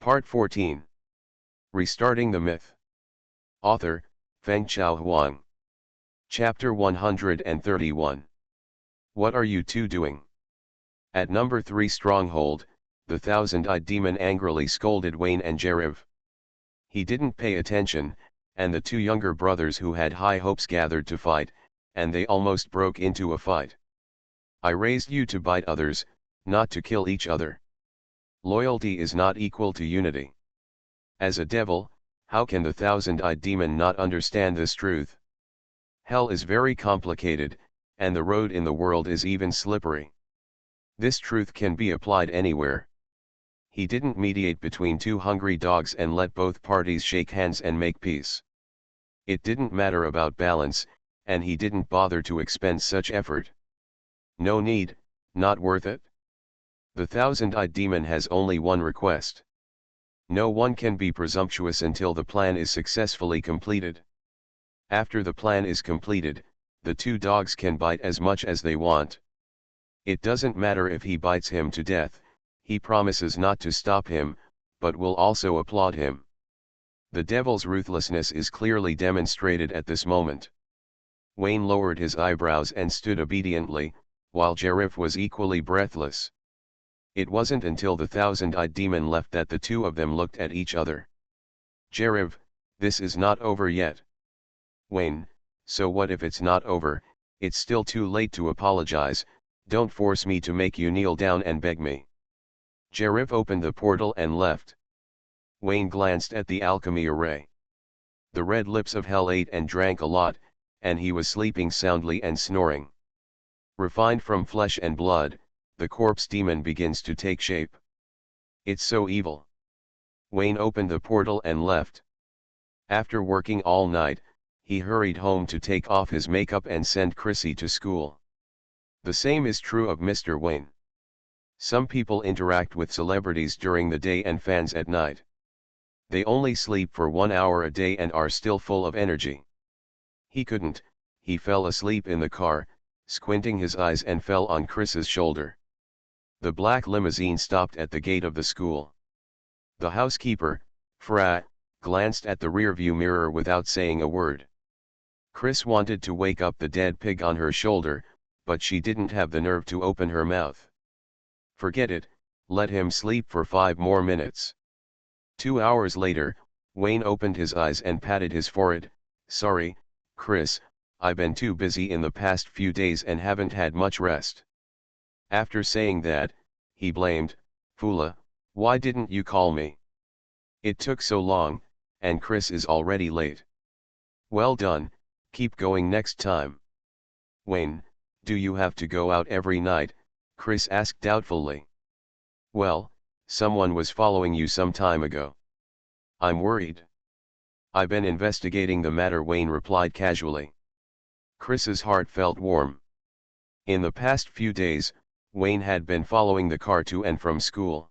Part 14. Restarting the Myth. Author, Fengchao Huang. Chapter 131. What are you two doing? At number 3 Stronghold, the thousand-eyed demon angrily scolded Wayne and Jeriv. He didn't pay attention, and the two younger brothers who had high hopes gathered to fight, and they almost broke into a fight. I raised you to bite others, not to kill each other. Loyalty is not equal to unity. As a devil, how can the thousand-eyed demon not understand this truth? Hell is very complicated, and the road in the world is even slippery. This truth can be applied anywhere. He didn't mediate between two hungry dogs and let both parties shake hands and make peace. It didn't matter about balance, and he didn't bother to expend such effort. No need, not worth it. The thousand-eyed demon has only one request. No one can be presumptuous until the plan is successfully completed. After the plan is completed, the two dogs can bite as much as they want. It doesn't matter if he bites him to death, he promises not to stop him, but will also applaud him. The devil's ruthlessness is clearly demonstrated at this moment. Wayne lowered his eyebrows and stood obediently, while Jeriv was equally breathless. It wasn't until the thousand-eyed demon left that the two of them looked at each other. Jeriv, this is not over yet. Wayne, so what if it's not over? It's still too late to apologize, don't force me to make you kneel down and beg me. Jeriv opened the portal and left. Wayne glanced at the alchemy array. The red lips of hell ate and drank a lot, and he was sleeping soundly and snoring. Refined from flesh and blood, the corpse demon begins to take shape. It's so evil. Wayne opened the portal and left. After working all night, he hurried home to take off his makeup and send Chrissy to school. The same is true of Mr. Wayne. Some people interact with celebrities during the day and fans at night. They only sleep for 1 hour a day and are still full of energy. He couldn't, he fell asleep in the car, squinting his eyes, and fell on Chris's shoulder. The black limousine stopped at the gate of the school. The housekeeper, Fra, glanced at the rearview mirror without saying a word. Chris wanted to wake up the dead pig on her shoulder, but she didn't have the nerve to open her mouth. Forget it, let him sleep for 5 more minutes. 2 hours later, Wayne opened his eyes and patted his forehead. Sorry, Chris, I've been too busy in the past few days and haven't had much rest. After saying that, he blamed, Fula, why didn't you call me? It took so long, and Chris is already late. Well done, keep going next time. Wayne, do you have to go out every night? Chris asked doubtfully. Well, someone was following you some time ago. I'm worried. I've been investigating the matter, Wayne replied casually. Chris's heart felt warm. In the past few days, Wayne had been following the car to and from school.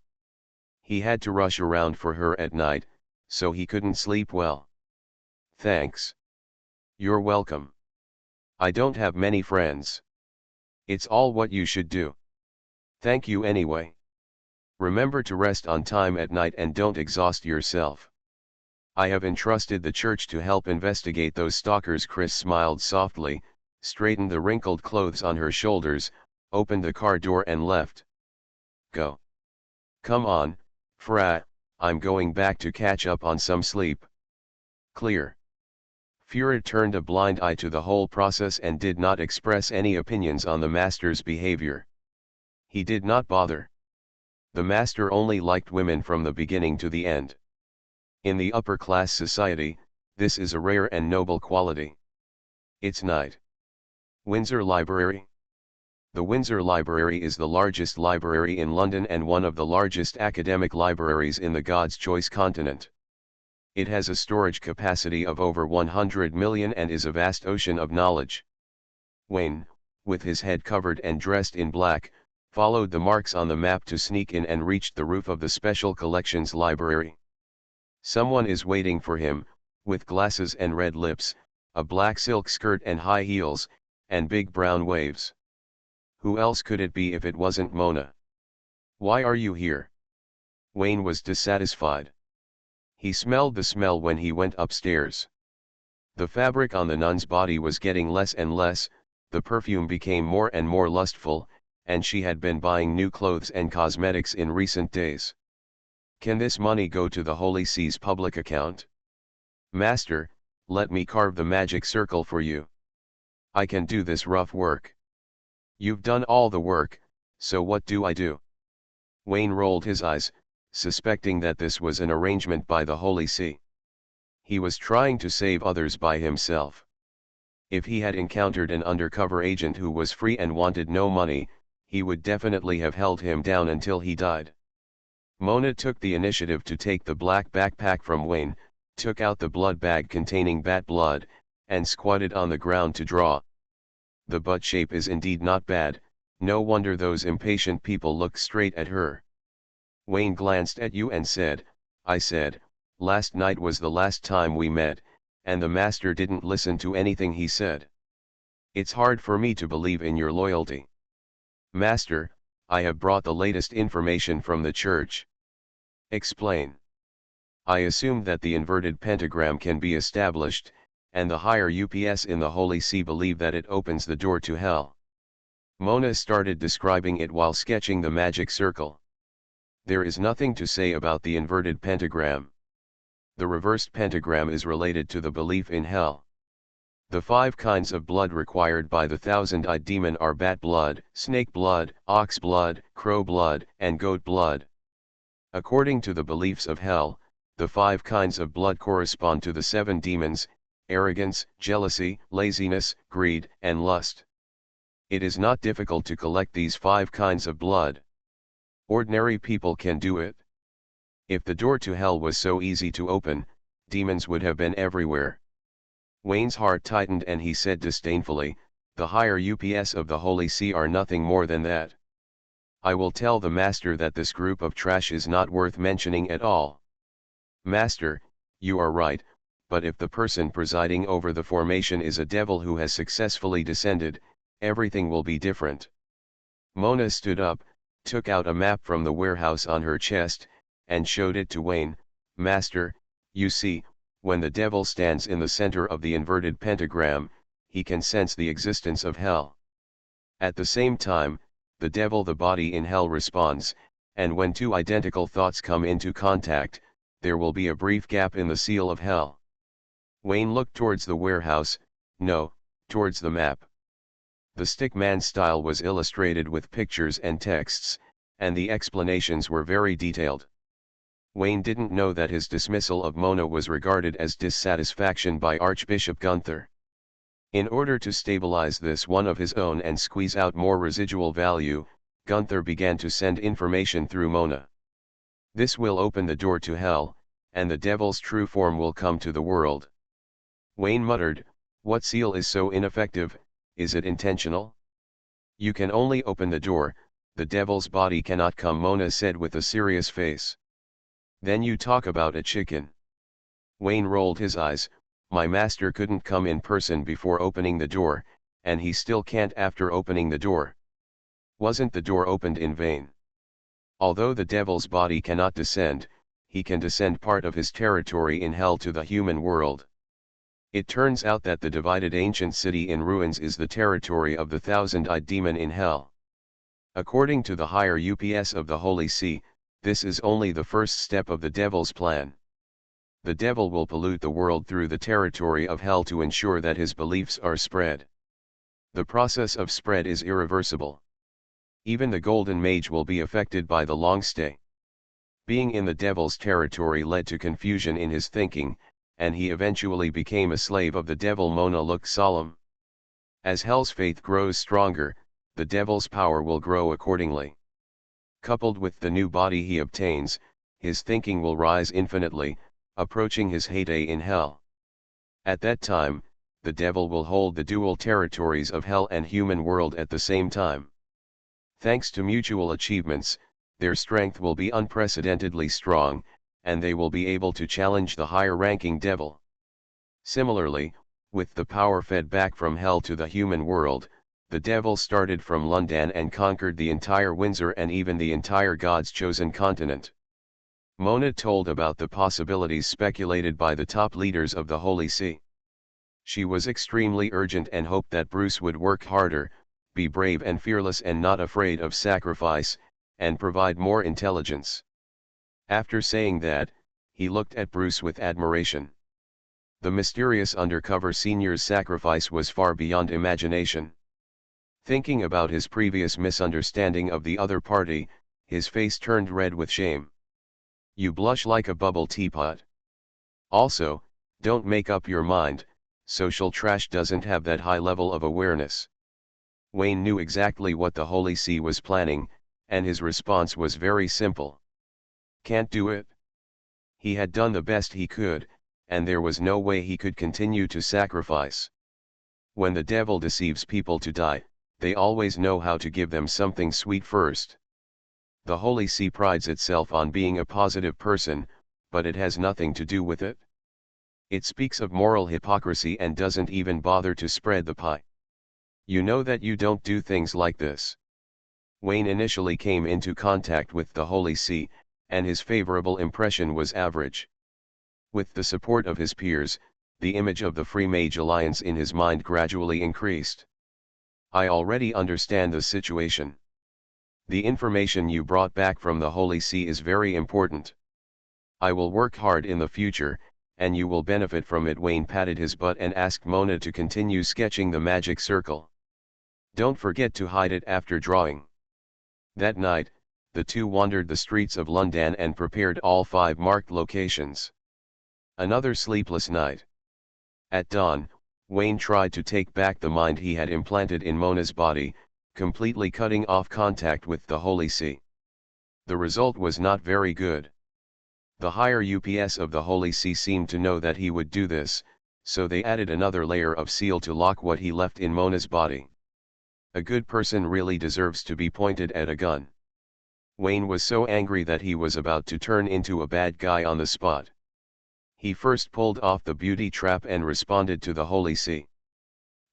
He had to rush around for her at night, so he couldn't sleep well. Thanks. You're welcome. I don't have many friends. It's all what you should do. Thank you anyway. Remember to rest on time at night and don't exhaust yourself. I have entrusted the church to help investigate those stalkers. Chris smiled softly, straightened the wrinkled clothes on her shoulders, opened the car door and left. Go. Come on, Fra, I'm going back to catch up on some sleep. Clear. Fuhrer turned a blind eye to the whole process and did not express any opinions on the master's behavior. He did not bother. The master only liked women from the beginning to the end. In the upper-class society, this is a rare and noble quality. It's night. Windsor Library. The Windsor Library is the largest library in London and one of the largest academic libraries in the God's Choice continent. It has a storage capacity of over 100 million and is a vast ocean of knowledge. Wayne, with his head covered and dressed in black, followed the marks on the map to sneak in and reached the roof of the Special Collections Library. Someone is waiting for him, with glasses and red lips, a black silk skirt and high heels, and big brown waves. Who else could it be if it wasn't Mona? Why are you here? Wayne was dissatisfied. He smelled the smell when he went upstairs. The fabric on the nun's body was getting less and less, the perfume became more and more lustful, and she had been buying new clothes and cosmetics in recent days. Can this money go to the Holy See's public account? Master, let me carve the magic circle for you. I can do this rough work. You've done all the work, so what do I do? Wayne rolled his eyes, suspecting that this was an arrangement by the Holy See. He was trying to save others by himself. If he had encountered an undercover agent who was free and wanted no money, he would definitely have held him down until he died. Mona took the initiative to take the black backpack from Wayne, took out the blood bag containing bat blood, and squatted on the ground to draw. The butt shape is indeed not bad, no wonder those impatient people look straight at her. Wayne glanced at you and said, I said, last night was the last time we met, and the master didn't listen to anything he said. It's hard for me to believe in your loyalty. Master, I have brought the latest information from the church. Explain. I assumed that the inverted pentagram can be established, and the higher UPS in the Holy See believe that it opens the door to hell. Mona started describing it while sketching the magic circle. There is nothing to say about the inverted pentagram. The reversed pentagram is related to the belief in hell. The 5 kinds of blood required by the thousand-eyed demon are bat blood, snake blood, ox blood, crow blood, and goat blood. According to the beliefs of hell, the 5 kinds of blood correspond to the 7 demons: arrogance, jealousy, laziness, greed, and lust. It is not difficult to collect these 5 kinds of blood. Ordinary people can do it. If the door to hell was so easy to open, demons would have been everywhere. Wayne's heart tightened and he said disdainfully, the higher UPS of the Holy See are nothing more than that. I will tell the master that this group of trash is not worth mentioning at all. Master, you are right, but if the person presiding over the formation is a devil who has successfully descended, everything will be different. Mona stood up, took out a map from the warehouse on her chest, and showed it to Wayne. Master, you see, when the devil stands in the center of the inverted pentagram, he can sense the existence of hell. At the same time, the devil, the body in hell, responds, and when 2 identical thoughts come into contact, there will be a brief gap in the seal of hell. Wayne looked towards the warehouse, no, towards the map. The stickman style was illustrated with pictures and texts, and the explanations were very detailed. Wayne didn't know that his dismissal of Mona was regarded as dissatisfaction by Archbishop Gunther. In order to stabilize this one of his own and squeeze out more residual value, Gunther began to send information through Mona. This will open the door to hell, and the devil's true form will come to the world. Wayne muttered, what seal is so ineffective, is it intentional? You can only open the door, the devil's body cannot come, Mona said with a serious face. Then you talk about a chicken. Wayne rolled his eyes, my master couldn't come in person before opening the door, and he still can't after opening the door. Wasn't the door opened in vain? Although the devil's body cannot descend, he can descend part of his territory in hell to the human world. It turns out that the divided ancient city in ruins is the territory of the thousand-eyed demon in hell. According to the higher UPS of the Holy See, this is only the first step of the devil's plan. The devil will pollute the world through the territory of hell to ensure that his beliefs are spread. The process of spread is irreversible. Even the golden mage will be affected by the long stay. Being in the devil's territory led to confusion in his thinking, and he eventually became a slave of the devil. Mona looked solemn. As hell's faith grows stronger, the devil's power will grow accordingly. Coupled with the new body he obtains, his thinking will rise infinitely, approaching his heyday in hell. At that time, the devil will hold the dual territories of hell and human world at the same time. Thanks to mutual achievements, their strength will be unprecedentedly strong, and they will be able to challenge the higher-ranking devil. Similarly, with the power fed back from hell to the human world, the devil started from London and conquered the entire Windsor and even the entire God's chosen continent. Mona told about the possibilities speculated by the top leaders of the Holy See. She was extremely urgent and hoped that Bruce would work harder, be brave and fearless and not afraid of sacrifice, and provide more intelligence. After saying that, he looked at Bruce with admiration. The mysterious undercover senior's sacrifice was far beyond imagination. Thinking about his previous misunderstanding of the other party, his face turned red with shame. You blush like a bubble teapot. Also, don't make up your mind, social trash doesn't have that high level of awareness. Wayne knew exactly what the Holy See was planning, and his response was very simple. Can't do it. He had done the best he could, and there was no way he could continue to sacrifice. When the devil deceives people to die, they always know how to give them something sweet first. The Holy See prides itself on being a positive person, but it has nothing to do with it. It speaks of moral hypocrisy and doesn't even bother to spread the pie. You know that you don't do things like this. Wayne initially came into contact with the Holy See, and his favorable impression was average. With the support of his peers, the image of the Free Mage Alliance in his mind gradually increased. I already understand the situation. The information you brought back from the Holy See is very important. I will work hard in the future, and you will benefit from it. Wayne patted his butt and asked Mona to continue sketching the magic circle. Don't forget to hide it after drawing. That night, the two wandered the streets of London and prepared all 5 marked locations. Another sleepless night. At dawn, Wayne tried to take back the mind he had implanted in Mona's body, completely cutting off contact with the Holy See. The result was not very good. The higher UPS of the Holy See seemed to know that he would do this, so they added another layer of seal to lock what he left in Mona's body. A good person really deserves to be pointed at a gun. Wayne was so angry that he was about to turn into a bad guy on the spot. He first pulled off the beauty trap and responded to the Holy See.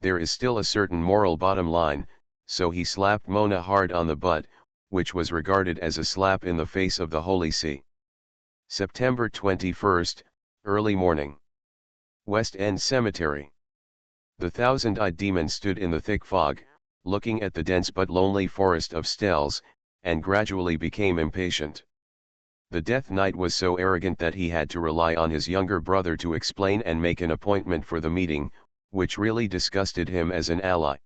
There is still a certain moral bottom line, so he slapped Mona hard on the butt, which was regarded as a slap in the face of the Holy See. September 21st, early morning. West End Cemetery. The thousand-eyed demon stood in the thick fog, looking at the dense but lonely forest of Stells, and gradually became impatient. The Death Knight was so arrogant that he had to rely on his younger brother to explain and make an appointment for the meeting, which really disgusted him as an ally.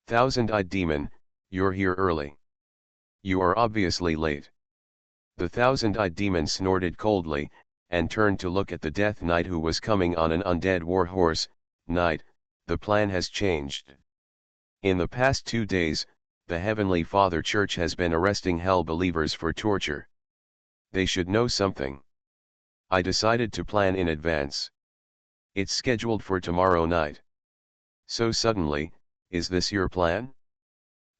Thousand-eyed demon, you're here early. You are obviously late. The thousand-eyed demon snorted coldly, and turned to look at the Death Knight, who was coming on an undead war horse. Knight, the plan has changed. In the past 2 days, the Heavenly Father Church has been arresting hell believers for torture. They should know something. I decided to plan in advance. It's scheduled for tomorrow night. So suddenly, is this your plan?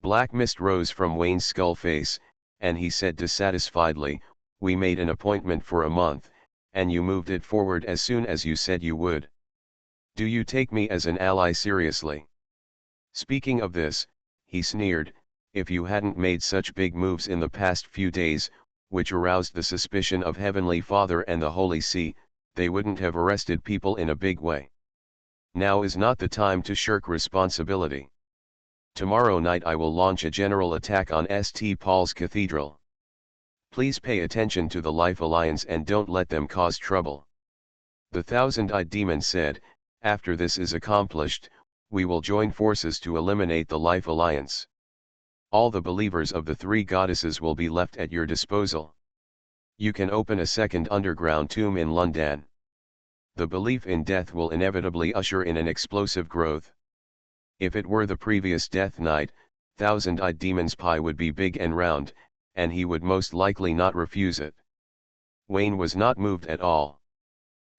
Black mist rose from Wayne's skull face, and he said dissatisfiedly, we made an appointment for a month, and you moved it forward as soon as you said you would. Do you take me as an ally seriously? Speaking of this, he sneered, if you hadn't made such big moves in the past few days, which aroused the suspicion of Heavenly Father and the Holy See, they wouldn't have arrested people in a big way. Now is not the time to shirk responsibility. Tomorrow night I will launch a general attack on St. Paul's Cathedral. Please pay attention to the Life Alliance and don't let them cause trouble. The thousand-eyed demon said, after this is accomplished, we will join forces to eliminate the Life Alliance. All the believers of the 3 goddesses will be left at your disposal. You can open a second underground tomb in London. The belief in death will inevitably usher in an explosive growth. If it were the previous Death Knight, thousand-eyed demon's pie would be big and round, and he would most likely not refuse it. Wayne was not moved at all.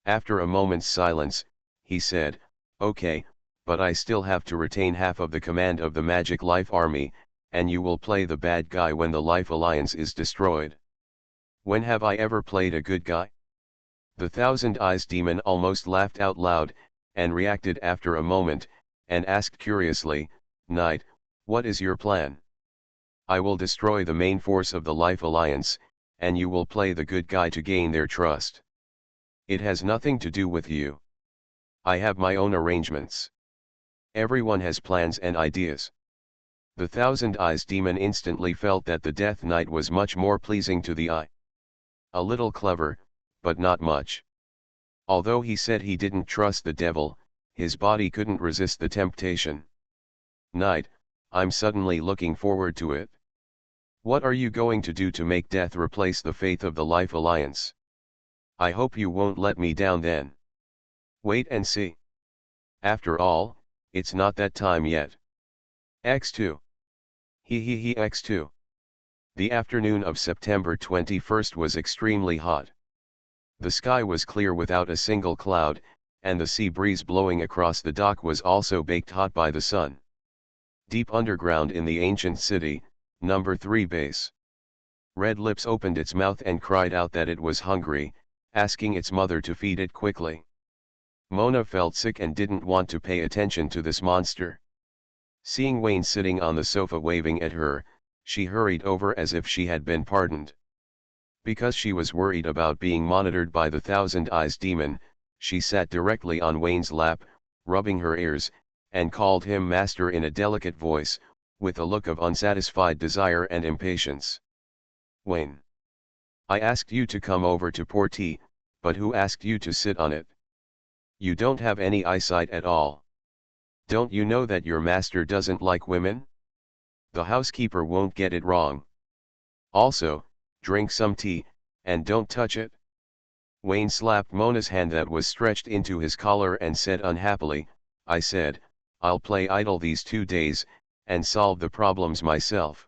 After a moment's silence, he said, okay, but I still have to retain half of the command of the Magic Life Army, and you will play the bad guy when the Life Alliance is destroyed. When have I ever played a good guy? The Thousand Eyes demon almost laughed out loud, and reacted after a moment, and asked curiously, Knight, what is your plan? I will destroy the main force of the Life Alliance, and you will play the good guy to gain their trust. It has nothing to do with you. I have my own arrangements. Everyone has plans and ideas. The Thousand Eyes demon instantly felt that the Death Knight was much more pleasing to the eye. A little clever, but not much. Although he said he didn't trust the devil, his body couldn't resist the temptation. Knight, I'm suddenly looking forward to it. What are you going to do to make death replace the faith of the Life Alliance? I hope you won't let me down then. Wait and see. After all, it's not that time yet. X2. X2. The afternoon of September 21st was extremely hot. The sky was clear without a single cloud, and the sea breeze blowing across the dock was also baked hot by the sun. Deep underground in the ancient city, number 3 base. Red Lips opened its mouth and cried out that it was hungry, asking its mother to feed it quickly. Mona felt sick and didn't want to pay attention to this monster. Seeing Wayne sitting on the sofa waving at her, she hurried over as if she had been pardoned. Because she was worried about being monitored by the Thousand Eyes demon, she sat directly on Wayne's lap, rubbing her ears, and called him master in a delicate voice, with a look of unsatisfied desire and impatience. Wayne. I asked you to come over to pour tea, but who asked you to sit on it? You don't have any eyesight at all. Don't you know that your master doesn't like women? The housekeeper won't get it wrong. Also, drink some tea, and don't touch it. Wayne slapped Mona's hand that was stretched into his collar and said unhappily, I said, I'll play idle these 2 days, and solve the problems myself.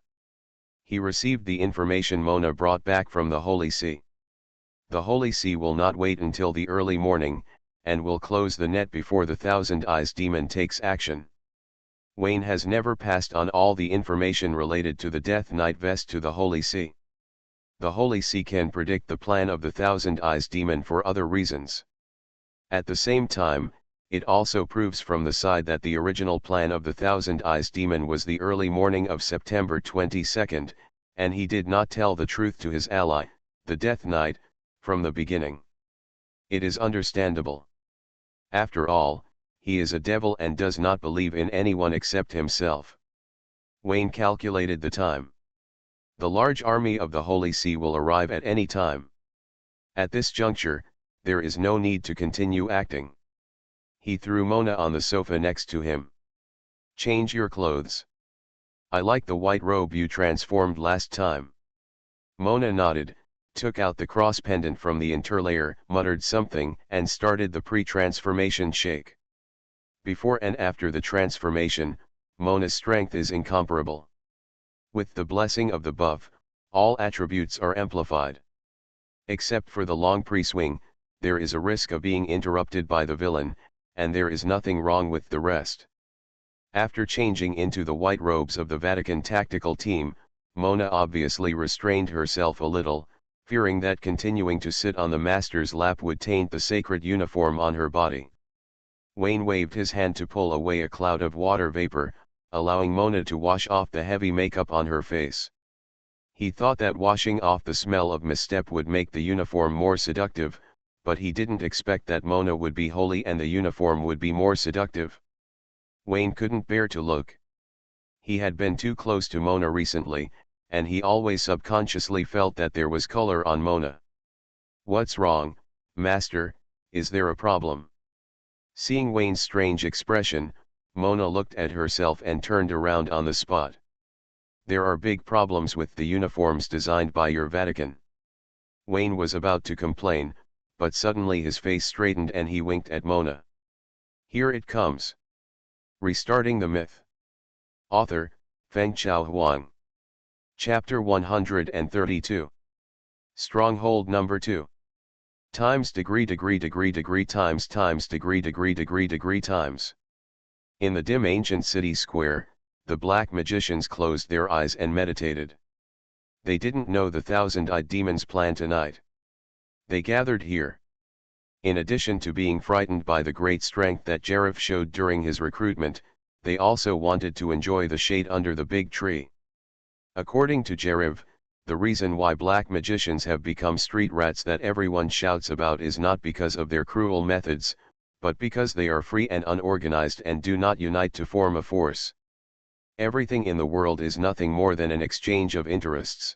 He received the information Mona brought back from the Holy See. The Holy See will not wait until the early morning, and will close the net before the Thousand Eyes demon takes action. Wayne has never passed on all the information related to the Death Knight vest to the Holy See. The Holy See can predict the plan of the Thousand Eyes demon for other reasons. At the same time, it also proves from the side that the original plan of the Thousand Eyes demon was the early morning of September 22nd, and he did not tell the truth to his ally, the Death Knight, from the beginning. It is understandable. After all, he is a devil and does not believe in anyone except himself. Wayne calculated the time. The large army of the Holy See will arrive at any time. At this juncture, there is no need to continue acting. He threw Mona on the sofa next to him. Change your clothes. I like the white robe you transformed last time. Mona nodded, took out the cross pendant from the interlayer, muttered something, and started the pre-transformation shake. Before and after the transformation, Mona's strength is incomparable. With the blessing of the buff, all attributes are amplified. Except for the long pre-swing, there is a risk of being interrupted by the villain, and there is nothing wrong with the rest. After changing into the white robes of the Vatican tactical team, Mona obviously restrained herself a little, fearing that continuing to sit on the master's lap would taint the sacred uniform on her body. Wayne waved his hand to pull away a cloud of water vapor, allowing Mona to wash off the heavy makeup on her face. He thought that washing off the smell of misstep would make the uniform more seductive, but he didn't expect that Mona would be holy and the uniform would be more seductive. Wayne couldn't bear to look. He had been too close to Mona recently, and he always subconsciously felt that there was color on Mona. What's wrong, Master, is there a problem? Seeing Wayne's strange expression, Mona looked at herself and turned around on the spot. There are big problems with the uniforms designed by your Vatican. Wayne was about to complain, but suddenly his face straightened and he winked at Mona. Here it comes. Restarting the Myth. Author, Feng Chao Huang. Chapter 132. Stronghold number 2. Times degree times degree times. In the dim ancient city square, the black magicians closed their eyes and meditated. They didn't know the thousand-eyed demon's plan tonight. They gathered here. In addition to being frightened by the great strength that Jarif showed during his recruitment, they also wanted to enjoy the shade under the big tree. According to Jarif, The reason why black magicians have become street rats that everyone shouts about is not because of their cruel methods, but because they are free and unorganized and do not unite to form a force. Everything in the world is nothing more than an exchange of interests.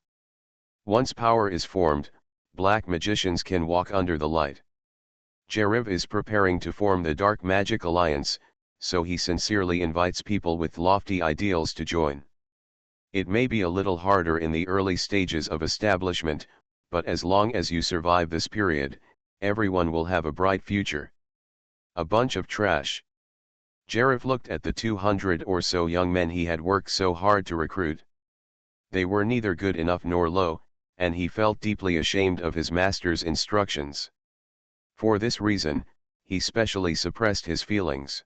Once power is formed, black magicians can walk under the light. Jeriv is preparing to form the Dark Magic Alliance, so he sincerely invites people with lofty ideals to join. It may be a little harder in the early stages of establishment, but as long as you survive this period, everyone will have a bright future. A bunch of trash. Jeriv looked at the 200 or so young men he had worked so hard to recruit. They were neither good enough nor low, and he felt deeply ashamed of his master's instructions. For this reason, he specially suppressed his feelings.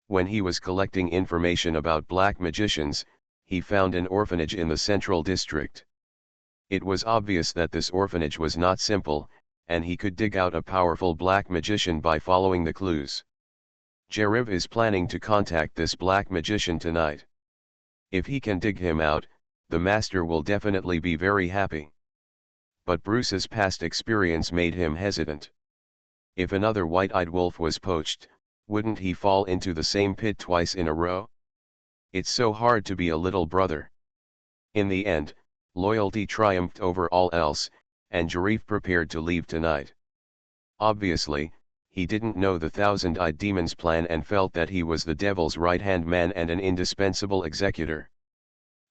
When he was collecting information about black magicians, he found an orphanage in the central district. It was obvious that this orphanage was not simple, and he could dig out a powerful black magician by following the clues. Jeriv is planning to contact this black magician tonight. If he can dig him out, the master will definitely be very happy. But Bruce's past experience made him hesitant. If another white-eyed wolf was poached, wouldn't he fall into the same pit twice in a row? It's so hard to be a little brother. In the end, loyalty triumphed over all else, and Jeriv prepared to leave tonight. Obviously, he didn't know the thousand-eyed demon's plan and felt that he was the devil's right-hand man and an indispensable executor.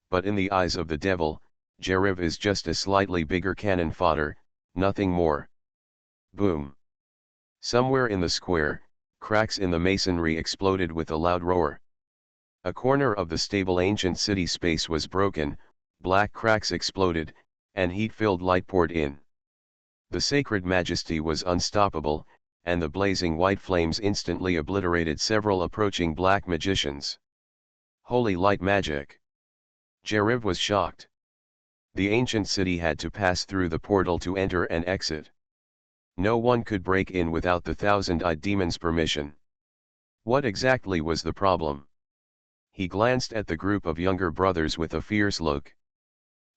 But in the eyes of the devil, Jeriv is just a slightly bigger cannon fodder, nothing more. Boom. Somewhere in the square, cracks in the masonry exploded with a loud roar. A corner of the stable ancient city space was broken, black cracks exploded, and heat-filled light poured in. The sacred majesty was unstoppable, and the blazing white flames instantly obliterated several approaching black magicians. Holy light magic! Jeriv was shocked. The ancient city had to pass through the portal to enter and exit. No one could break in without the thousand-eyed demon's permission. What exactly was the problem? He glanced at the group of younger brothers with a fierce look.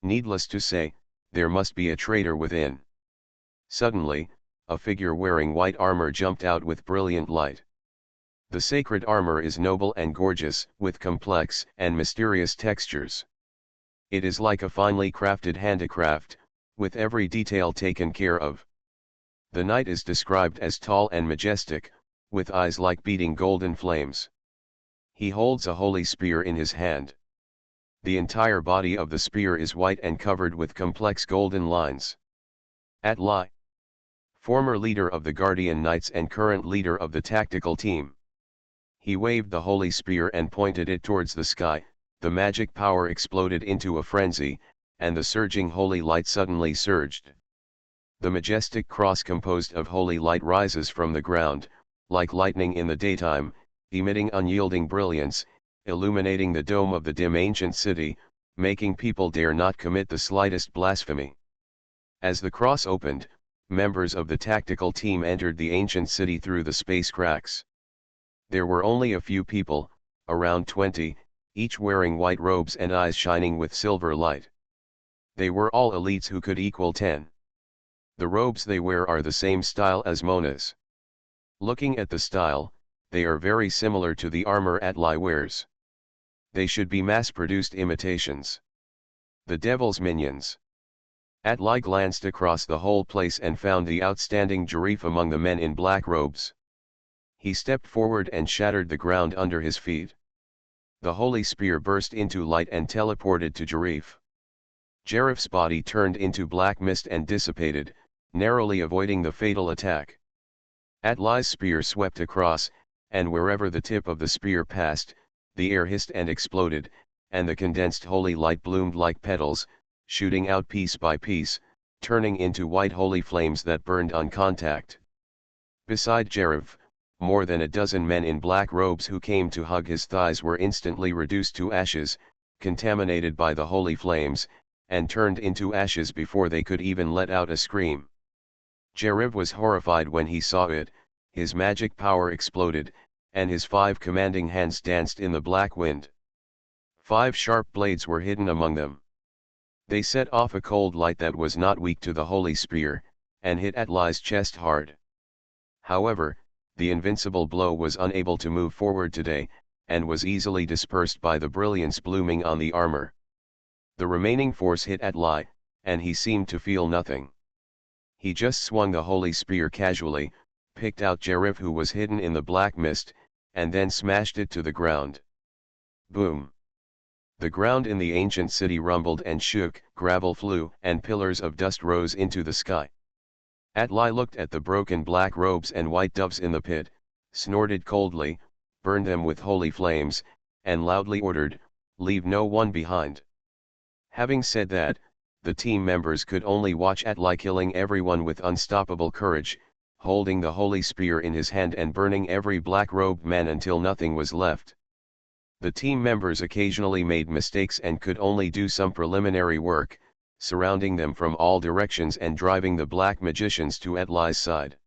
Needless to say, there must be a traitor within. Suddenly, a figure wearing white armor jumped out with brilliant light. The sacred armor is noble and gorgeous, with complex and mysterious textures. It is like a finely crafted handicraft, with every detail taken care of. The knight is described as tall and majestic, with eyes like beating golden flames. He holds a holy spear in his hand. The entire body of the spear is white and covered with complex golden lines. Atli, former leader of the Guardian Knights and current leader of the tactical team. He waved the holy spear and pointed it towards the sky. The magic power exploded into a frenzy, and the surging holy light suddenly surged. The majestic cross composed of holy light rises from the ground, like lightning in the daytime, emitting unyielding brilliance, illuminating the dome of the dim ancient city, making people dare not commit the slightest blasphemy. As the cross opened, members of the tactical team entered the ancient city through the space cracks. There were only a few people, around 20, each wearing white robes and eyes shining with silver light. They were all elites who could equal 10. The robes they wear are the same style as Mona's. Looking at the style, they are very similar to the armor Atli wears. They should be mass-produced imitations. The devil's minions. Atli glanced across the whole place and found the outstanding Jeriv among the men in black robes. He stepped forward and shattered the ground under his feet. The holy spear burst into light and teleported to Jeriv. Jeriv's body turned into black mist and dissipated, narrowly avoiding the fatal attack. Atli's spear swept across, and wherever the tip of the spear passed, the air hissed and exploded, and the condensed holy light bloomed like petals, shooting out piece by piece, turning into white holy flames that burned on contact. Beside Jeriv, more than a dozen men in black robes who came to hug his thighs were instantly reduced to ashes, contaminated by the holy flames, and turned into ashes before they could even let out a scream. Jeriv was horrified when he saw it. His magic power exploded, and his 5 commanding hands danced in the black wind. 5 sharp blades were hidden among them. They set off a cold light that was not weak to the holy spear, and hit Atli's chest hard. However, the invincible blow was unable to move forward today, and was easily dispersed by the brilliance blooming on the armor. The remaining force hit Atli, and he seemed to feel nothing. He just swung the holy spear casually, picked out Jerif who was hidden in the black mist, and then smashed it to the ground. Boom! The ground in the ancient city rumbled and shook, gravel flew, and pillars of dust rose into the sky. Atli looked at the broken black robes and white doves in the pit, snorted coldly, burned them with holy flames, and loudly ordered, "Leave no one behind." Having said that, the team members could only watch Atli killing everyone with unstoppable courage, holding the holy spear in his hand and burning every black-robed man until nothing was left. The team members occasionally made mistakes and could only do some preliminary work, surrounding them from all directions and driving the black magicians to Atli's side.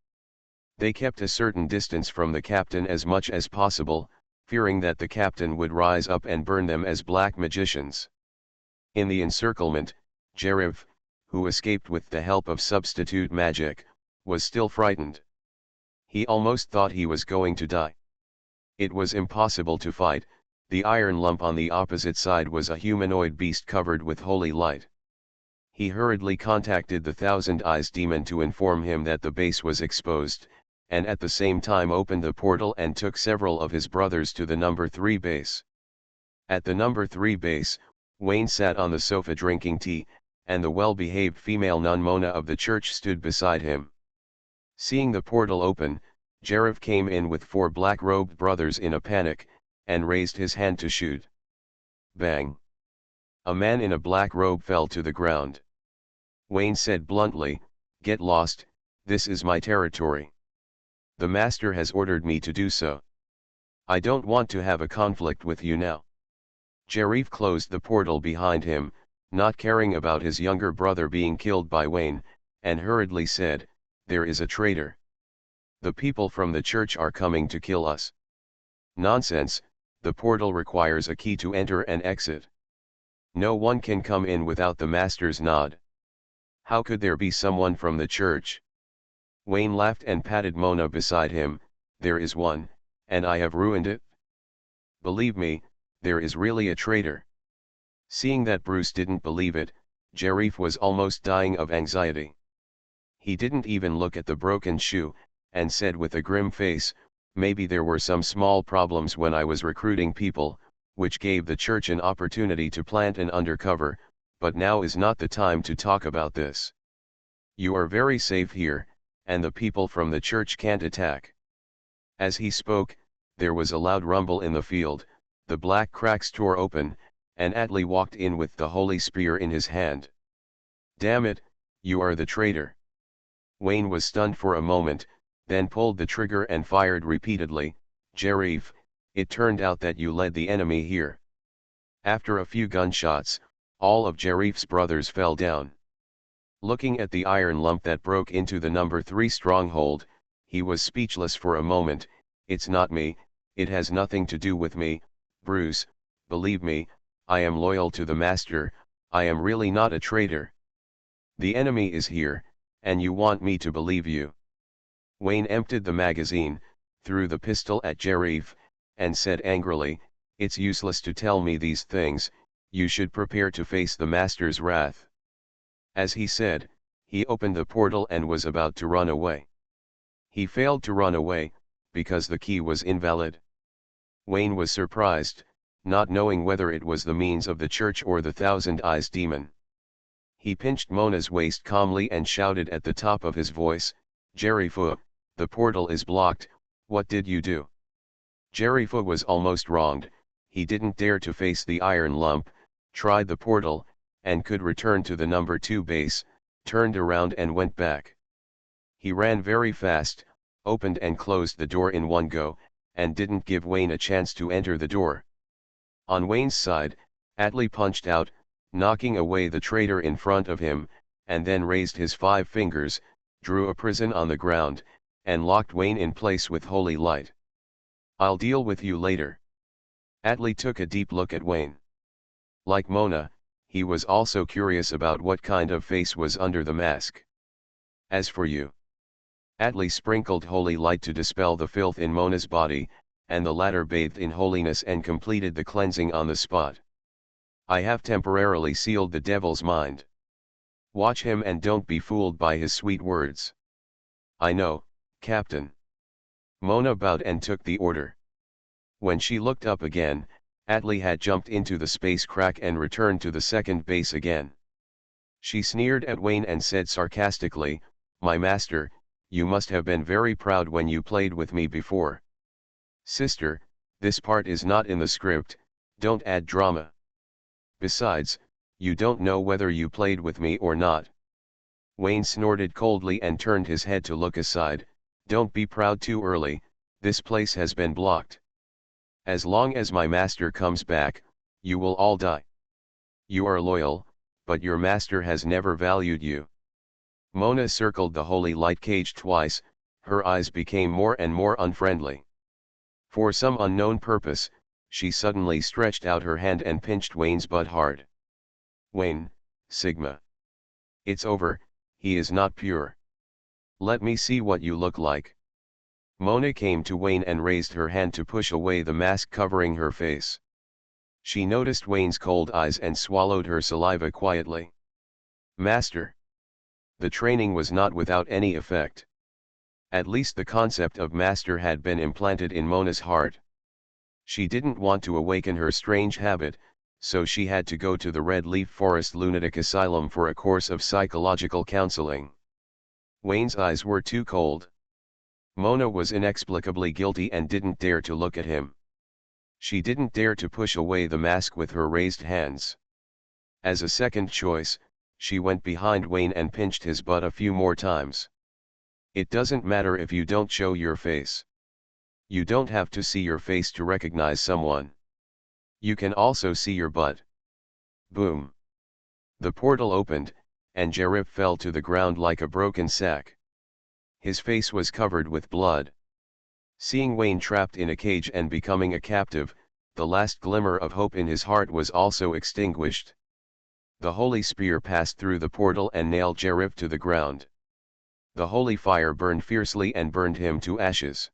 They kept a certain distance from the captain as much as possible, fearing that the captain would rise up and burn them as black magicians. In the encirclement, Jerif, who escaped with the help of substitute magic, was still frightened. He almost thought he was going to die. It was impossible to fight. The iron lump on the opposite side was a humanoid beast covered with holy light. He hurriedly contacted the Thousand Eyes demon to inform him that the base was exposed, and at the same time opened the portal and took several of his brothers to the number 3 base. At the number 3 base, Wayne sat on the sofa drinking tea, and the well-behaved female nun Mona of the church stood beside him. Seeing the portal open, Jerif came in with 4 black-robed brothers in a panic, and raised his hand to shoot. Bang! A man in a black robe fell to the ground. Wayne said bluntly, "Get lost, this is my territory. The master has ordered me to do so. I don't want to have a conflict with you now." Jerif closed the portal behind him, not caring about his younger brother being killed by Wayne, and hurriedly said, "There is a traitor. The people from the church are coming to kill us." "Nonsense, the portal requires a key to enter and exit. No one can come in without the master's nod. How could there be someone from the church?" Wayne laughed and patted Mona beside him. "There is one, and I have ruined it. Believe me, there is really a traitor." Seeing that Bruce didn't believe it, Jerif was almost dying of anxiety. He didn't even look at the broken shoe, and said with a grim face, "Maybe there were some small problems when I was recruiting people, which gave the church an opportunity to plant an undercover, but now is not the time to talk about this. You are very safe here, and the people from the church can't attack." As he spoke, there was a loud rumble in the field, the black cracks tore open, and Atli walked in with the holy spear in his hand. "Damn it, you are the traitor." Wayne was stunned for a moment, then pulled the trigger and fired repeatedly. "Jerif, it turned out that you led the enemy here." After a few gunshots, all of Jerif's brothers fell down. Looking at the iron lump that broke into the number 3 stronghold, he was speechless for a moment. "It's not me, it has nothing to do with me, Bruce, believe me, I am loyal to the master, I am really not a traitor. The enemy is here, and you want me to believe you." Wayne emptied the magazine, threw the pistol at Jerif, and said angrily, "It's useless to tell me these things, you should prepare to face the master's wrath." As he said, he opened the portal and was about to run away. He failed to run away, because the key was invalid. Wayne was surprised, not knowing whether it was the means of the church or the Thousand Eyes demon. He pinched Mona's waist calmly and shouted at the top of his voice, "Jerifu, the portal is blocked, what did you do?" Jerifu was almost wronged. He didn't dare to face the iron lump, tried the portal, and could return to the number 2 base, turned around and went back. He ran very fast, opened and closed the door in one go, and didn't give Wayne a chance to enter the door. On Wayne's side, Atli punched out, knocking away the traitor in front of him, and then raised his 5 fingers, drew a prison on the ground, and locked Wayne in place with holy light. "I'll deal with you later." Atli took a deep look at Wayne. Like Mona, he was also curious about what kind of face was under the mask. As for you. Atli sprinkled holy light to dispel the filth in Mona's body, and the latter bathed in holiness and completed the cleansing on the spot. I have temporarily sealed the devil's mind. Watch him and don't be fooled by his sweet words. I know, Captain. Mona bowed and took the order. When she looked up again, Atli had jumped into the space crack and returned to the second base again. She sneered at Wayne and said sarcastically, "My master, you must have been very proud when you played with me before. Sister, this part is not in the script, don't add drama. Besides, you don't know whether you played with me or not." Wayne snorted coldly and turned his head to look aside. "Don't be proud too early, this place has been blocked. As long as my master comes back, you will all die. You are loyal, but your master has never valued you." Mona circled the holy light cage twice, her eyes became more and more unfriendly. For some unknown purpose, she suddenly stretched out her hand and pinched Wayne's butt hard. "Wayne, Sigma. It's over, he is not pure. Let me see what you look like." Mona came to Wayne and raised her hand to push away the mask covering her face. She noticed Wayne's cold eyes and swallowed her saliva quietly. "Master." The training was not without any effect. At least the concept of master had been implanted in Mona's heart. She didn't want to awaken her strange habit, so she had to go to the Red Leaf Forest Lunatic Asylum for a course of psychological counseling. Wayne's eyes were too cold. Mona was inexplicably guilty and didn't dare to look at him. She didn't dare to push away the mask with her raised hands. As a second choice, she went behind Wayne and pinched his butt a few more times. "It doesn't matter if you don't show your face. You don't have to see your face to recognize someone. You can also see your butt." Boom. The portal opened, and Jerif fell to the ground like a broken sack. His face was covered with blood. Seeing Wayne trapped in a cage and becoming a captive, the last glimmer of hope in his heart was also extinguished. The holy spear passed through the portal and nailed Jerif to the ground. The holy fire burned fiercely and burned him to ashes.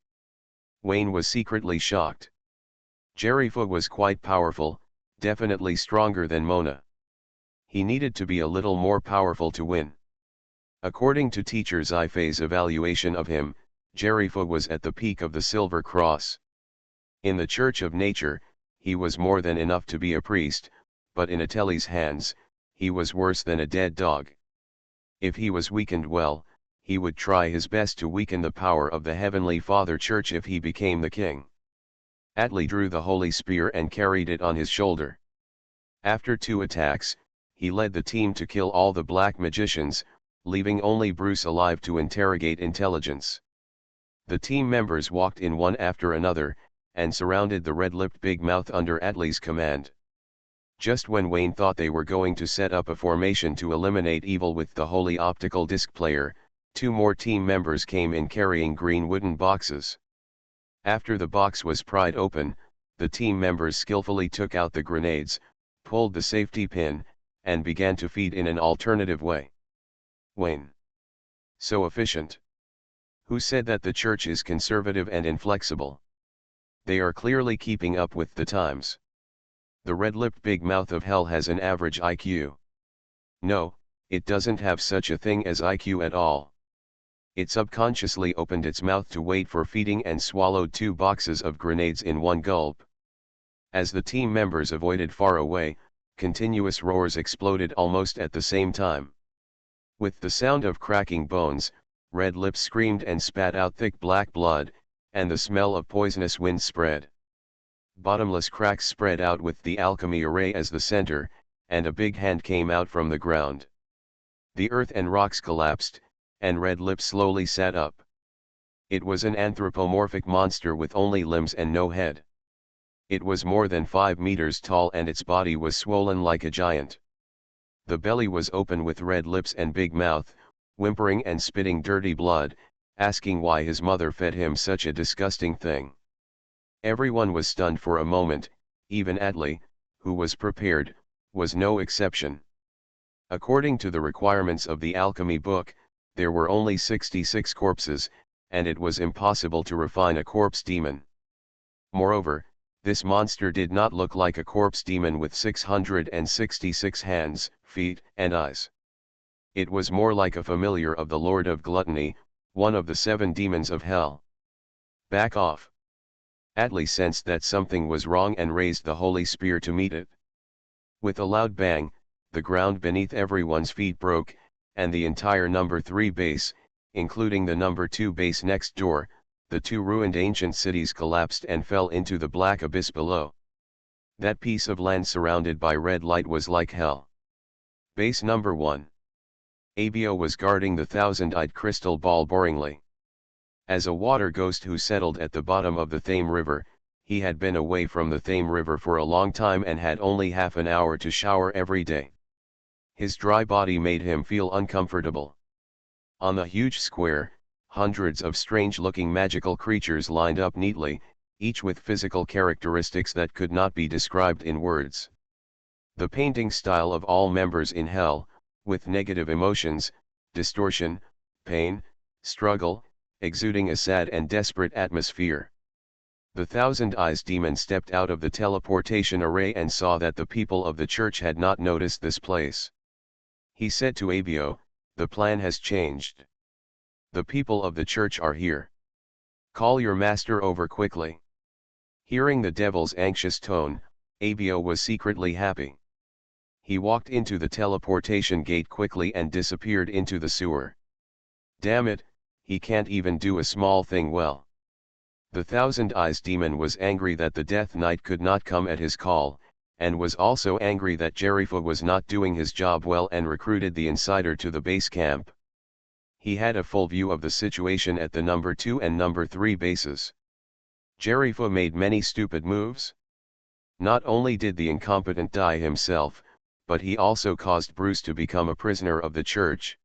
Wayne was secretly shocked. Jerif was quite powerful, definitely stronger than Mona. He needed to be a little more powerful to win. According to Teacher Sci-fi's evaluation of him, Jerif was at the peak of the Silver Cross. In the Church of Nature, he was more than enough to be a priest, but in Atelli's hands, he was worse than a dead dog. If he was weakened well, he would try his best to weaken the power of the Heavenly Father Church if he became the king. Atli drew the holy spear and carried it on his shoulder. After 2 attacks, he led the team to kill all the black magicians, leaving only Bruce alive to interrogate intelligence. The team members walked in one after another, and surrounded the red-lipped big mouth under Atli's command. Just when Wayne thought they were going to set up a formation to eliminate evil with the holy optical disc player, 2 more team members came in carrying green wooden boxes. After the box was pried open, the team members skillfully took out the grenades, pulled the safety pin, and began to feed in an alternative way. Wayne. So efficient. Who said that the church is conservative and inflexible? They are clearly keeping up with the times. The red-lipped big mouth of hell has an average IQ. No, it doesn't have such a thing as IQ at all. It subconsciously opened its mouth to wait for feeding and swallowed 2 boxes of grenades in one gulp. As the team members avoided far away, continuous roars exploded almost at the same time. With the sound of cracking bones, red lips screamed and spat out thick black blood, and the smell of poisonous wind spread. Bottomless cracks spread out with the alchemy array as the center, and a big hand came out from the ground. The earth and rocks collapsed, and red lips slowly sat up. It was an anthropomorphic monster with only limbs and no head. It was more than 5 meters tall and its body was swollen like a giant. The belly was open with red lips and big mouth, whimpering and spitting dirty blood, asking why his mother fed him such a disgusting thing. Everyone was stunned for a moment, even Atli, who was prepared, was no exception. According to the requirements of the alchemy book, there were only 66 corpses, and it was impossible to refine a corpse demon. Moreover, this monster did not look like a corpse demon with 666 hands, feet, and eyes. It was more like a familiar of the Lord of Gluttony, one of the 7 demons of hell. Back off. Atli sensed that something was wrong and raised the holy spear to meet it. With a loud bang, the ground beneath everyone's feet broke, and the entire number 3 base, including the number 2 base next door, the 2 ruined ancient cities collapsed and fell into the black abyss below. That piece of land surrounded by red light was like hell. Base number 1. Abio was guarding the thousand-eyed crystal ball boringly. As a water ghost who settled at the bottom of the Thame River, he had been away from the Thame River for a long time and had only half an hour to shower every day. His dry body made him feel uncomfortable. On the huge square, hundreds of strange-looking magical creatures lined up neatly, each with physical characteristics that could not be described in words. The painting style of all members in hell, with negative emotions, distortion, pain, struggle, exuding a sad and desperate atmosphere. The Thousand Eyes demon stepped out of the teleportation array and saw that the people of the church had not noticed this place. He said to Abio, "The plan has changed. The people of the church are here. Call your master over quickly." Hearing the devil's anxious tone, Abio was secretly happy. He walked into the teleportation gate quickly and disappeared into the sewer. Damn it, he can't even do a small thing well. The Thousand Eyes demon was angry that the Death Knight could not come at his call, and was also angry that Jerifa was not doing his job well and recruited the insider to the base camp. He had a full view of the situation at the number 2 and number 3 bases. Jerifa made many stupid moves. Not only did the incompetent die himself, but he also caused Bruce to become a prisoner of the church.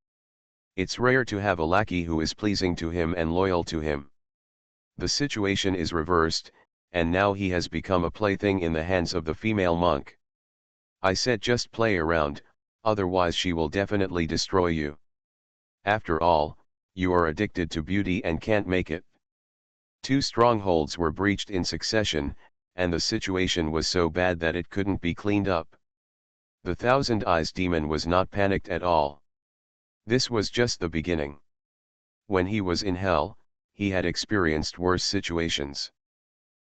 It's rare to have a lackey who is pleasing to him and loyal to him. The situation is reversed, and now he has become a plaything in the hands of the female monk. I said just play around, otherwise she will definitely destroy you. After all, you are addicted to beauty and can't make it. 2 strongholds were breached in succession, and the situation was so bad that it couldn't be cleaned up. The Thousand Eyes demon was not panicked at all. This was just the beginning. When he was in hell, he had experienced worse situations.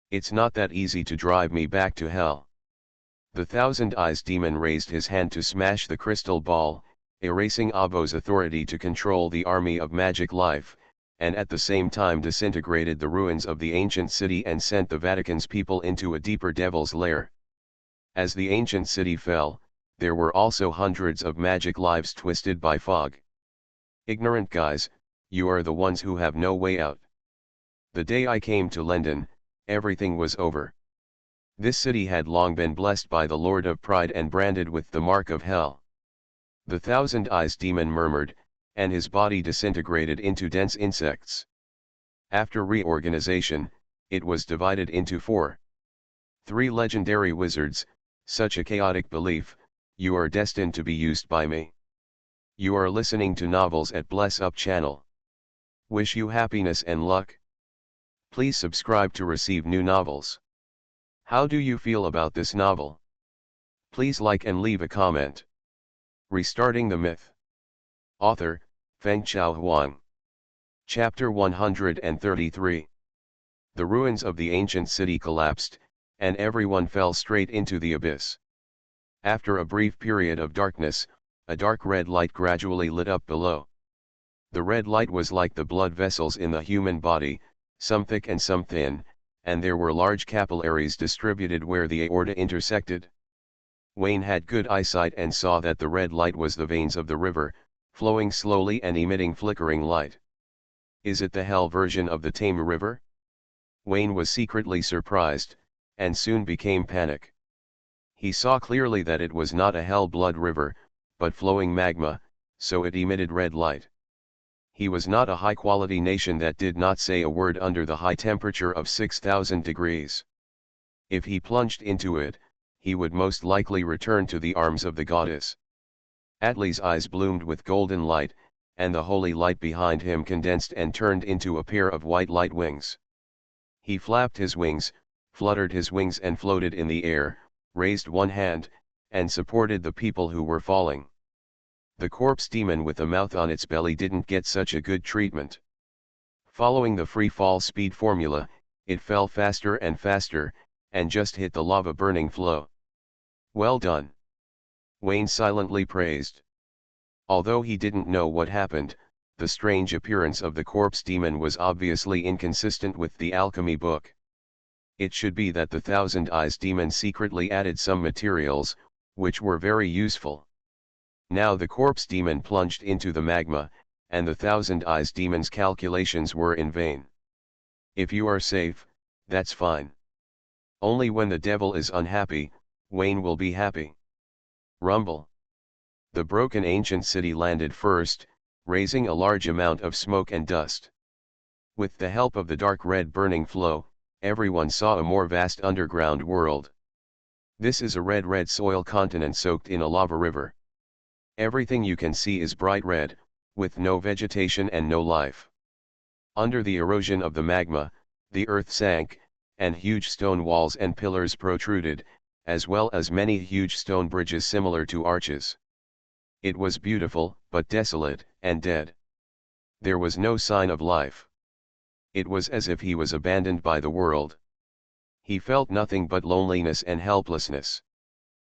It's not that easy to drive me back to hell. The Thousand Eyes demon raised his hand to smash the crystal ball, erasing Abo's authority to control the army of magic life, and at the same time disintegrated the ruins of the ancient city and sent the Vatican's people into a deeper devil's lair. As the ancient city fell, there were also hundreds of magic lives twisted by fog. Ignorant guys, you are the ones who have no way out. The day I came to London, everything was over. This city had long been blessed by the Lord of Pride and branded with the mark of hell. The Thousand Eyes demon murmured, and his body disintegrated into dense insects. After reorganization, it was divided into 4. 3 legendary wizards. Such a chaotic belief, you are destined to be used by me. You are listening to novels at Bless Up channel. Wish you happiness and luck. Please subscribe to receive new novels. How do you feel about this novel? Please like and leave a comment. Restarting the Myth. Author, Fengchao Huang. Chapter 133. The ruins of the ancient city collapsed, and everyone fell straight into the abyss. After a brief period of darkness, a dark red light gradually lit up below. The red light was like the blood vessels in the human body, some thick and some thin, and there were large capillaries distributed where the aorta intersected. Wayne had good eyesight and saw that the red light was the veins of the river, flowing slowly and emitting flickering light. Is it the hell version of the Thame River? Wayne was secretly surprised, and soon became panic. He saw clearly that it was not a hell blood river, but flowing magma, so it emitted red light. He was not a high-quality nation that did not say a word under the high temperature of 6,000 degrees. If he plunged into it, he would most likely return to the arms of the goddess. Atli's eyes bloomed with golden light, and the holy light behind him condensed and turned into a pair of white light wings. He flapped his wings, fluttered his wings and floated in the air, raised one hand, and supported the people who were falling. The corpse demon with a mouth on its belly didn't get such a good treatment. Following the free fall speed formula, it fell faster and faster, and just hit the lava burning flow. Well done, Wayne silently praised. Although he didn't know what happened, the strange appearance of the corpse demon was obviously inconsistent with the alchemy book. It should be that the Thousand Eyes demon secretly added some materials, which were very useful. Now the corpse demon plunged into the magma, and the Thousand Eyes demon's calculations were in vain. If you are safe, that's fine. Only when the devil is unhappy, Wayne will be happy. Rumble. The broken ancient city landed first, raising a large amount of smoke and dust. With the help of the dark red burning flow, everyone saw a more vast underground world. This is a red soil continent soaked in a lava river. Everything you can see is bright red, with no vegetation and no life. Under the erosion of the magma, the earth sank, and huge stone walls and pillars protruded, as well as many huge stone bridges similar to arches. It was beautiful, but desolate, and dead. There was no sign of life. It was as if he was abandoned by the world. He felt nothing but loneliness and helplessness.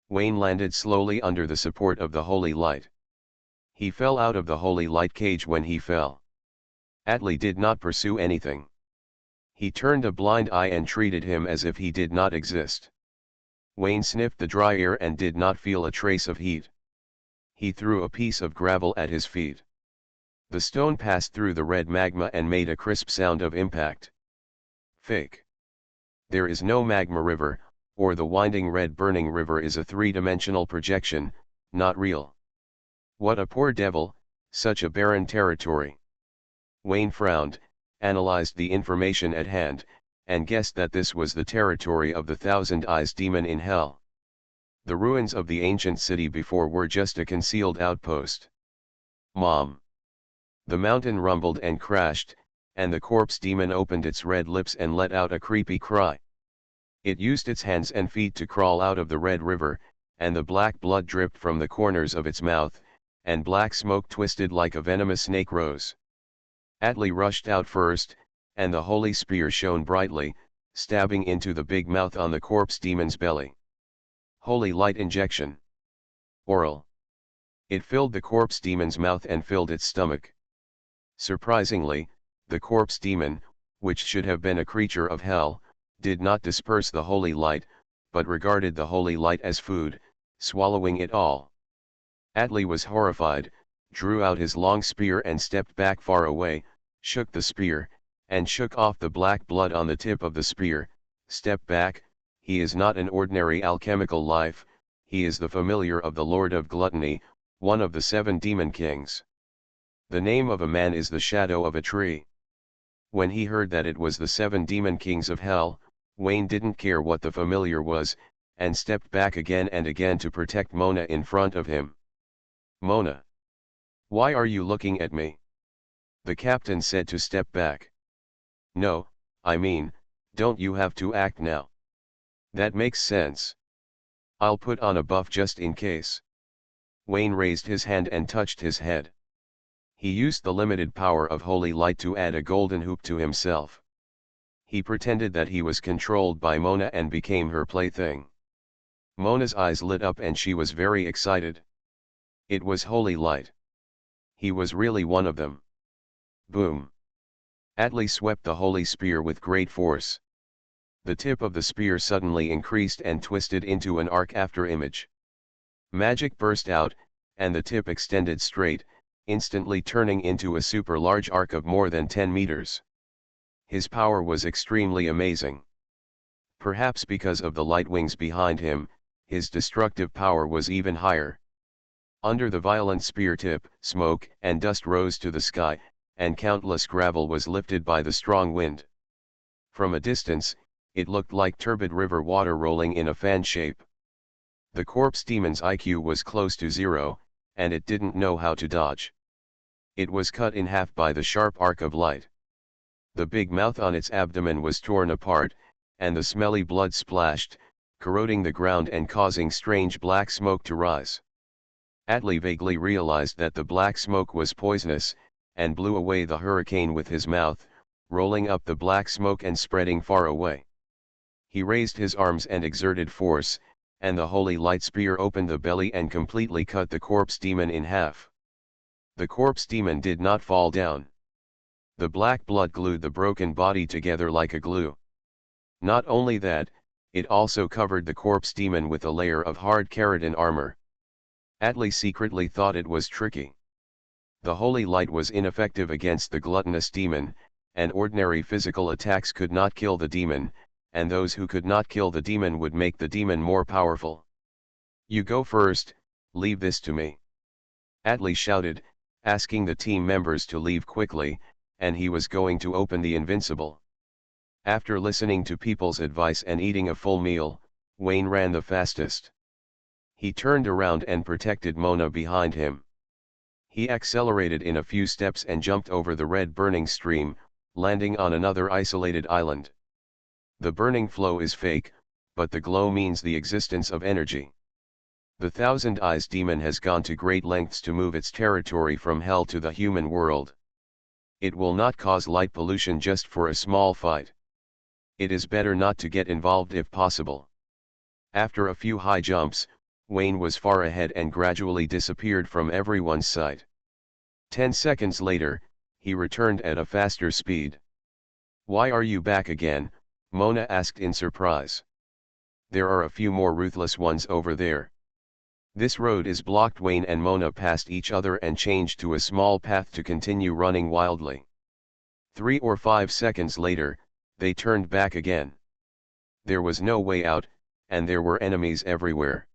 Wayne landed slowly under the support of the holy light. He fell out of the holy light cage when he fell. Atli did not pursue anything. He turned a blind eye and treated him as if he did not exist. Wayne sniffed the dry air and did not feel a trace of heat. He threw a piece of gravel at his feet. The stone passed through the red magma and made a crisp sound of impact. Fake. There is no magma river, or the winding red burning river is a three-dimensional projection, not real. What a poor devil, such a barren territory. Wayne frowned, analyzed the information at hand, and guessed that this was the territory of the Thousand Eyes demon in hell. The ruins of the ancient city before were just a concealed outpost. Mom! The mountain rumbled and crashed, and the corpse demon opened its red lips and let out a creepy cry. It used its hands and feet to crawl out of the red river, and the black blood dripped from the corners of its mouth, and black smoke twisted like a venomous snake rose. Atli rushed out first, and the holy spear shone brightly, stabbing into the big mouth on the corpse demon's belly. Holy light injection. Oral. It filled the corpse demon's mouth and filled its stomach. Surprisingly, the corpse demon, which should have been a creature of hell, did not disperse the holy light, but regarded the holy light as food, swallowing it all. Atli was horrified, drew out his long spear and stepped back far away, shook the spear, and shook off the black blood on the tip of the spear. Step back, he is not an ordinary alchemical life, he is the familiar of the Lord of Gluttony, one of the 7 demon kings. The name of a man is the shadow of a tree. When he heard that it was the 7 demon kings of hell, Wayne didn't care what the familiar was, and stepped back again and again to protect Mona in front of him. Mona! Why are you looking at me? The captain said to step back. No, I mean, don't you have to act now? That makes sense. I'll put on a buff just in case. Wayne raised his hand and touched his head. He used the limited power of holy light to add a golden hoop to himself. He pretended that he was controlled by Mona and became her plaything. Mona's eyes lit up and she was very excited. It was holy light. He was really one of them. Boom! Atli swept the holy spear with great force. The tip of the spear suddenly increased and twisted into an arc after image. Magic burst out, and the tip extended straight, instantly turning into a super large arc of more than 10 meters. His power was extremely amazing. Perhaps because of the light wings behind him, his destructive power was even higher. Under the violent spear tip, smoke and dust rose to the sky, and countless gravel was lifted by the strong wind. From a distance, it looked like turbid river water rolling in a fan shape. The corpse demon's IQ was close to zero, and it didn't know how to dodge. It was cut in half by the sharp arc of light. The big mouth on its abdomen was torn apart, and the smelly blood splashed, corroding the ground and causing strange black smoke to rise. Atli vaguely realized that the black smoke was poisonous, and blew away the hurricane with his mouth, rolling up the black smoke and spreading far away. He raised his arms and exerted force, and the holy light spear opened the belly and completely cut the corpse demon in half. The corpse demon did not fall down. The black blood glued the broken body together like a glue. Not only that, it also covered the corpse demon with a layer of hard keratin armor. Atli secretly thought it was tricky. The holy light was ineffective against the gluttonous demon, and ordinary physical attacks could not kill the demon, and those who could not kill the demon would make the demon more powerful. "You go first, leave this to me," Atli shouted, asking the team members to leave quickly, and he was going to open the invincible. After listening to people's advice and eating a full meal, Wayne ran the fastest. He turned around and protected Mona behind him. He accelerated in a few steps and jumped over the red burning stream, landing on another isolated island. The burning flow is fake, but the glow means the existence of energy. The Thousand Eyes demon has gone to great lengths to move its territory from hell to the human world. It will not cause light pollution just for a small fight. It is better not to get involved if possible. After a few high jumps, Wayne was far ahead and gradually disappeared from everyone's sight. 10 seconds later, he returned at a faster speed. "Why are you back again?" Mona asked in surprise. "There are a few more ruthless ones over there." "This road is blocked." Wayne and Mona passed each other and changed to a small path to continue running wildly. 3 or 5 seconds later, they turned back again. There was no way out, and there were enemies everywhere.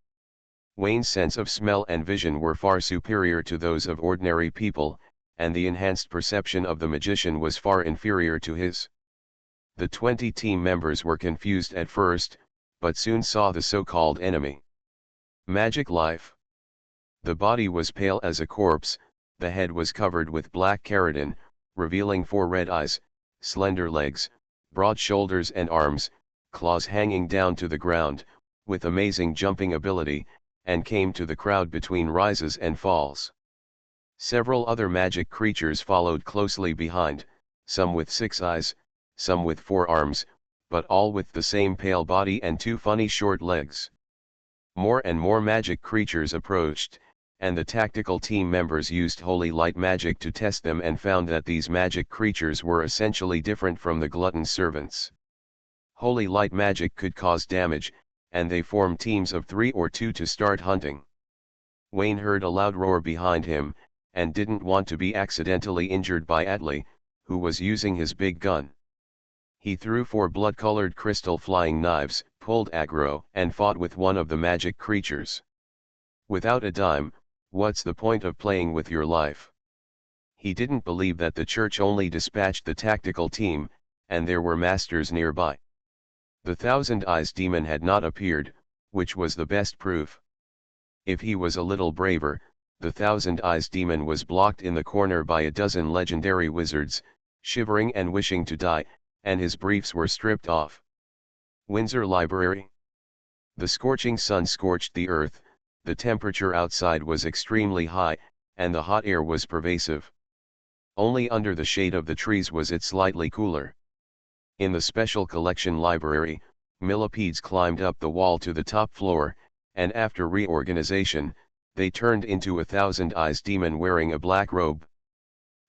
Wayne's sense of smell and vision were far superior to those of ordinary people, and the enhanced perception of the magician was far inferior to his. The 20 team members were confused at first, but soon saw the so-called enemy. Magic life. The body was pale as a corpse, the head was covered with black keratin, revealing 4 red eyes, slender legs, broad shoulders and arms, claws hanging down to the ground, with amazing jumping ability, and came to the crowd between rises and falls. Several other magic creatures followed closely behind, some with 6 eyes, some with 4 arms, but all with the same pale body and 2 funny short legs. More and more magic creatures approached, and the tactical team members used holy light magic to test them and found that these magic creatures were essentially different from the glutton's servants. Holy light magic could cause damage, and they formed teams of 3 or 2 to start hunting. Wayne heard a loud roar behind him, and didn't want to be accidentally injured by Atli, who was using his big gun. He threw 4 blood-colored crystal flying knives, pulled aggro, and fought with one of the magic creatures. Without a dime, what's the point of playing with your life? He didn't believe that the church only dispatched the tactical team, and there were masters nearby. The Thousand Eyes demon had not appeared, which was the best proof. If he was a little braver, the Thousand Eyes demon was blocked in the corner by a dozen legendary wizards, shivering and wishing to die, and his briefs were stripped off. Windsor Library. The scorching sun scorched the earth, the temperature outside was extremely high, and the hot air was pervasive. Only under the shade of the trees was it slightly cooler. In the special collection library, millipedes climbed up the wall to the top floor, and after reorganization, they turned into a Thousand Eyes demon wearing a black robe.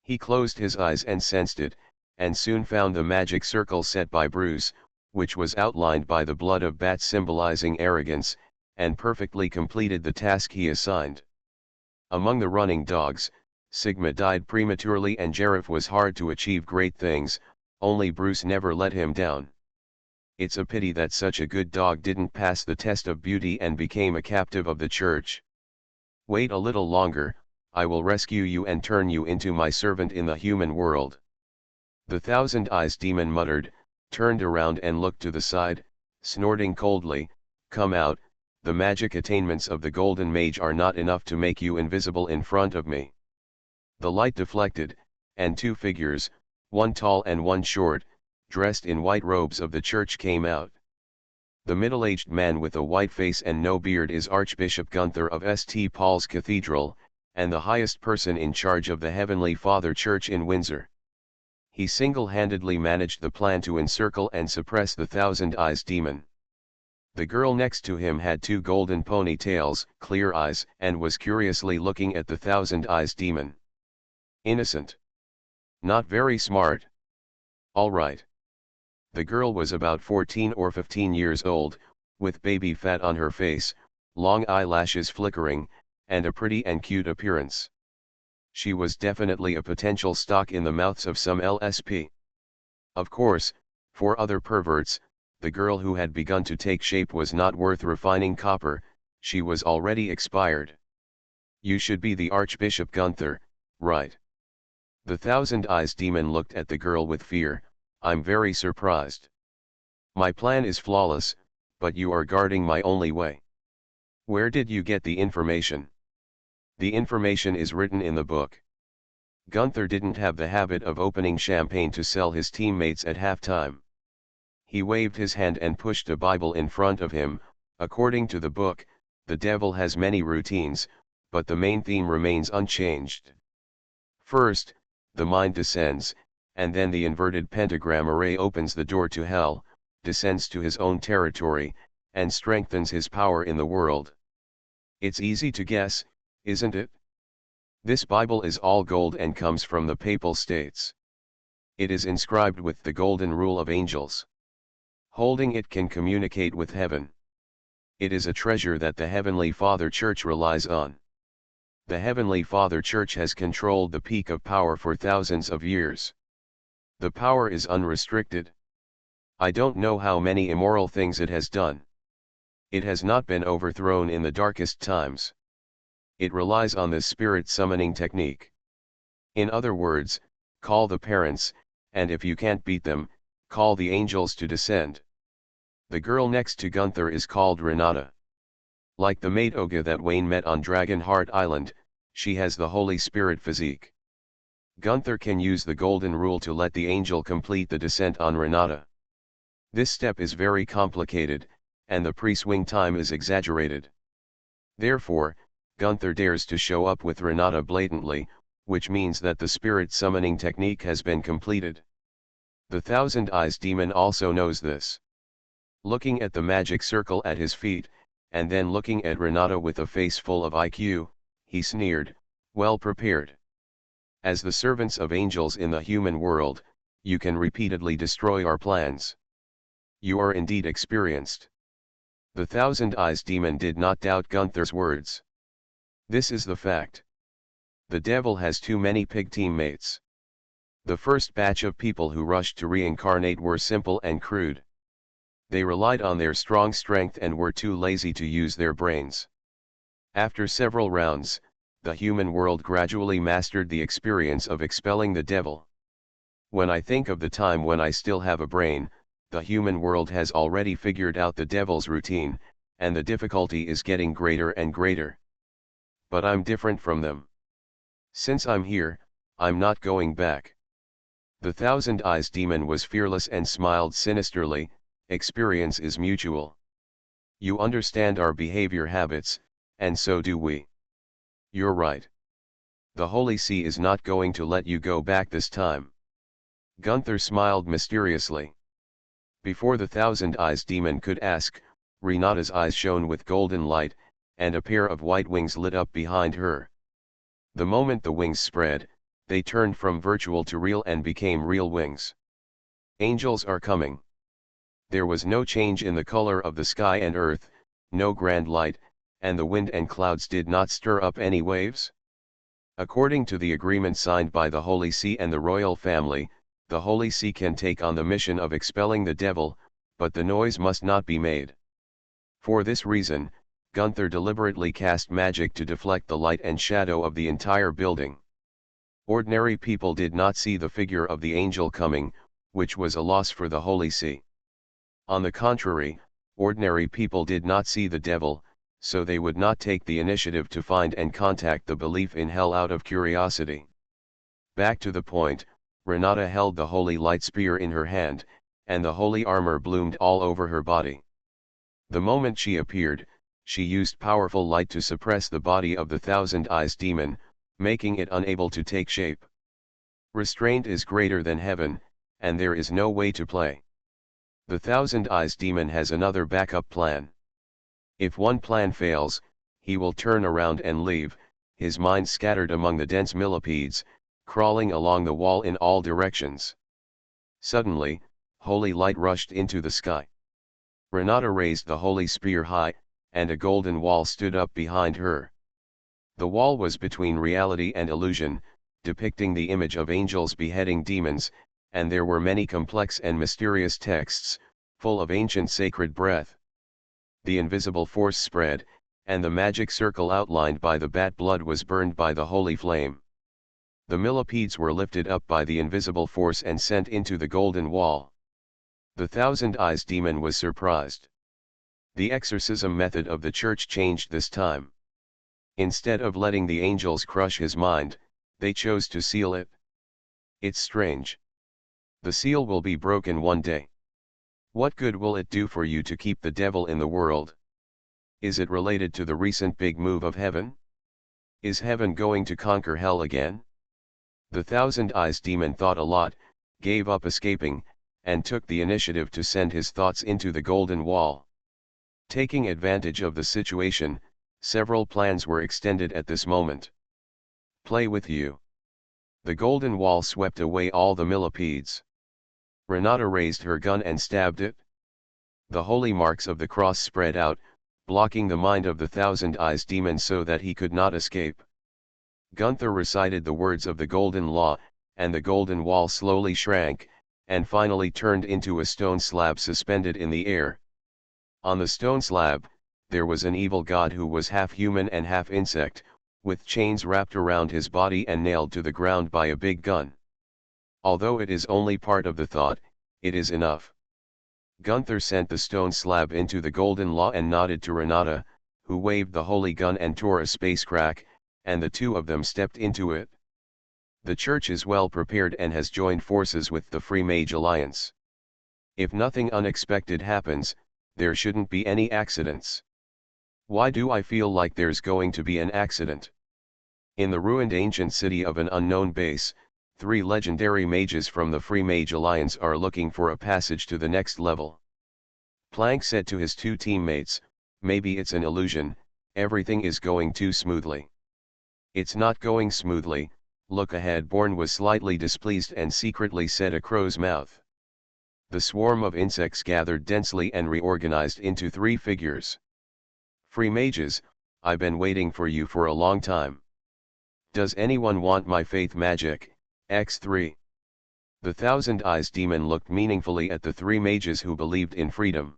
He closed his eyes and sensed it, and soon found the magic circle set by Bruce, which was outlined by the blood of bats symbolizing arrogance, and perfectly completed the task he assigned. Among the running dogs, Sigma died prematurely and Jareth was hard to achieve great things, only Bruce never let him down. It's a pity that such a good dog didn't pass the test of beauty and became a captive of the church. Wait a little longer, I will rescue you and turn you into my servant in the human world. The Thousand Eyes demon muttered, turned around and looked to the side, snorting coldly, "Come out, the magic attainments of the golden mage are not enough to make you invisible in front of me. The light deflected, and two figures, one tall and one short, dressed in white robes of the church came out. The middle-aged man with a white face and no beard is Archbishop Gunther of St. Paul's Cathedral, and the highest person in charge of the Heavenly Father Church in Windsor. He single-handedly managed the plan to encircle and suppress the Thousand Eyes demon. The girl next to him had two golden ponytails, clear eyes, and was curiously looking at the Thousand Eyes demon. Innocent. Not very smart. All right. The girl was about 14 or 15 years old, with baby fat on her face, long eyelashes flickering, and a pretty and cute appearance. She was definitely a potential stock in the mouths of some LSP. Of course, for other perverts, the girl who had begun to take shape was not worth refining copper, she was already expired. You should be the Archbishop Gunther, right? The Thousand Eyes demon looked at the girl with fear. I'm very surprised. My plan is flawless, but you are guarding my only way. Where did you get the information? The information is written in the book. Gunther didn't have the habit of opening champagne to sell his teammates at halftime. He waved his hand and pushed a Bible in front of him. According to the book, the devil has many routines, but the main theme remains unchanged. First, the mind descends, and then the inverted pentagram array opens the door to hell, descends to his own territory, and strengthens his power in the world. It's easy to guess, isn't it? This Bible is all gold and comes from the Papal States. It is inscribed with the golden rule of angels. Holding it can communicate with heaven. It is a treasure that the Heavenly Father Church relies on. The Heavenly Father Church has controlled the peak of power for thousands of years. The power is unrestricted. I don't know how many immoral things it has done. It has not been overthrown in the darkest times. It relies on this spirit summoning technique. In other words, call the parents, and if you can't beat them, call the angels to descend. The girl next to Gunther is called Renata. Like the maid Olga that Wayne met on Dragonheart Island, she has the Holy Spirit physique. Gunther can use the golden rule to let the angel complete the descent on Renata. This step is very complicated, and the pre-swing time is exaggerated. Therefore, Gunther dares to show up with Renata blatantly, which means that the spirit summoning technique has been completed. The Thousand Eyes demon also knows this. Looking at the magic circle at his feet, and then looking at Renata with a face full of IQ, he sneered, well prepared. As the servants of angels in the human world, you can repeatedly destroy our plans. You are indeed experienced. The Thousand Eyes demon did not doubt Gunther's words. This is the fact. The devil has too many pig teammates. The first batch of people who rushed to reincarnate were simple and crude. They relied on their strong strength and were too lazy to use their brains. After several rounds, the human world gradually mastered the experience of expelling the devil. When I think of the time when I still have a brain, the human world has already figured out the devil's routine, and the difficulty is getting greater and greater. But I'm different from them. Since I'm here, I'm not going back. The Thousand Eyes demon was fearless and smiled sinisterly. Experience is mutual. You understand our behavior habits, and so do we. You're right. The Holy See is not going to let you go back this time. Gunther smiled mysteriously. Before the Thousand Eyes demon could ask, Renata's eyes shone with golden light, and a pair of white wings lit up behind her. The moment the wings spread, they turned from virtual to real and became real wings. Angels are coming. There was no change in the color of the sky and earth, no grand light, and the wind and clouds did not stir up any waves. According to the agreement signed by the Holy See and the royal family, the Holy See can take on the mission of expelling the devil, but the noise must not be made. For this reason, Gunther deliberately cast magic to deflect the light and shadow of the entire building. Ordinary people did not see the figure of the angel coming, which was a loss for the Holy See. On the contrary, ordinary people did not see the devil, so they would not take the initiative to find and contact the belief in hell out of curiosity. Back to the point, Renata held the holy light spear in her hand, and the holy armor bloomed all over her body. The moment she appeared, she used powerful light to suppress the body of the Thousand Eyes demon, making it unable to take shape. Restraint is greater than heaven, and there is no way to play. The Thousand Eyes demon has another backup plan. If one plan fails, he will turn around and leave, his mind scattered among the dense millipedes, crawling along the wall in all directions. Suddenly, holy light rushed into the sky. Renata raised the holy spear high, and a golden wall stood up behind her. The wall was between reality and illusion, depicting the image of angels beheading demons, and there were many complex and mysterious texts, full of ancient sacred breath. The invisible force spread, and the magic circle outlined by the bat blood was burned by the holy flame. The millipedes were lifted up by the invisible force and sent into the golden wall. The Thousand Eyes demon was surprised. The exorcism method of the church changed this time. Instead of letting the angels crush his mind, they chose to seal it. It's strange. The seal will be broken one day. What good will it do for you to keep the devil in the world? Is it related to the recent big move of heaven? Is heaven going to conquer hell again? The Thousand Eyes demon thought a lot, gave up escaping, and took the initiative to send his thoughts into the golden wall. Taking advantage of the situation, several plans were extended at this moment. Play with you. The golden wall swept away all the millipedes. Renata raised her gun and stabbed it. The holy marks of the cross spread out, blocking the mind of the Thousand Eyes demon so that he could not escape. Gunther recited the words of the golden law, and the golden wall slowly shrank, and finally turned into a stone slab suspended in the air. On the stone slab, there was an evil god who was half human and half insect, with chains wrapped around his body and nailed to the ground by a big gun. Although it is only part of the thought, it is enough. Gunther sent the stone slab into the golden law and nodded to Renata, who waved the holy gun and tore a space crack, and the two of them stepped into it. The church is well prepared and has joined forces with the Free Mage Alliance. If nothing unexpected happens, there shouldn't be any accidents. Why do I feel like there's going to be an accident? In the ruined ancient city of an unknown base, 3 legendary mages from the Free Mage Alliance are looking for a passage to the next level. Planck said to his 2 teammates, "Maybe it's an illusion, everything is going too smoothly." "It's not going smoothly, look ahead." Born was slightly displeased and secretly said a crow's mouth. The swarm of insects gathered densely and reorganized into 3 figures. "Free mages, I've been waiting for you for a long time. Does anyone want my faith magic, X3? The Thousand Eyes demon looked meaningfully at the 3 mages who believed in freedom.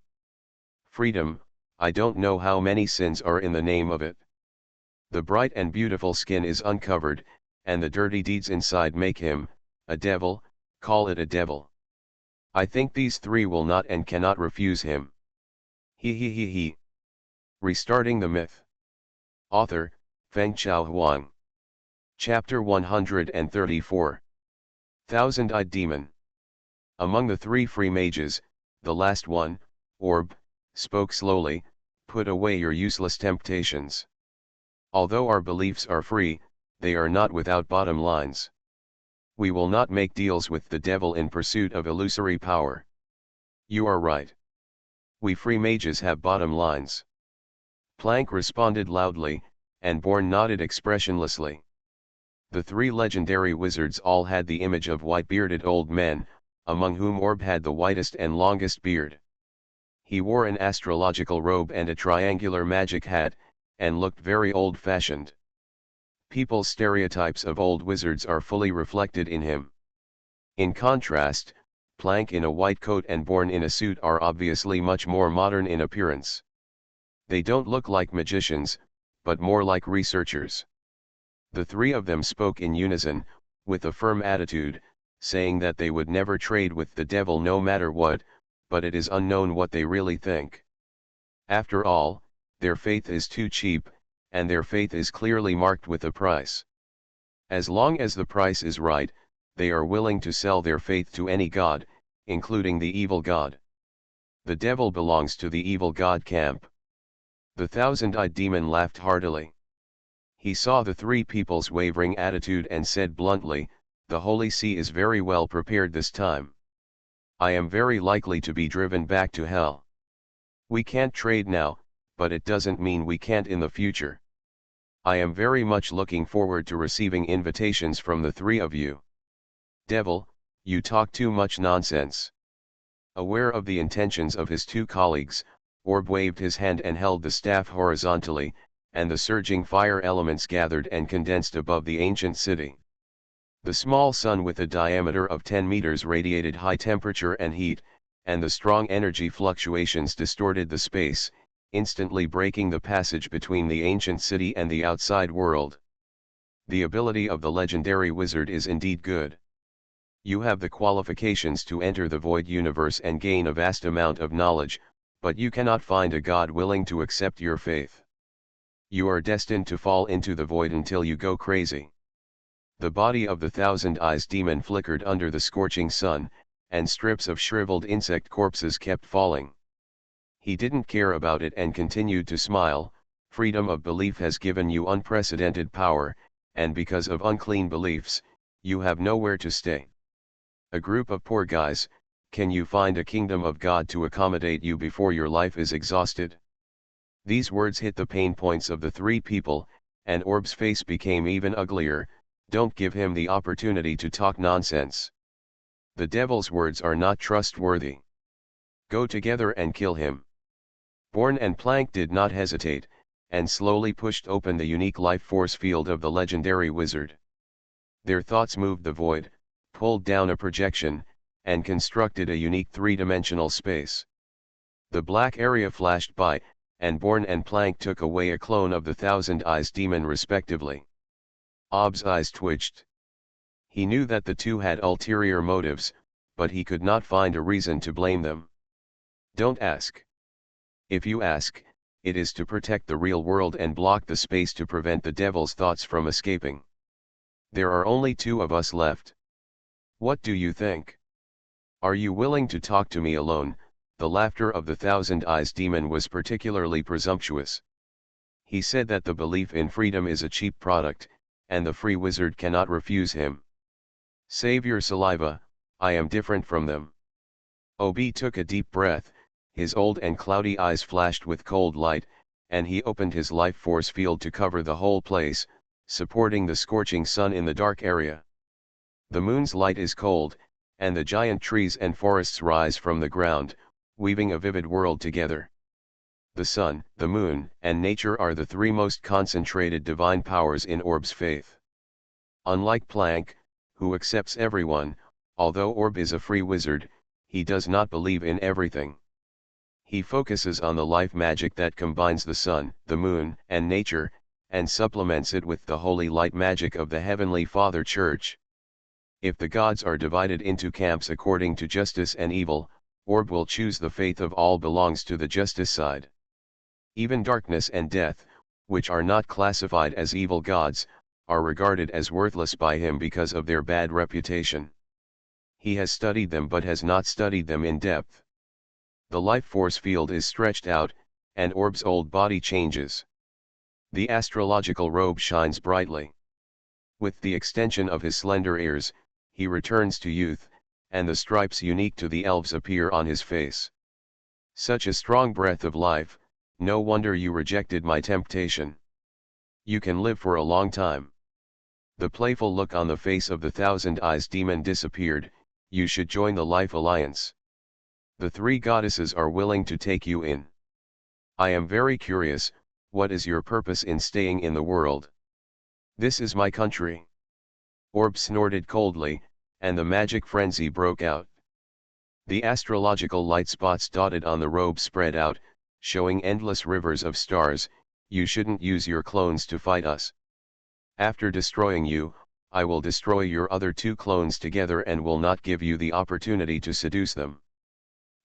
"Freedom, I don't know how many sins are in the name of it. The bright and beautiful skin is uncovered, and the dirty deeds inside make him a devil, call it a devil. I think these 3 will not and cannot refuse him." He. Restarting the Myth. Author, Fengchao Huang. Chapter 134. Thousand-Eyed Demon. Among the 3 free mages, the last one, Orb, spoke slowly, "Put away your useless temptations. Although our beliefs are free, they are not without bottom lines. We will not make deals with the devil in pursuit of illusory power." "You are right. We free mages have bottom lines." Planck responded loudly, and Born nodded expressionlessly. The 3 legendary wizards all had the image of white-bearded old men, among whom Orb had the whitest and longest beard. He wore an astrological robe and a triangular magic hat, and looked very old-fashioned. People's stereotypes of old wizards are fully reflected in him. In contrast, Planck in a white coat and Born in a suit are obviously much more modern in appearance. They don't look like magicians, but more like researchers. The 3 of them spoke in unison, with a firm attitude, saying that they would never trade with the devil no matter what, but it is unknown what they really think. After all, their faith is too cheap, and their faith is clearly marked with a price. As long as the price is right, they are willing to sell their faith to any god, including the evil god. The devil belongs to the evil god camp. The thousand-eyed demon laughed heartily. He saw the three people's wavering attitude and said bluntly, "The Holy See is very well prepared this time. I am very likely to be driven back to hell. We can't trade now, but it doesn't mean we can't in the future. I am very much looking forward to receiving invitations from the three of you." "Devil, you talk too much nonsense." Aware of the intentions of his two colleagues, Orb waved his hand and held the staff horizontally, and the surging fire elements gathered and condensed above the ancient city. The small sun with a diameter of 10 meters radiated high temperature and heat, and the strong energy fluctuations distorted the space, instantly breaking the passage between the ancient city and the outside world. The ability of the legendary wizard is indeed good. You have the qualifications to enter the void universe and gain a vast amount of knowledge, but you cannot find a god willing to accept your faith. You are destined to fall into the void until you go crazy. The body of the Thousand Eyes demon flickered under the scorching sun, and strips of shriveled insect corpses kept falling. He didn't care about it and continued to smile. "Freedom of belief has given you unprecedented power, and because of unclean beliefs, you have nowhere to stay. A group of poor guys, can you find a kingdom of God to accommodate you before your life is exhausted?" These words hit the pain points of the three people, and Orb's face became even uglier. "Don't give him the opportunity to talk nonsense. The devil's words are not trustworthy. Go together and kill him." Born and Plank did not hesitate, and slowly pushed open the unique life force field of the legendary wizard. Their thoughts moved the void, pulled down a projection, and constructed a unique three-dimensional space. The black area flashed by, and Born and Plank took away a clone of the Thousand Eyes demon respectively. Ob's eyes twitched. He knew that the two had ulterior motives, but he could not find a reason to blame them. "Don't ask. If you ask, it is to protect the real world and block the space to prevent the devil's thoughts from escaping. There are only two of us left. What do you think? Are you willing to talk to me alone?" The laughter of the Thousand Eyes demon was particularly presumptuous. He said that the belief in freedom is a cheap product, and the free wizard cannot refuse him. "Save your saliva, I am different from them." Ob took a deep breath, his old and cloudy eyes flashed with cold light, and he opened his life force field to cover the whole place, supporting the scorching sun in the dark area. The moon's light is cold, and the giant trees and forests rise from the ground, weaving a vivid world together. The sun, the moon, and nature are the three most concentrated divine powers in Orb's faith. Unlike Plank, who accepts everyone, although Orb is a free wizard, he does not believe in everything. He focuses on the life magic that combines the sun, the moon, and nature, and supplements it with the holy light magic of the Heavenly Father Church. If the gods are divided into camps according to justice and evil, Orb will choose the faith of all belongs to the justice side. Even darkness and death, which are not classified as evil gods, are regarded as worthless by him because of their bad reputation. He has studied them but has not studied them in depth. The life force field is stretched out, and Orb's old body changes. The astrological robe shines brightly. With the extension of his slender ears, he returns to youth, and the stripes unique to the elves appear on his face. "Such a strong breath of life, no wonder you rejected my temptation. You can live for a long time." The playful look on the face of the Thousand Eyes demon disappeared. "You should join the Life Alliance. The three goddesses are willing to take you in. I am very curious, what is your purpose in staying in the world?" "This is my country." Orb snorted coldly, and the magic frenzy broke out. The astrological light spots dotted on the robe spread out, showing endless rivers of stars. "You shouldn't use your clones to fight us. After destroying you, I will destroy your other two clones together and will not give you the opportunity to seduce them."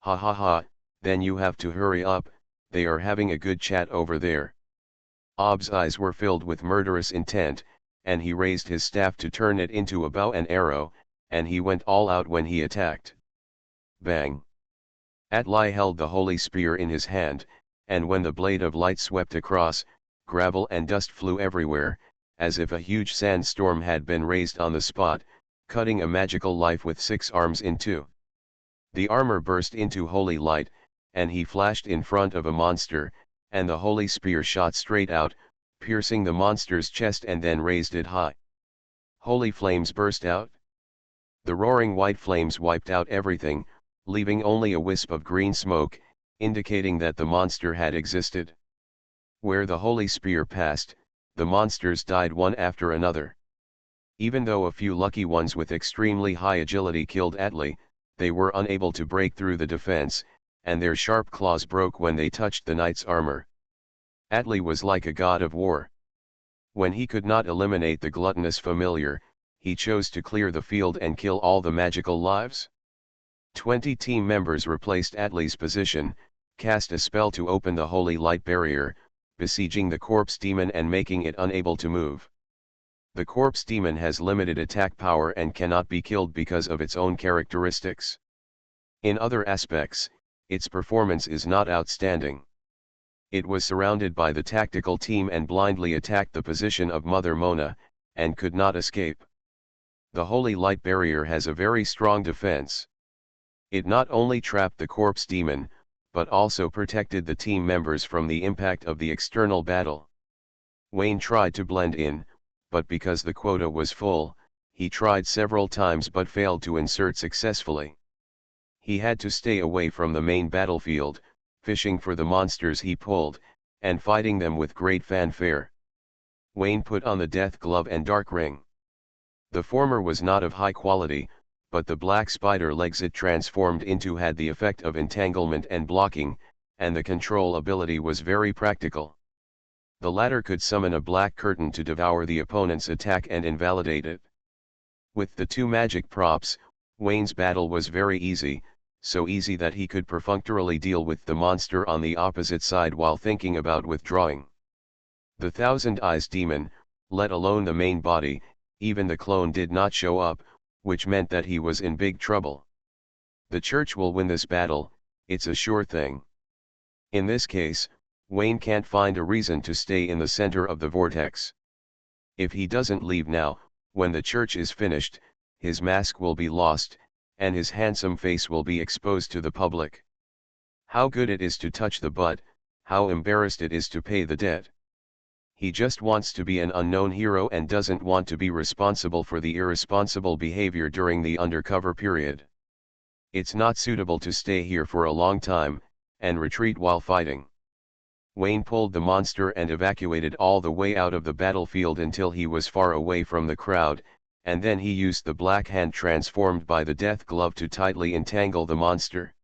"Ha ha ha, then you have to hurry up, they are having a good chat over there. Ob's eyes were filled with murderous intent, and he raised his staff to turn it into a bow and arrow, and he went all out when he attacked. Bang! Atli held the holy spear in his hand, and when the blade of light swept across, gravel and dust flew everywhere, as if a huge sandstorm had been raised on the spot, cutting a magical life with 6 arms in two. The armor burst into holy light, and he flashed in front of a monster, and the holy spear shot straight out, piercing the monster's chest and then raised it high. Holy flames burst out. The roaring white flames wiped out everything, leaving only a wisp of green smoke, indicating that the monster had existed. Where the holy spear passed, the monsters died one after another. Even though a few lucky ones with extremely high agility killed Atli, they were unable to break through the defense, and their sharp claws broke when they touched the knight's armor. Atli was like a god of war. When he could not eliminate the gluttonous familiar, he chose to clear the field and kill all the magical lives. 20 team members replaced Atli's position, cast a spell to open the holy light barrier, besieging the corpse demon and making it unable to move. The corpse demon has limited attack power and cannot be killed because of its own characteristics. In other aspects, its performance is not outstanding. It was surrounded by the tactical team and blindly attacked the position of Mother Mona, and could not escape. The holy light barrier has a very strong defense. It not only trapped the corpse demon, but also protected the team members from the impact of the external battle. Wayne tried to blend in, but because the quota was full, he tried several times but failed to insert successfully. He had to stay away from the main battlefield, fishing for the monsters he pulled, and fighting them with great fanfare. Wayne put on the death glove and dark ring. The former was not of high quality, but the black spider legs it transformed into had the effect of entanglement and blocking, and the control ability was very practical. The latter could summon a black curtain to devour the opponent's attack and invalidate it. With the 2 magic props, Wayne's battle was very easy, so easy that he could perfunctorily deal with the monster on the opposite side while thinking about withdrawing. The Thousand Eyes demon, let alone the main body, even the clone did not show up, which meant that he was in big trouble. The church will win this battle, it's a sure thing. In this case, Wayne can't find a reason to stay in the center of the vortex. If he doesn't leave now, when the church is finished, his mask will be lost, and his handsome face will be exposed to the public. How good it is to touch the butt, how embarrassed it is to pay the debt. He just wants to be an unknown hero and doesn't want to be responsible for the irresponsible behavior during the undercover period. It's not suitable to stay here for a long time, and retreat while fighting. Wayne pulled the monster and evacuated all the way out of the battlefield until he was far away from the crowd, and then he used the black hand transformed by the death glove to tightly entangle the monster.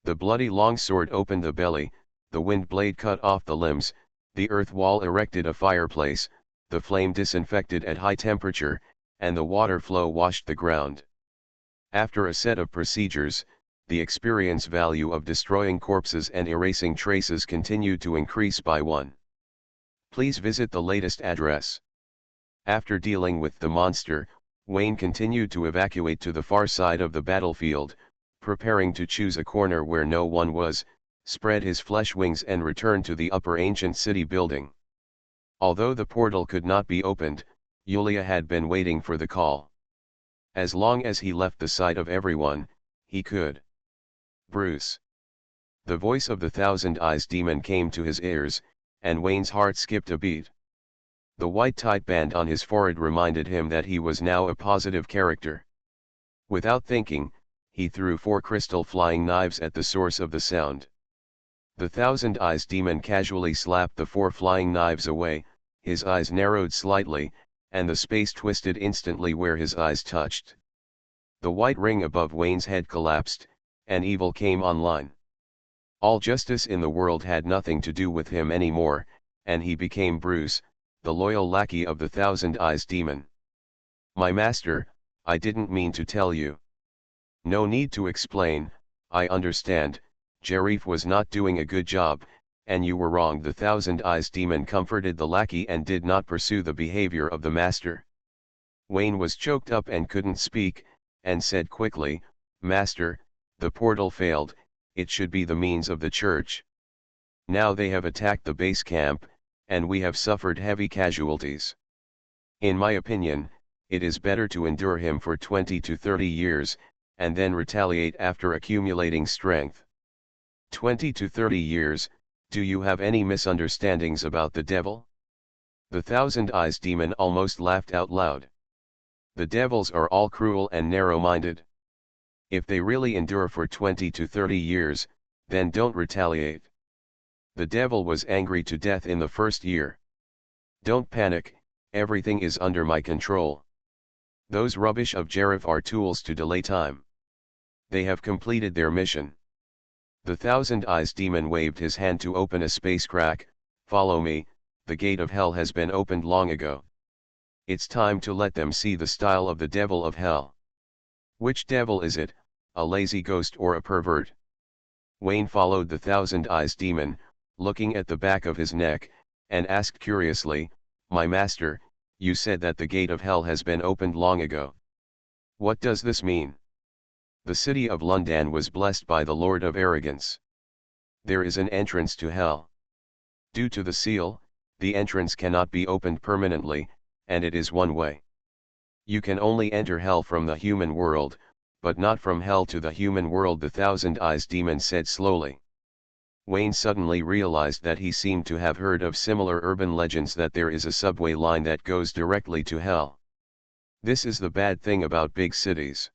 The bloody longsword opened the belly, the wind blade cut off the limbs, the earth wall erected a fireplace, the flame disinfected at high temperature, and the water flow washed the ground. After a set of procedures, the experience value of destroying corpses and erasing traces continued to increase by 1. Please visit the latest address. After dealing with the monster, Wayne continued to evacuate to the far side of the battlefield, preparing to choose a corner where no one was, spread his flesh wings and return to the upper ancient city building. Although the portal could not be opened, Yulia had been waiting for the call. As long as he left the sight of everyone, he could. Bruce. The voice of the Thousand Eyes demon came to his ears, and Wayne's heart skipped a beat. The white tight band on his forehead reminded him that he was now a positive character. Without thinking, he threw 4 crystal flying knives at the source of the sound. The Thousand Eyes demon casually slapped the 4 flying knives away, his eyes narrowed slightly, and the space twisted instantly where his eyes touched. The white ring above Wayne's head collapsed, and evil came online. All justice in the world had nothing to do with him anymore, and he became Bruce, the loyal lackey of the Thousand Eyes demon. My master, I didn't mean to tell you. No need to explain, I understand, Jarif was not doing a good job, and you were wrong." The thousand-eyes demon comforted the lackey and did not pursue the behavior of the master. Wayne was choked up and couldn't speak, and said quickly, "Master, the portal failed, it should be the means of the church. Now they have attacked the base camp, and we have suffered heavy casualties. In my opinion, it is better to endure him for 20 to 30 years, and then retaliate after accumulating strength." 20 to 30 years, do you have any misunderstandings about the devil? The thousand-eyes demon almost laughed out loud. The devils are all cruel and narrow-minded. If they really endure for 20 to 30 years, then don't retaliate. The devil was angry to death in the first year. Don't panic, everything is under my control. Those rubbish of Jareth are tools to delay time. They have completed their mission. The thousand-eyes demon waved his hand to open a space crack. "Follow me, the gate of hell has been opened long ago. It's time to let them see the style of the devil of hell." "Which devil is it, a lazy ghost or a pervert?" Wayne followed the thousand-eyes demon, looking at the back of his neck, and asked curiously, "My master, you said that the gate of hell has been opened long ago. What does this mean?" "The city of London was blessed by the Lord of Arrogance. There is an entrance to hell. Due to the seal, the entrance cannot be opened permanently, and it is one way. You can only enter hell from the human world, but not from hell to the human world," the thousand-eyes demon said slowly. Wayne suddenly realized that he seemed to have heard of similar urban legends that there is a subway line that goes directly to hell. This is the bad thing about big cities.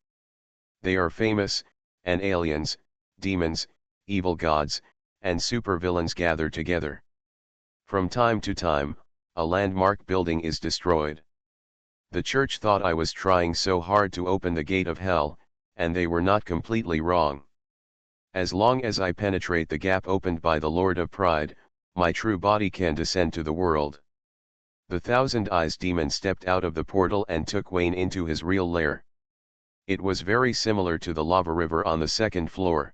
They are famous, and aliens, demons, evil gods, and supervillains gather together. From time to time, a landmark building is destroyed. The church thought I was trying so hard to open the gate of hell, and they were not completely wrong. As long as I penetrate the gap opened by the Lord of Pride, my true body can descend to the world." The thousand-eyes demon stepped out of the portal and took Wayne into his real lair. It was very similar to the lava river on the second floor.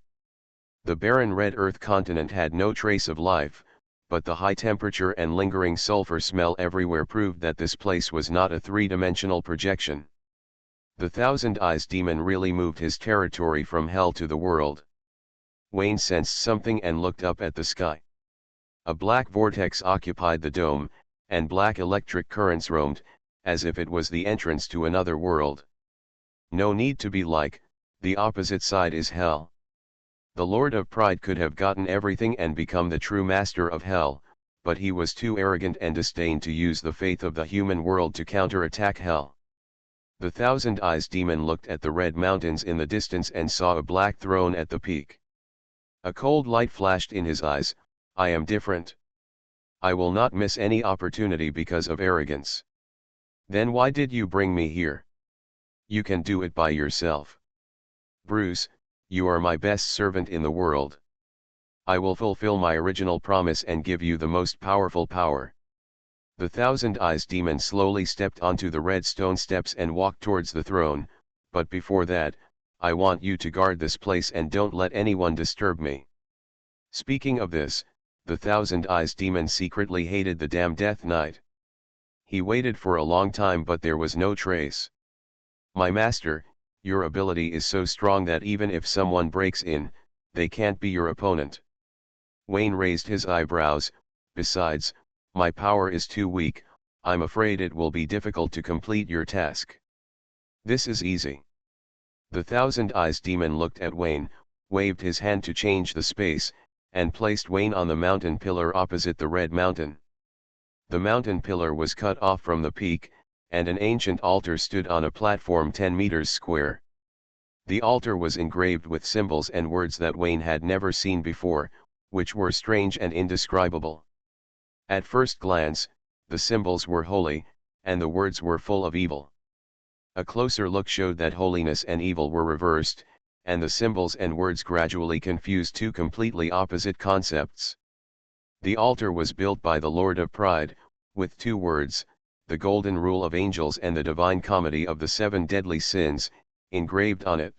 The barren red earth continent had no trace of life, but the high temperature and lingering sulfur smell everywhere proved that this place was not a three-dimensional projection. The thousand-eyes demon really moved his territory from hell to the world. Wayne sensed something and looked up at the sky. A black vortex occupied the dome, and black electric currents roamed, as if it was the entrance to another world. No need to be like, the opposite side is hell. The Lord of Pride could have gotten everything and become the true master of hell, but he was too arrogant and disdained to use the faith of the human world to counterattack hell. The thousand-eyes demon looked at the red mountains in the distance and saw a black throne at the peak. A cold light flashed in his eyes. "I am different. I will not miss any opportunity because of arrogance." "Then why did you bring me here? You can do it by yourself." "Bruce, you are my best servant in the world. I will fulfill my original promise and give you the most powerful power." The thousand-eyes demon slowly stepped onto the red stone steps and walked towards the throne, "But before that, I want you to guard this place and don't let anyone disturb me." Speaking of this, the thousand-eyes demon secretly hated the damn Death Knight. He waited for a long time but there was no trace. "My master, your ability is so strong that even if someone breaks in, they can't be your opponent." Wayne raised his eyebrows. "Besides, my power is too weak, I'm afraid it will be difficult to complete your task." "This is easy." The thousand-eyes demon looked at Wayne, waved his hand to change the space, and placed Wayne on the mountain pillar opposite the red mountain. The mountain pillar was cut off from the peak, and an ancient altar stood on a platform 10 meters square. The altar was engraved with symbols and words that Wayne had never seen before, which were strange and indescribable. At first glance, the symbols were holy, and the words were full of evil. A closer look showed that holiness and evil were reversed, and the symbols and words gradually confused two completely opposite concepts. The altar was built by the Lord of Pride, with two words, the Golden Rule of Angels and the Divine Comedy of the Seven Deadly Sins, engraved on it.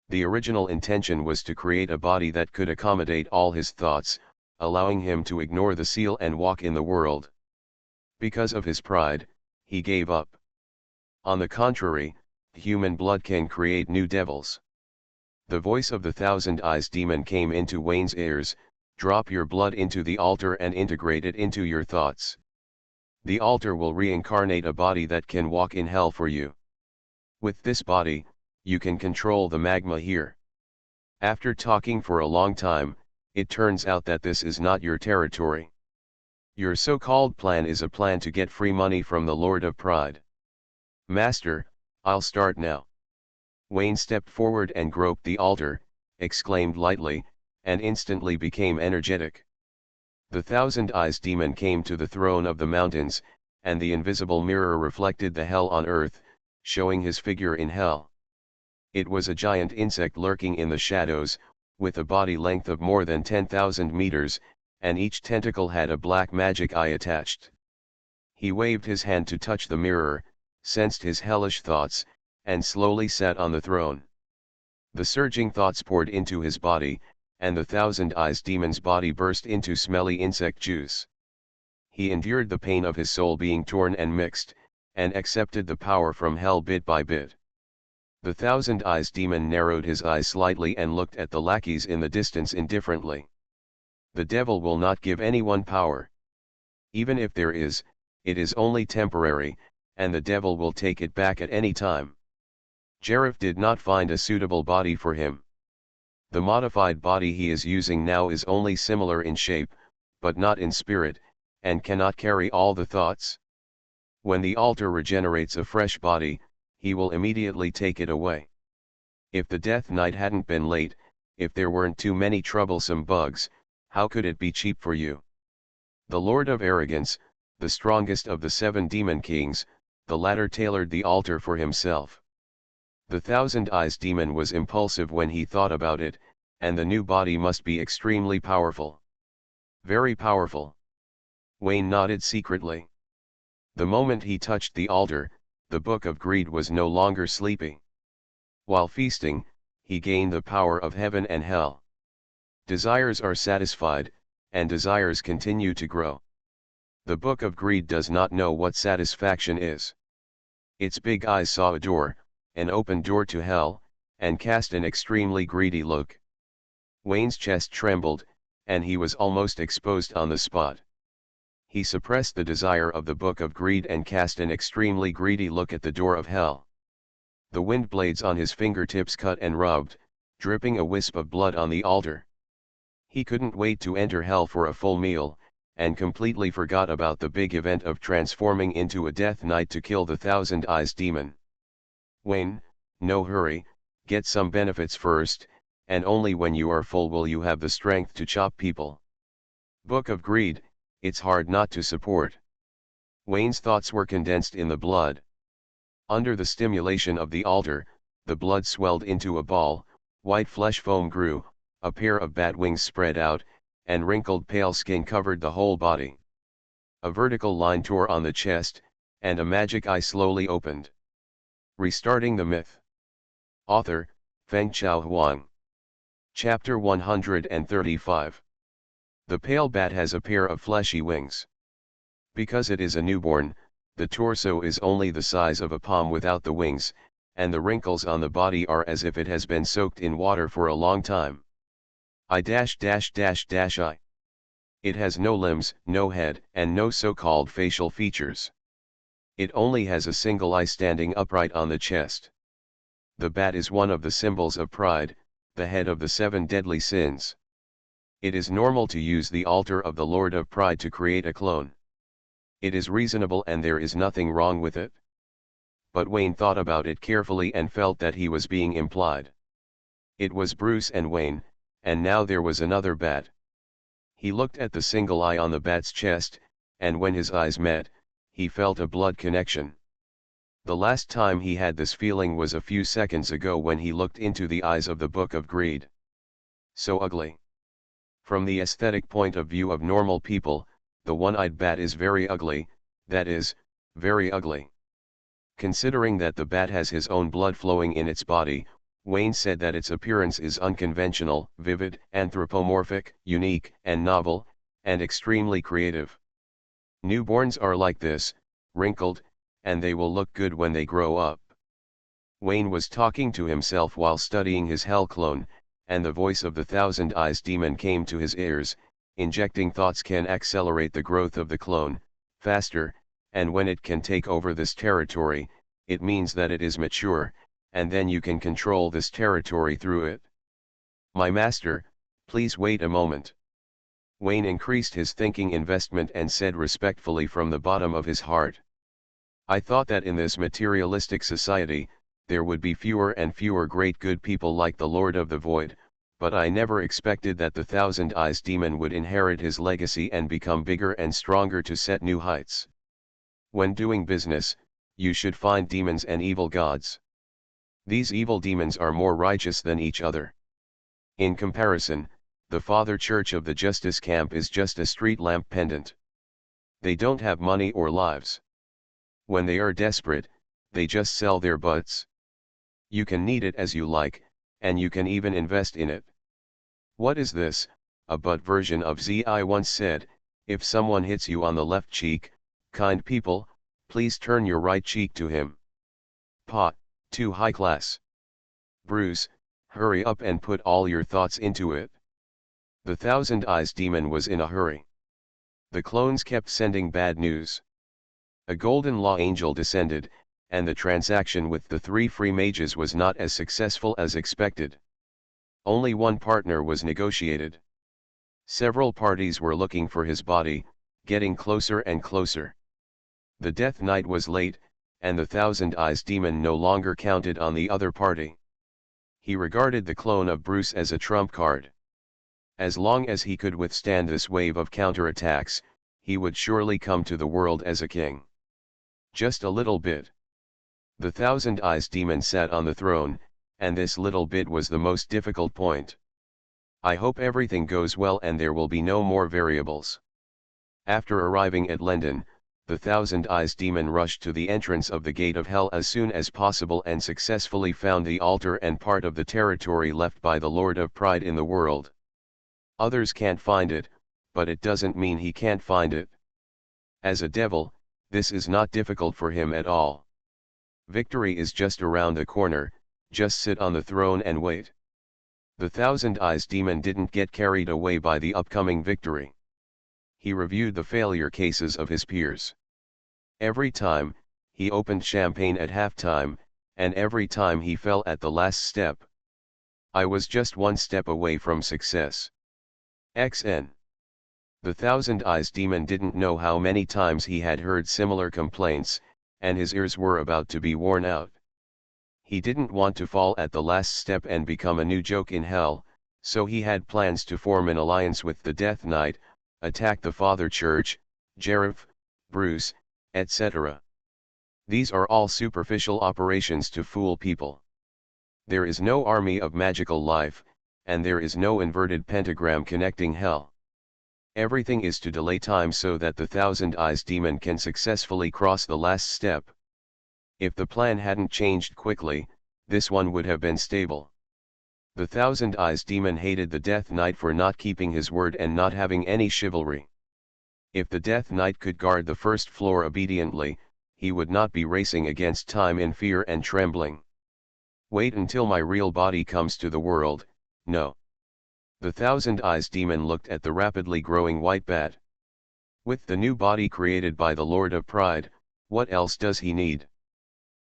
The original intention was to create a body that could accommodate all his thoughts, allowing him to ignore the seal and walk in the world. Because of his pride, he gave up. On the contrary, human blood can create new devils. The voice of the Thousand Eyes demon came into Wayne's ears: drop your blood into the altar and integrate it into your thoughts. The altar will reincarnate a body that can walk in hell for you. With this body, you can control the magma here. After talking for a long time, it turns out that this is not your territory. Your so-called plan is a plan to get free money from the Lord of Pride. Master, I'll start now. Wayne stepped forward and groped the altar, exclaimed lightly, and instantly became energetic. The Thousand Eyes demon came to the throne of the mountains, and the invisible mirror reflected the hell on earth, showing his figure in hell. It was a giant insect lurking in the shadows, with a body length of more than 10,000 meters, and each tentacle had a black magic eye attached. He waved his hand to touch the mirror, sensed his hellish thoughts, and slowly sat on the throne. The surging thoughts poured into his body, and the Thousand Eyes demon's body burst into smelly insect juice. He endured the pain of his soul being torn and mixed, and accepted the power from hell bit by bit. The Thousand Eyes demon narrowed his eyes slightly and looked at the lackeys in the distance indifferently. The devil will not give anyone power. Even if there is, it is only temporary, and the devil will take it back at any time. Jareth did not find a suitable body for him. The modified body he is using now is only similar in shape, but not in spirit, and cannot carry all the thoughts. When the altar regenerates a fresh body, he will immediately take it away. If the Death Knight hadn't been late, if there weren't too many troublesome bugs, how could it be cheap for you? The Lord of Arrogance, the strongest of the 7 demon kings, the latter tailored the altar for himself. The Thousand Eyes demon was impulsive when he thought about it, and the new body must be extremely powerful. Very powerful. Wayne nodded secretly. The moment he touched the altar, the Book of Greed was no longer sleepy. While feasting, he gained the power of heaven and hell. Desires are satisfied, and desires continue to grow. The Book of Greed does not know what satisfaction is. Its big eyes saw a door, an open door to hell, and cast an extremely greedy look. Wayne's chest trembled, and he was almost exposed on the spot. He suppressed the desire of the Book of Greed and cast an extremely greedy look at the door of hell. The wind blades on his fingertips cut and rubbed, dripping a wisp of blood on the altar. He couldn't wait to enter hell for a full meal, and completely forgot about the big event of transforming into a Death Knight to kill the Thousand Eyes demon. Wayne, no hurry, get some benefits first, and only when you are full will you have the strength to chop people. Book of Greed, it's hard not to support. Wayne's thoughts were condensed in the blood. Under the stimulation of the altar, the blood swelled into a ball, white flesh foam grew, a pair of bat wings spread out, and wrinkled pale skin covered the whole body. A vertical line tore on the chest, and a magic eye slowly opened. Restarting the myth. Author, Fengchao Huang. Chapter 135. The pale bat has a pair of fleshy wings. Because it is a newborn, the torso is only the size of a palm without the wings, and the wrinkles on the body are as if it has been soaked in water for a long time. I. It has no limbs, no head, and no so-called facial features. It only has a single eye standing upright on the chest. The bat is one of the symbols of pride, the head of the 7 deadly sins. It is normal to use the altar of the Lord of Pride to create a clone. It is reasonable and there is nothing wrong with it. But Wayne thought about it carefully and felt that he was being implied. It was Bruce and Wayne, and now there was another bat. He looked at the single eye on the bat's chest, and when his eyes met, he felt a blood connection. The last time he had this feeling was a few seconds ago when he looked into the eyes of the Book of Greed. So ugly. From the aesthetic point of view of normal people, the one-eyed bat is very ugly, that is, very ugly. Considering that the bat has his own blood flowing in its body, Wayne said that its appearance is unconventional, vivid, anthropomorphic, unique, and novel, and extremely creative. Newborns are like this, wrinkled, and they will look good when they grow up. Wayne was talking to himself while studying his hell clone, and the voice of the Thousand Eyes demon came to his ears. Injecting thoughts can accelerate the growth of the clone, faster, and when it can take over this territory, it means that it is mature, and then you can control this territory through it. My master, please wait a moment. Wayne increased his thinking investment and said respectfully from the bottom of his heart. I thought that in this materialistic society, there would be fewer and fewer great good people like the Lord of the Void, but I never expected that the Thousand Eyes demon would inherit his legacy and become bigger and stronger to set new heights. When doing business, you should find demons and evil gods. These evil demons are more righteous than each other. In comparison, the Father Church of the Justice Camp is just a street lamp pendant. They don't have money or lives. When they are desperate, they just sell their butts. You can knead it as you like, and you can even invest in it. What is this? A butt version of ZI once said, if someone hits you on the left cheek, kind people, please turn your right cheek to him. Pa, too high class. Bruce, hurry up and put all your thoughts into it. The Thousand Eyes demon was in a hurry. The clones kept sending bad news. A golden law angel descended, and the transaction with the 3 free mages was not as successful as expected. Only one partner was negotiated. Several parties were looking for his body, getting closer and closer. The Death Knight was late, and the Thousand Eyes demon no longer counted on the other party. He regarded the clone of Bruce as a trump card. As long as he could withstand this wave of counterattacks, he would surely come to the world as a king. Just a little bit. The Thousand Eyes demon sat on the throne, and this little bit was the most difficult point. I hope everything goes well and there will be no more variables. After arriving at London, the Thousand Eyes demon rushed to the entrance of the gate of hell as soon as possible and successfully found the altar and part of the territory left by the Lord of Pride in the world. Others can't find it, but it doesn't mean he can't find it. As a devil, this is not difficult for him at all. Victory is just around the corner, just sit on the throne and wait. The Thousand Eyes demon didn't get carried away by the upcoming victory. He reviewed the failure cases of his peers. Every time, he opened champagne at halftime, and every time he fell at the last step. I was just one step away from success. XN. The Thousand Eyes demon didn't know how many times he had heard similar complaints, and his ears were about to be worn out. He didn't want to fall at the last step and become a new joke in hell, so he had plans to form an alliance with the Death Knight, attack the Father Church, Jerif, Bruce, etc. These are all superficial operations to fool people. There is no army of magical life, and there is no inverted pentagram connecting hell. Everything is to delay time so that the Thousand Eyes demon can successfully cross the last step. If the plan hadn't changed quickly, this one would have been stable. The Thousand Eyes demon hated the Death Knight for not keeping his word and not having any chivalry. If the Death Knight could guard the first floor obediently, he would not be racing against time in fear and trembling. Wait until my real body comes to the world, no. The Thousand Eyes demon looked at the rapidly growing white bat. With the new body created by the Lord of Pride, what else does he need?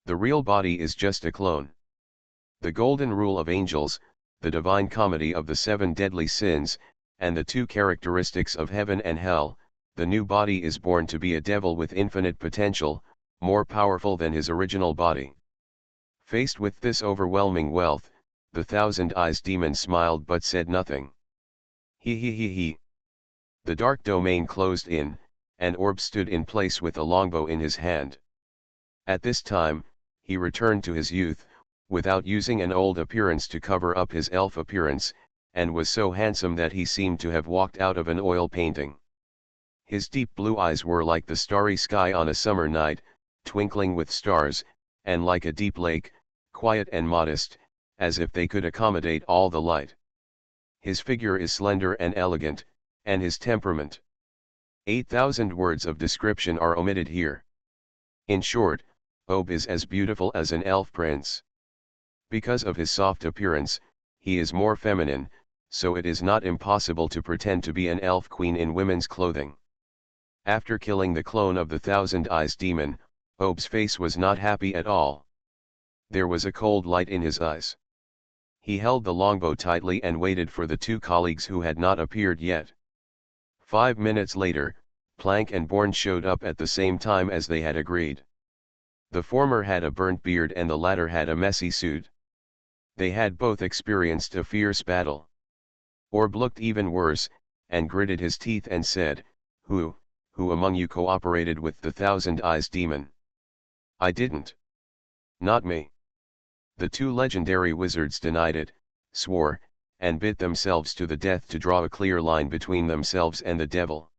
The real body is just a clone. The golden rule of angels, the divine comedy of the 7 deadly sins, and the 2 characteristics of heaven and hell, the new body is born to be a devil with infinite potential, more powerful than his original body. Faced with this overwhelming wealth, the Thousand Eyes demon smiled but said nothing. He. The dark domain closed in, and Orb stood in place with a longbow in his hand. At this time, he returned to his youth, without using an old appearance to cover up his elf appearance, and was so handsome that he seemed to have walked out of an oil painting. His deep blue eyes were like the starry sky on a summer night, twinkling with stars, and like a deep lake, quiet and modest, as if they could accommodate all the light. His figure is slender and elegant, and his temperament. 8,000 words of description are omitted here. In short, Ob is as beautiful as an elf prince. Because of his soft appearance, he is more feminine, so it is not impossible to pretend to be an elf queen in women's clothing. After killing the clone of the Thousand Eyes demon, Ob's face was not happy at all. There was a cold light in his eyes. He held the longbow tightly and waited for the two colleagues who had not appeared yet. 5 minutes later, Plank and Born showed up at the same time as they had agreed. The former had a burnt beard and the latter had a messy suit. They had both experienced a fierce battle. Orb looked even worse, and gritted his teeth and said, Who among you cooperated with the Thousand Eyes demon? I didn't. Not me. The two legendary wizards denied it, swore, and bit themselves to the death to draw a clear line between themselves and the devil.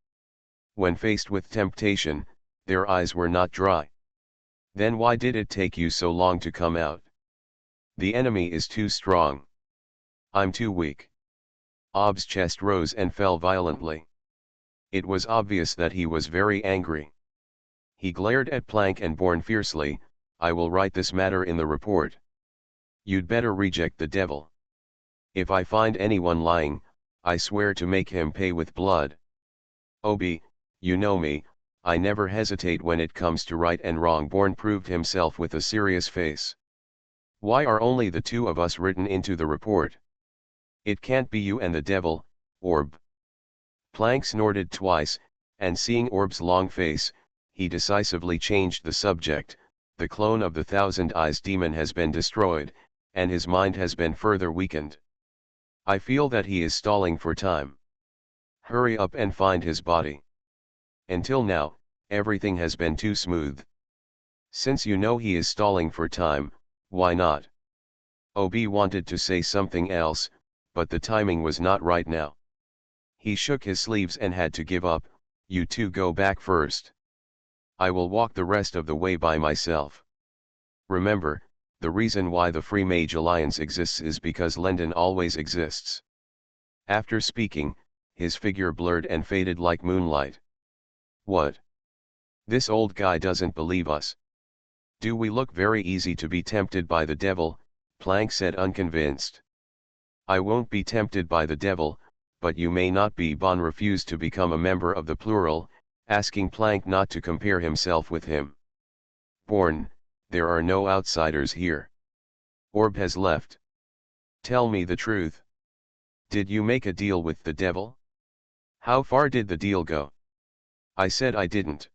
When faced with temptation, their eyes were not dry. Then why did it take you so long to come out? The enemy is too strong. I'm too weak. Ob's chest rose and fell violently. It was obvious that he was very angry. He glared at Plank and Born fiercely, I will write this matter in the report. You'd better reject the devil. If I find anyone lying, I swear to make him pay with blood. Obi, you know me, I never hesitate when it comes to right and wrong. Born proved himself with a serious face. Why are only the two of us written into the report? It can't be you and the devil, Orb. Plank snorted twice, and seeing Orb's long face, he decisively changed the subject. The clone of the Thousand Eyes demon has been destroyed, and his mind has been further weakened. I feel that he is stalling for time. Hurry up and find his body. Until now, everything has been too smooth. Since you know he is stalling for time, why not? Obi wanted to say something else, but the timing was not right now. He shook his sleeves and had to give up. You two go back first. I will walk the rest of the way by myself. Remember, the reason why the Free Mage Alliance exists is because Lendon always exists. After speaking, his figure blurred and faded like moonlight. What? This old guy doesn't believe us. Do we look very easy to be tempted by the devil? Plank said unconvinced. I won't be tempted by the devil, but you may not be. Bon refused to become a member of the plural, asking Plank not to compare himself with him. Born, there are no outsiders here. Orb has left. Tell me the truth. Did you make a deal with the devil? How far did the deal go? I said I didn't.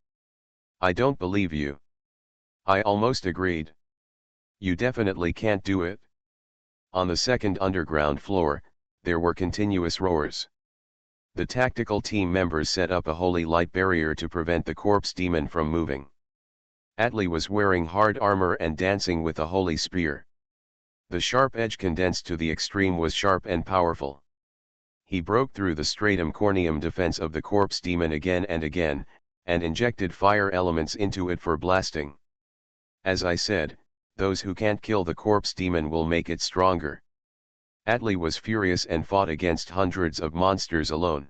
I don't believe you. I almost agreed. You definitely can't do it. On the second underground floor, there were continuous roars. The tactical team members set up a holy light barrier to prevent the corpse demon from moving. Atli was wearing hard armor and dancing with a holy spear. The sharp edge condensed to the extreme was sharp and powerful. He broke through the stratum corneum defense of the corpse demon again and again, and injected fire elements into it for blasting. As I said, those who can't kill the corpse demon will make it stronger. Atli was furious and fought against hundreds of monsters alone.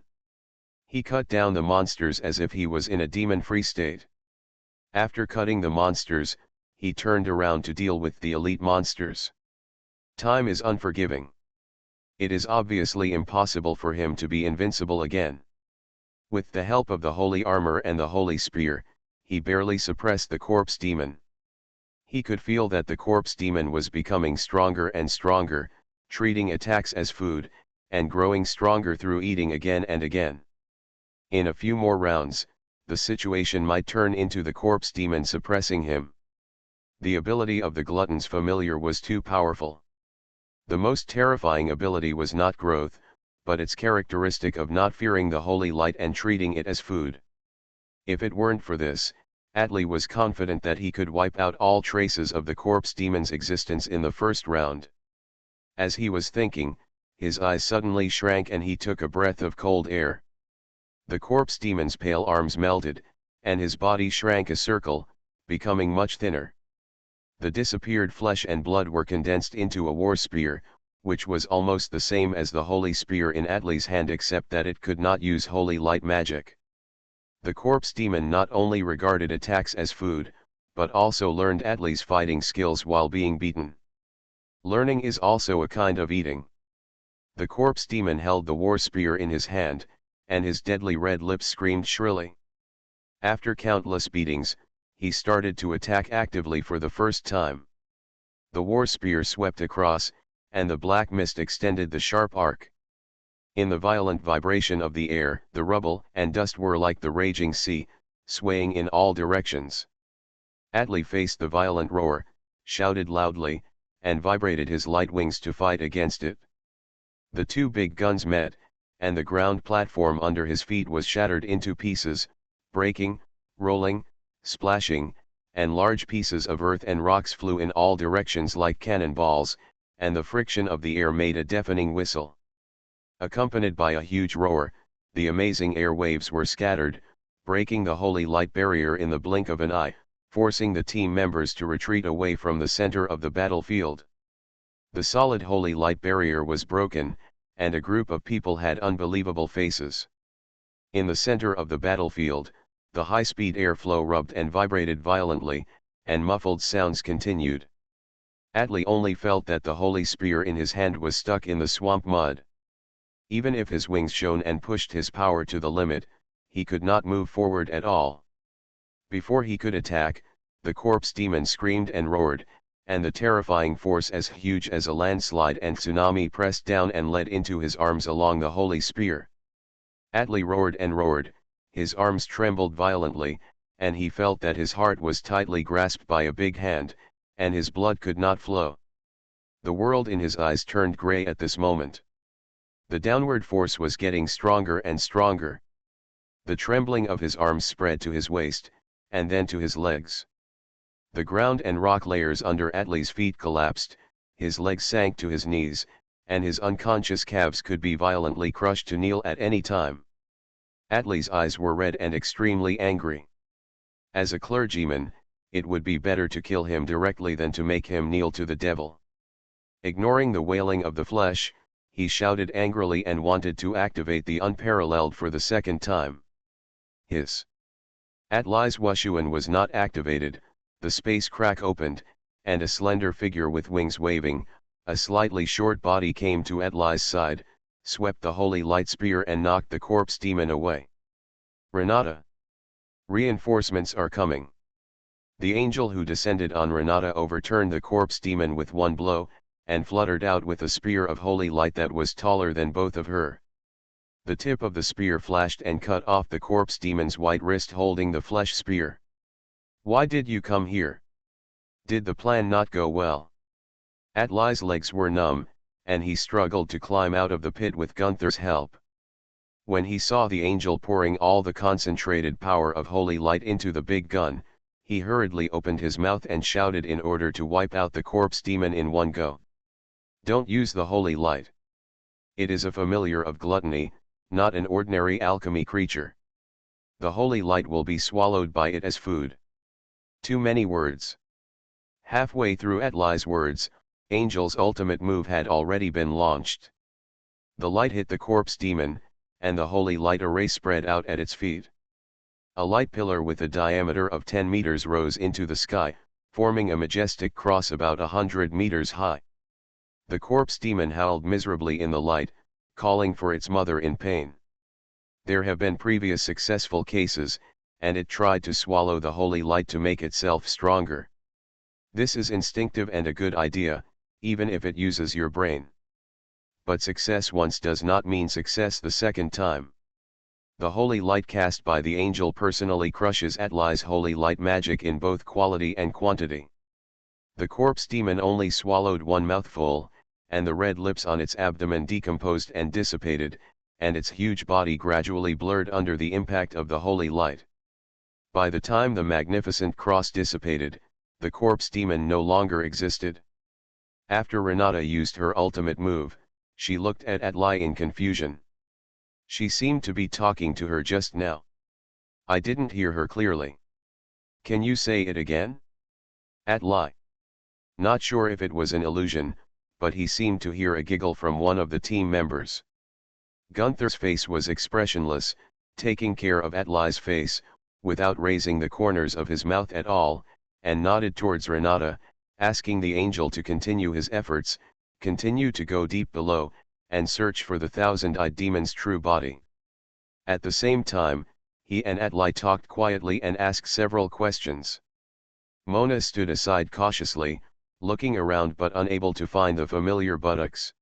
He cut down the monsters as if he was in a demon-free state. After cutting the monsters, he turned around to deal with the elite monsters. Time is unforgiving. It is obviously impossible for him to be invincible again. With the help of the holy armor and the holy spear, he barely suppressed the corpse demon. He could feel that the corpse demon was becoming stronger and stronger, treating attacks as food, and growing stronger through eating again and again. In a few more rounds, the situation might turn into the corpse demon suppressing him. The ability of the glutton's familiar was too powerful. The most terrifying ability was not growth, but its characteristic of not fearing the holy light and treating it as food. If it weren't for this, Atli was confident that he could wipe out all traces of the corpse demon's existence in the first round. As he was thinking, his eyes suddenly shrank and he took a breath of cold air. The corpse demon's pale arms melted, and his body shrank a circle, becoming much thinner. The disappeared flesh and blood were condensed into a war spear, which was almost the same as the holy spear in Atli's hand except that it could not use holy light magic. The corpse demon not only regarded attacks as food, but also learned Atli's fighting skills while being beaten. Learning is also a kind of eating. The corpse demon held the war spear in his hand, and his deadly red lips screamed shrilly. After countless beatings, he started to attack actively for the first time. The war spear swept across, and the black mist extended the sharp arc. In the violent vibration of the air, the rubble and dust were like the raging sea, swaying in all directions. Atli faced the violent roar, shouted loudly, and vibrated his light wings to fight against it. The two big guns met, and the ground platform under his feet was shattered into pieces, breaking, rolling, splashing, and large pieces of earth and rocks flew in all directions like cannonballs, and the friction of the air made a deafening whistle. Accompanied by a huge roar, the amazing air waves were scattered, breaking the holy light barrier in the blink of an eye, forcing the team members to retreat away from the center of the battlefield. The solid holy light barrier was broken, and a group of people had unbelievable faces. In the center of the battlefield, the high-speed airflow rubbed and vibrated violently, and muffled sounds continued. Atli only felt that the holy spear in his hand was stuck in the swamp mud. Even if his wings shone and pushed his power to the limit, he could not move forward at all. Before he could attack, the corpse demon screamed and roared, and the terrifying force as huge as a landslide and tsunami pressed down and led into his arms along the holy spear. Atli roared and roared, his arms trembled violently, and he felt that his heart was tightly grasped by a big hand, and his blood could not flow. The world in his eyes turned gray at this moment. The downward force was getting stronger and stronger. The trembling of his arms spread to his waist, and then to his legs. The ground and rock layers under Atli's feet collapsed, his legs sank to his knees, and his unconscious calves could be violently crushed to kneel at any time. Atli's eyes were red and extremely angry. As a clergyman, it would be better to kill him directly than to make him kneel to the devil. Ignoring the wailing of the flesh, he shouted angrily and wanted to activate the unparalleled for the second time. Hiss. Atli's Wushuan was not activated, the space crack opened, and a slender figure with wings waving, a slightly short body came to Atli's side, swept the holy light spear and knocked the corpse demon away. Renata. Reinforcements are coming. The angel who descended on Renata overturned the corpse demon with one blow, and fluttered out with a spear of holy light that was taller than both of her. The tip of the spear flashed and cut off the corpse demon's white wrist holding the flesh spear. Why did you come here? Did the plan not go well? Atli's legs were numb, and he struggled to climb out of the pit with Gunther's help. When he saw the angel pouring all the concentrated power of holy light into the big gun, he hurriedly opened his mouth and shouted in order to wipe out the corpse demon in one go. Don't use the holy light. It is a familiar of gluttony, not an ordinary alchemy creature. The holy light will be swallowed by it as food. Too many words. Halfway through Atli's words, Angel's ultimate move had already been launched. The light hit the corpse demon, and the holy light array spread out at its feet. A light pillar with a diameter of 10 meters rose into the sky, forming a majestic cross about 100 meters high. The corpse demon howled miserably in the light, calling for its mother in pain. There have been previous successful cases, and it tried to swallow the holy light to make itself stronger. This is instinctive and a good idea, even if it uses your brain. But success once does not mean success the second time. The holy light cast by the angel personally crushes Atli's holy light magic in both quality and quantity. The corpse demon only swallowed one mouthful, and the red lips on its abdomen decomposed and dissipated, and its huge body gradually blurred under the impact of the holy light. By the time the magnificent cross dissipated, the corpse demon no longer existed. After Renata used her ultimate move, she looked at Atli in confusion. She seemed to be talking to her just now. I didn't hear her clearly. Can you say it again? Atli. Not sure if it was an illusion, but he seemed to hear a giggle from one of the team members. Gunther's face was expressionless, taking care of Atli's face, without raising the corners of his mouth at all, and nodded towards Renata, asking the angel to continue his efforts, continue to go deep below, and search for the thousand-eyed demon's true body. At the same time, he and Atli talked quietly and asked several questions. Mona stood aside cautiously, looking around but unable to find the familiar buttocks.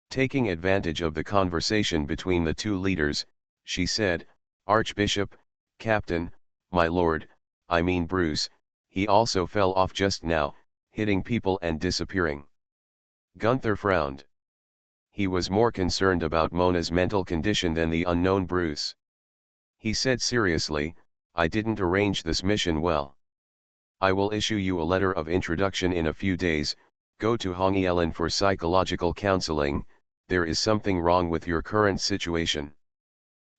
Taking advantage of the conversation between the two leaders, she said, "Archbishop, Captain, my lord, I mean Bruce, he also fell off just now, hitting people and disappearing." Gunther frowned. He was more concerned about Mona's mental condition than the unknown Bruce. He said seriously, "I didn't arrange this mission well. I will issue you a letter of introduction in a few days. Go to Hongielen for psychological counseling. There is something wrong with your current situation."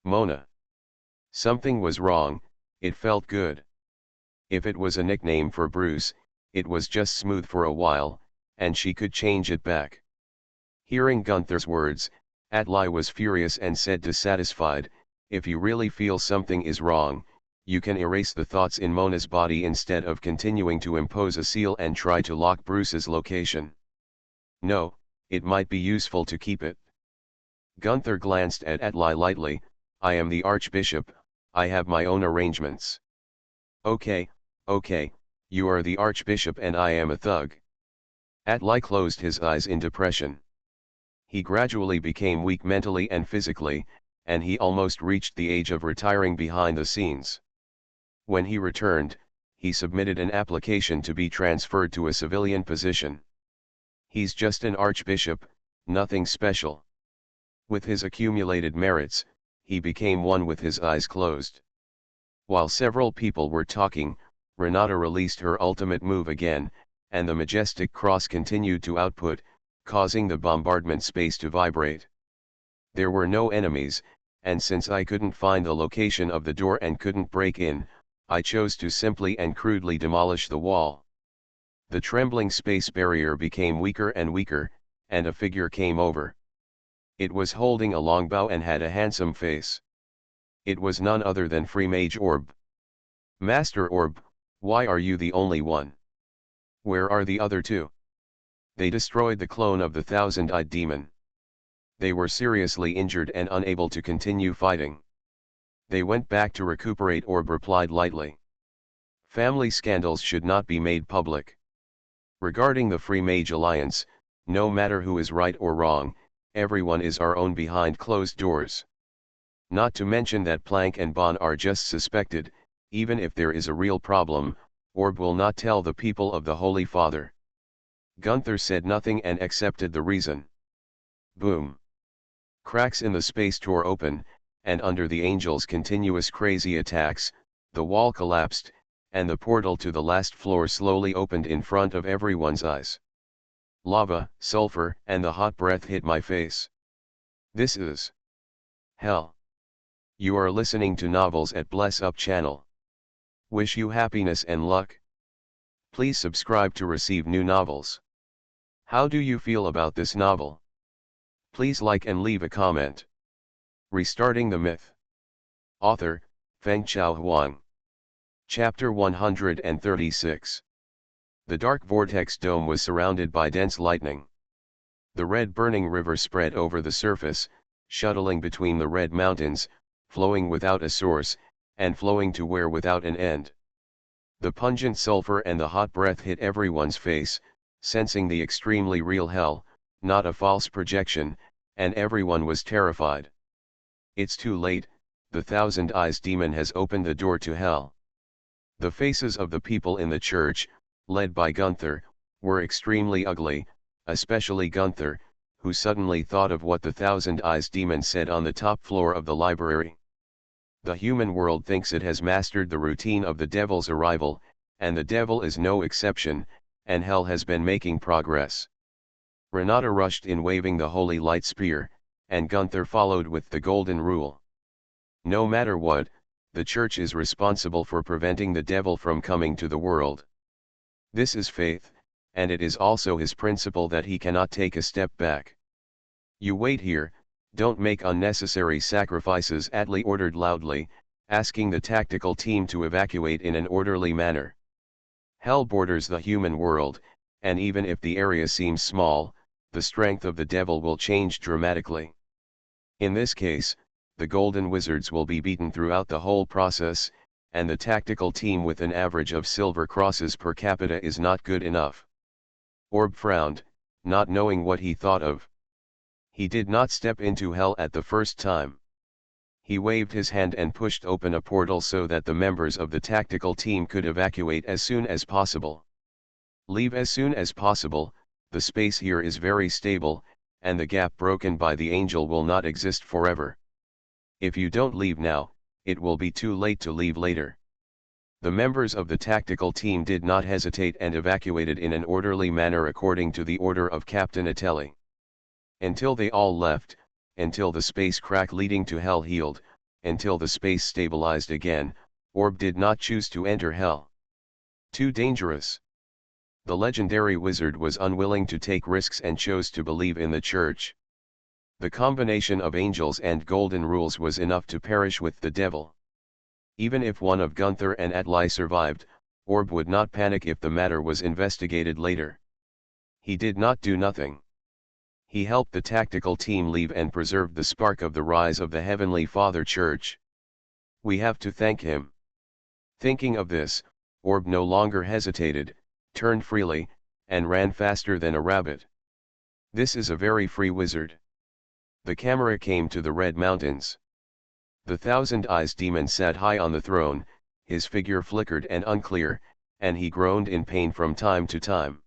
Mona. Something was wrong, it felt good. If it was a nickname for Bruce, it was just smooth for a while, and she could change it back. Hearing Gunther's words, Atli was furious and said dissatisfied, "If you really feel something is wrong, you can erase the thoughts in Mona's body instead of continuing to impose a seal and try to lock Bruce's location. No, it might be useful to keep it." Gunther glanced at Atli lightly, "I am the Archbishop, I have my own arrangements." Okay, you are the Archbishop and I am a thug." Atli closed his eyes in depression. He gradually became weak mentally and physically, and he almost reached the age of retiring behind the scenes. When he returned, he submitted an application to be transferred to a civilian position. He's just an archbishop, nothing special. With his accumulated merits, he became one with his eyes closed. While several people were talking, Renata released her ultimate move again, and the majestic cross continued to output, causing the bombardment space to vibrate. There were no enemies, and since I couldn't find the location of the door and couldn't break in, I chose to simply and crudely demolish the wall. The trembling space barrier became weaker and weaker, and a figure came over. It was holding a longbow and had a handsome face. It was none other than Free Mage Orb. "Master Orb, why are you the only one? Where are the other two? They destroyed the clone of the thousand-eyed demon. They were seriously injured and unable to continue fighting. They went back to recuperate." Orb replied lightly. "Family scandals should not be made public. Regarding the Free Mage Alliance, no matter who is right or wrong, everyone is our own behind closed doors. Not to mention that Planck and Bon are just suspected. Even if there is a real problem, Orb will not tell the people of the Holy Father." Gunther said nothing and accepted the reason. Boom. Cracks in the space tore open, and under the angel's continuous crazy attacks, the wall collapsed, and the portal to the last floor slowly opened in front of everyone's eyes. Lava, sulfur, and the hot breath hit my face. This is hell. You are listening to Novels at Bless Up channel. Wish you happiness and luck. Please subscribe to receive new novels. How do you feel about this novel? Please like and leave a comment. Restarting the Myth. Author, Fengchao Huang. Chapter 136. The dark vortex dome was surrounded by dense lightning. The red burning river spread over the surface, shuttling between the red mountains, flowing without a source, and flowing to where without an end. The pungent sulfur and the hot breath hit everyone's face, sensing the extremely real hell, not a false projection, and everyone was terrified. It's too late, the Thousand Eyes demon has opened the door to hell. The faces of the people in the church, led by Gunther, were extremely ugly, especially Gunther, who suddenly thought of what the Thousand Eyes demon said on the top floor of the library. The human world thinks it has mastered the routine of the devil's arrival, and the devil is no exception, and hell has been making progress. Renata rushed in waving the holy light spear, and Gunther followed with the golden rule. No matter what, the church is responsible for preventing the devil from coming to the world. This is faith, and it is also his principle that he cannot take a step back. You wait here, Don't make unnecessary sacrifices, Atli ordered loudly, asking the tactical team to evacuate in an orderly manner. Hell borders the human world, and even if the area seems small, the strength of the devil will change dramatically. In this case, the golden wizards will be beaten throughout the whole process, and the tactical team with an average of silver crosses per capita is not good enough. Orb frowned, not knowing what he thought of. He did not step into hell at the first time. He waved his hand and pushed open a portal so that the members of the tactical team could evacuate as soon as possible. Leave as soon as possible, the space here is very stable, and the gap broken by the angel will not exist forever. If you don't leave now, it will be too late to leave later. The members of the tactical team did not hesitate and evacuated in an orderly manner according to the order of Captain Atelli. Until they all left, until the space crack leading to hell healed, until the space stabilized again, Orb did not choose to enter hell. Too dangerous. The legendary wizard was unwilling to take risks and chose to believe in the church. The combination of angels and golden rules was enough to perish with the devil. Even if one of Gunther and Atli survived, Orb would not panic if the matter was investigated later. He did not do nothing. He helped the tactical team leave and preserved the spark of the rise of the Heavenly Father Church. We have to thank him. Thinking of this, Orb no longer hesitated, turned freely, and ran faster than a rabbit. This is a very free wizard. The camera came to the Red Mountains. The Thousand Eyes demon sat high on the throne, his figure flickered and unclear, and he groaned in pain from time to time.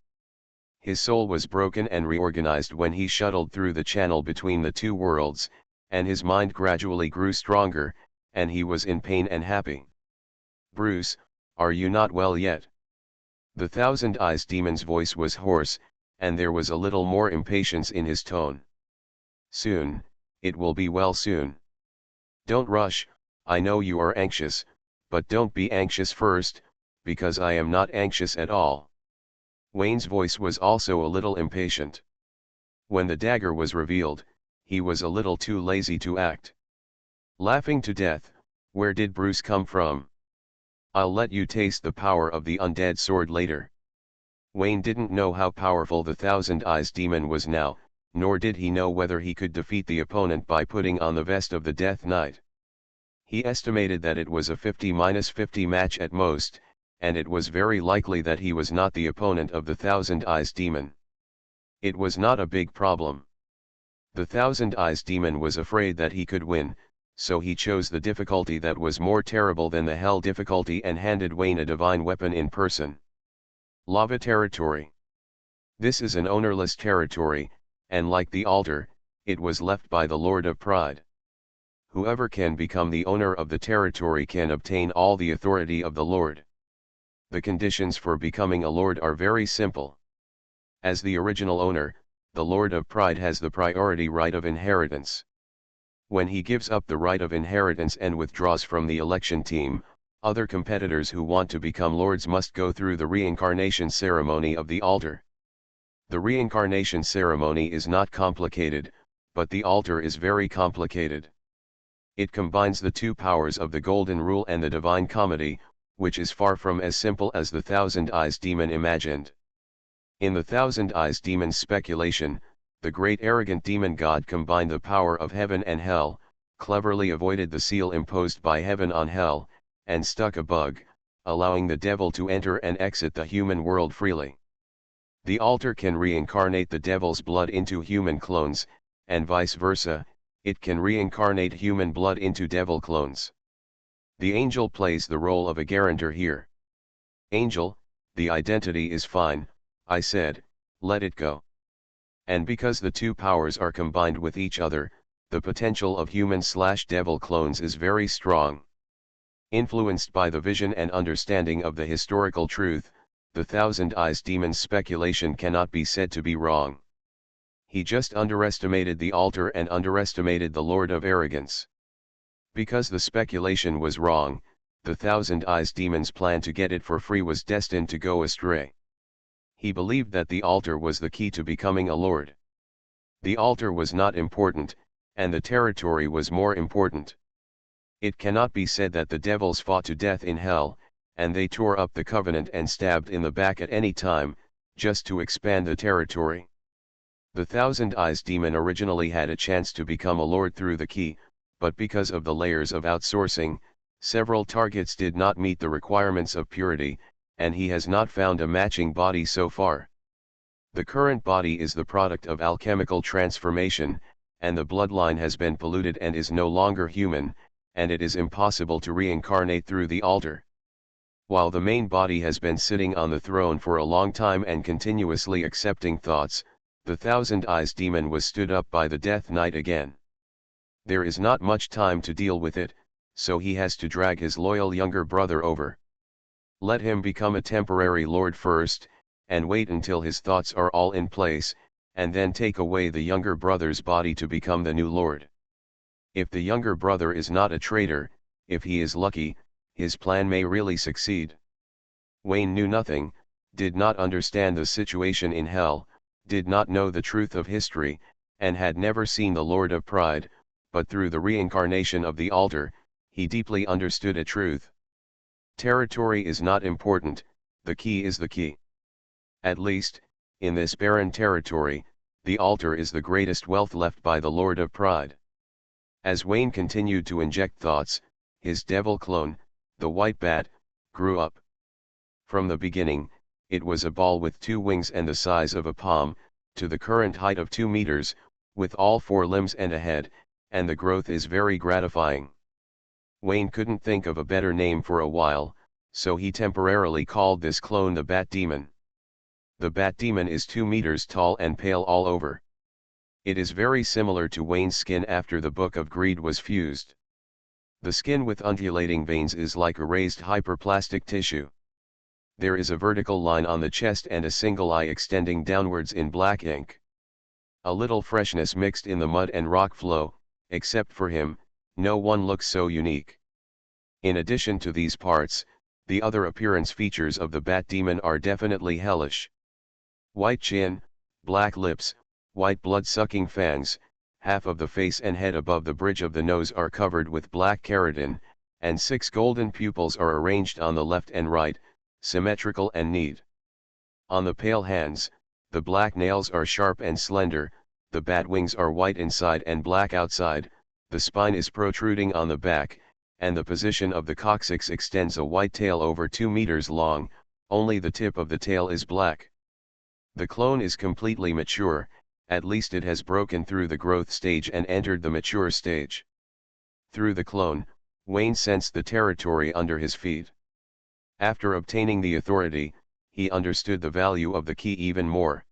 His soul was broken and reorganized when he shuttled through the channel between the two worlds, and his mind gradually grew stronger, and he was in pain and happy. Bruce, are you not well yet? The Thousand Eyes demon's voice was hoarse, and there was a little more impatience in his tone. Soon, it will be well soon. Don't rush, I know you are anxious, but don't be anxious first, because I am not anxious at all. Wayne's voice was also a little impatient. When the dagger was revealed, he was a little too lazy to act. Laughing to death, where did Bruce come from? I'll let you taste the power of the undead sword later. Wayne didn't know how powerful the Thousand Eyes demon was now, nor did he know whether he could defeat the opponent by putting on the vest of the Death Knight. He estimated that it was a 50-50 match at most, and it was very likely that he was not the opponent of the Thousand Eyes demon. It was not a big problem. The Thousand Eyes demon was afraid that he could win, so he chose the difficulty that was more terrible than the hell difficulty and handed Wayne a divine weapon in person. Lava territory. This is an ownerless territory, and like the altar, it was left by the Lord of Pride. Whoever can become the owner of the territory can obtain all the authority of the Lord. The conditions for becoming a lord are very simple. As the original owner, the Lord of Pride has the priority right of inheritance. When he gives up the right of inheritance and withdraws from the election team, other competitors who want to become lords must go through the reincarnation ceremony of the altar. The reincarnation ceremony is not complicated, but the altar is very complicated. It combines the two powers of the Golden Rule and the Divine Comedy, which is far from as simple as the Thousand Eyes demon imagined. In the Thousand Eyes demon's speculation, the great arrogant demon god combined the power of heaven and hell, cleverly avoided the seal imposed by heaven on hell, and stuck a bug, allowing the devil to enter and exit the human world freely. The altar can reincarnate the devil's blood into human clones, and vice versa, it can reincarnate human blood into devil clones. The angel plays the role of a guarantor here. Angel, the identity is fine, I said, let it go. And because the two powers are combined with each other, the potential of human/devil clones is very strong. Influenced by the vision and understanding of the historical truth, the Thousand Eyes demon's speculation cannot be said to be wrong. He just underestimated the altar and underestimated the Lord of Arrogance. Because the speculation was wrong, the Thousand Eyes demon's plan to get it for free was destined to go astray. He believed that the altar was the key to becoming a lord. The altar was not important, and the territory was more important. It cannot be said that the devils fought to death in hell, and they tore up the covenant and stabbed in the back at any time, just to expand the territory. The Thousand Eyes demon originally had a chance to become a lord through the key, but because of the layers of outsourcing, several targets did not meet the requirements of purity, and he has not found a matching body so far. The current body is the product of alchemical transformation, and the bloodline has been polluted and is no longer human, and it is impossible to reincarnate through the altar. While the main body has been sitting on the throne for a long time and continuously accepting thoughts, the Thousand Eyes demon was stood up by the Death Knight again. There is not much time to deal with it, so he has to drag his loyal younger brother over. Let him become a temporary lord first, and wait until his thoughts are all in place, and then take away the younger brother's body to become the new lord. If the younger brother is not a traitor, if he is lucky, his plan may really succeed. Wayne knew nothing, did not understand the situation in hell, did not know the truth of history, and had never seen the Lord of Pride, but through the reincarnation of the altar, he deeply understood a truth. Territory is not important, the key is the key. At least, in this barren territory, the altar is the greatest wealth left by the Lord of Pride. As Wayne continued to inject thoughts, his devil clone, the white bat, grew up. From the beginning, it was a ball with 2 wings and the size of a palm, to the current height of 2 meters, with all 4 limbs and a head, and the growth is very gratifying. Wayne couldn't think of a better name for a while, so he temporarily called this clone the Bat Demon. The Bat Demon is 2 meters tall and pale all over. It is very similar to Wayne's skin after the Book of Greed was fused. The skin with undulating veins is like a raised hyperplastic tissue. There is a vertical line on the chest and a single eye extending downwards in black ink. A little freshness mixed in the mud and rock flow, except for him, no one looks so unique. In addition to these parts, the other appearance features of the Bat Demon are definitely hellish. White chin, black lips, white blood-sucking fangs, half of the face and head above the bridge of the nose are covered with black keratin, and 6 golden pupils are arranged on the left and right, symmetrical and neat. On the pale hands, the black nails are sharp and slender, the bat wings are white inside and black outside, the spine is protruding on the back, and the position of the coccyx extends a white tail over 2 meters long, only the tip of the tail is black. The clone is completely mature, at least it has broken through the growth stage and entered the mature stage. Through the clone, Wayne sensed the territory under his feet. After obtaining the authority, he understood the value of the key even more.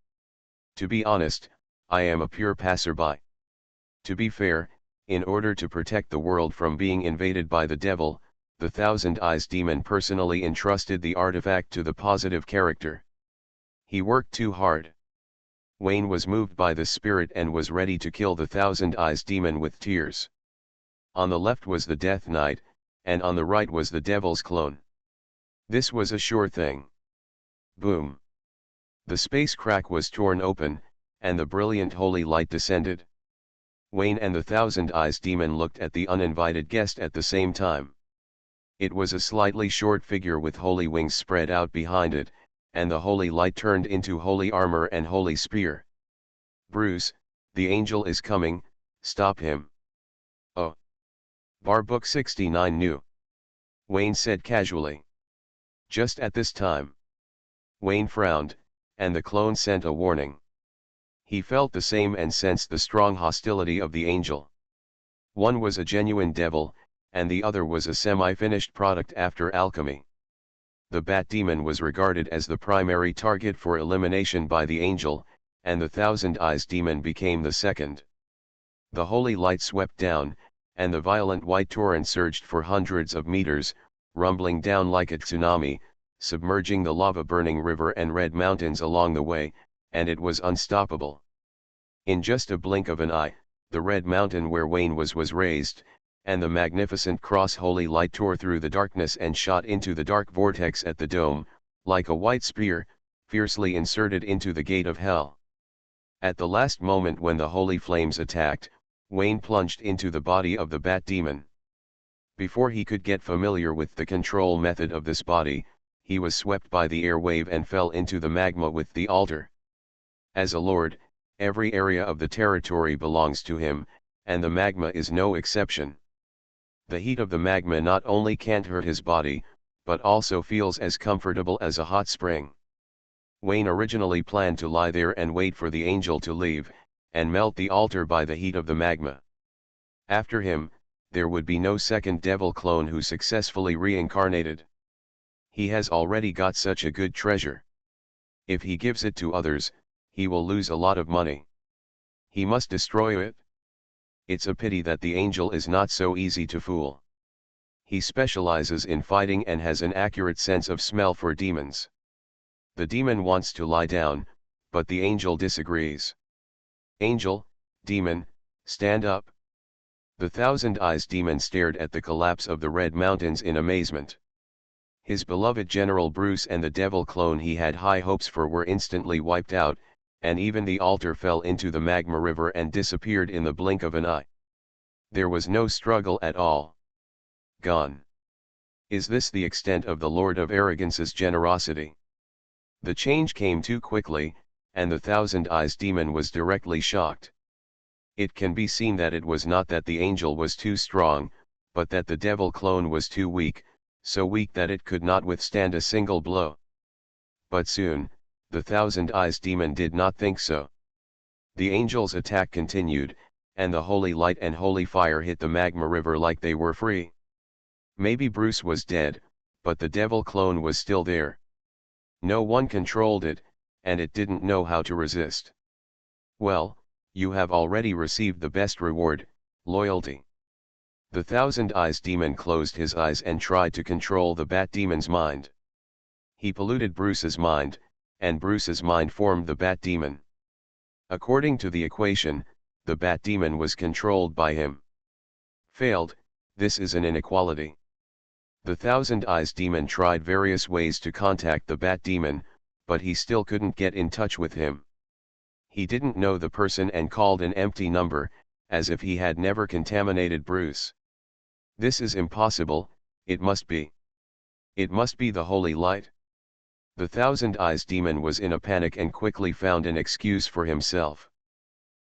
To be honest, I am a pure passerby. To be fair, in order to protect the world from being invaded by the devil, the Thousand Eyes demon personally entrusted the artifact to the positive character. He worked too hard. Wayne was moved by the spirit and was ready to kill the Thousand Eyes demon with tears. On the left was the Death Knight, and on the right was the devil's clone. This was a sure thing. Boom. The space crack was torn open, and the brilliant holy light descended. Wayne and the Thousand Eyes demon looked at the uninvited guest at the same time. It was a slightly short figure with holy wings spread out behind it, and the holy light turned into holy armor and holy spear. Bruce, the angel is coming, stop him. Oh. Bar Book 69 New. Wayne said casually. Just at this time. Wayne frowned, and the clone sent a warning. He felt the same and sensed the strong hostility of the angel. One was a genuine devil, and the other was a semi-finished product after alchemy. The Bat Demon was regarded as the primary target for elimination by the angel, and the Thousand Eyes demon became the second. The holy light swept down, and the violent white torrent surged for hundreds of meters, rumbling down like a tsunami, submerging the lava-burning river and red mountains along the way, and it was unstoppable. In just a blink of an eye, the red mountain where Wayne was raised, and the magnificent cross-holy light tore through the darkness and shot into the dark vortex at the dome, like a white spear, fiercely inserted into the gate of hell. At the last moment when the holy flames attacked, Wayne plunged into the body of the bat demon. Before he could get familiar with the control method of this body, he was swept by the air wave and fell into the magma with the altar. As a lord, every area of the territory belongs to him, and the magma is no exception. The heat of the magma not only can't hurt his body, but also feels as comfortable as a hot spring. Wayne originally planned to lie there and wait for the angel to leave, and melt the altar by the heat of the magma. After him, there would be no second devil clone who successfully reincarnated. He has already got such a good treasure. If he gives it to others, he will lose a lot of money. He must destroy it. It's a pity that the angel is not so easy to fool. He specializes in fighting and has an accurate sense of smell for demons. The demon wants to lie down, but the angel disagrees. Angel, demon, stand up. The Thousand Eyes demon stared at the collapse of the Red Mountains in amazement. His beloved General Bruce and the devil clone he had high hopes for were instantly wiped out, and even the altar fell into the magma river and disappeared in the blink of an eye. There was no struggle at all. Gone. Is this the extent of the Lord of Arrogance's generosity? The change came too quickly, and the Thousand Eyes demon was directly shocked. It can be seen that it was not that the angel was too strong, but that the devil clone was too weak, so weak that it could not withstand a single blow. But soon, the Thousand Eyes demon did not think so. The angel's attack continued, and the holy light and holy fire hit the magma river like they were free. Maybe Bruce was dead, but the devil clone was still there. No one controlled it, and it didn't know how to resist. Well, you have already received the best reward, loyalty. The Thousand Eyes demon closed his eyes and tried to control the bat demon's mind. He polluted Bruce's mind, and Bruce's mind formed the bat demon. According to the equation, the bat demon was controlled by him. Failed, this is an inequality. The Thousand Eyes demon tried various ways to contact the bat demon, but he still couldn't get in touch with him. He didn't know the person and called an empty number, as if he had never contaminated Bruce. This is impossible, it must be. It must be the holy light. The Thousand Eyes demon was in a panic and quickly found an excuse for himself.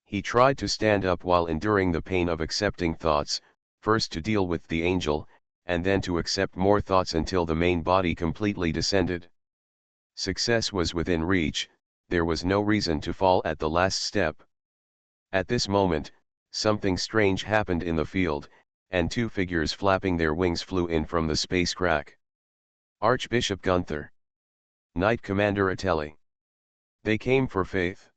He tried to stand up while enduring the pain of accepting thoughts, first to deal with the angel, and then to accept more thoughts until the main body completely descended. Success was within reach, there was no reason to fall at the last step. At this moment, something strange happened in the field, and two figures flapping their wings flew in from the space crack. Archbishop Gunther. Knight Commander Atelli. They came for Faith.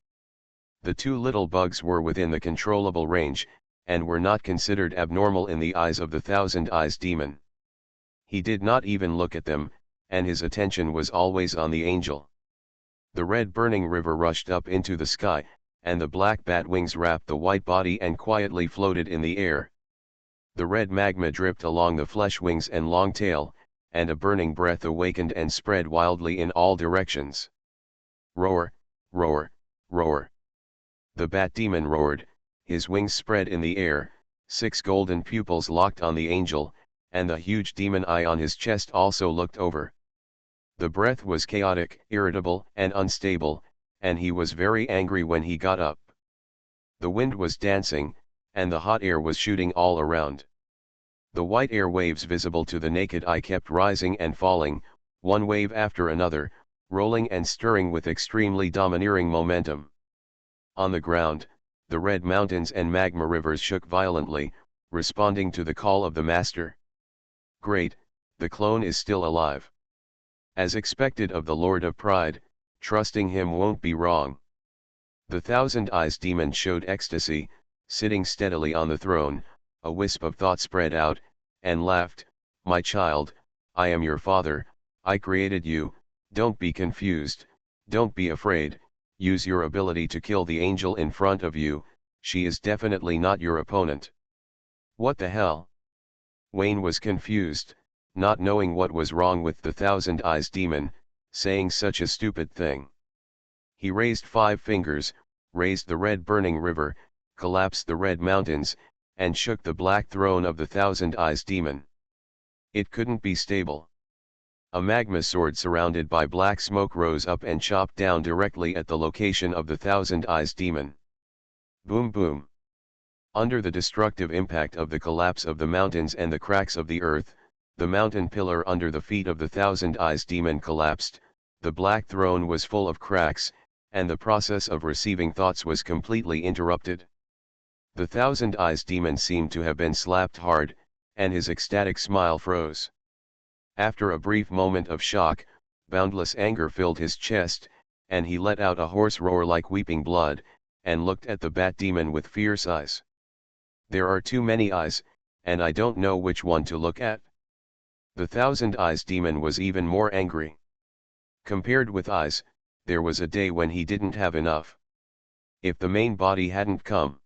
The two little bugs were within the controllable range, and were not considered abnormal in the eyes of the Thousand Eyes demon. He did not even look at them, and his attention was always on the angel. The red burning river rushed up into the sky, and the black bat wings wrapped the white body and quietly floated in the air. The red magma dripped along the flesh wings and long tail, and a burning breath awakened and spread wildly in all directions. Roar, roar, roar. The bat demon roared, his wings spread in the air, 6 golden pupils locked on the angel, and the huge demon eye on his chest also looked over. The breath was chaotic, irritable, and unstable, and he was very angry when he got up. The wind was dancing, and the hot air was shooting all around. The white air waves visible to the naked eye kept rising and falling, one wave after another, rolling and stirring with extremely domineering momentum. On the ground, the red mountains and magma rivers shook violently, responding to the call of the master. Great, the clone is still alive. As expected of the Lord of Pride, trusting him won't be wrong. The Thousand Eyes demon showed ecstasy, sitting steadily on the throne, a wisp of thought spread out, and laughed, "My child, I am your father, I created you, don't be confused, don't be afraid, use your ability to kill the angel in front of you, she is definitely not your opponent." What the hell? Wayne was confused, not knowing what was wrong with the Thousand Eyes demon, saying such a stupid thing. He raised 5 fingers, raised the red burning river, collapsed the red mountains, and shook the black throne of the Thousand Eyes demon. It couldn't be stable. A magma sword surrounded by black smoke rose up and chopped down directly at the location of the Thousand Eyes demon. Boom boom. Under the destructive impact of the collapse of the mountains and the cracks of the earth, the mountain pillar under the feet of the Thousand Eyes demon collapsed, the black throne was full of cracks, and the process of receiving thoughts was completely interrupted. The Thousand Eyes demon seemed to have been slapped hard, and his ecstatic smile froze. After a brief moment of shock, boundless anger filled his chest, and he let out a hoarse roar like weeping blood, and looked at the bat demon with fierce eyes. There are too many eyes, and I don't know which one to look at. The Thousand Eyes demon was even more angry. Compared with eyes, there was a day when he didn't have enough. If the main body hadn't come.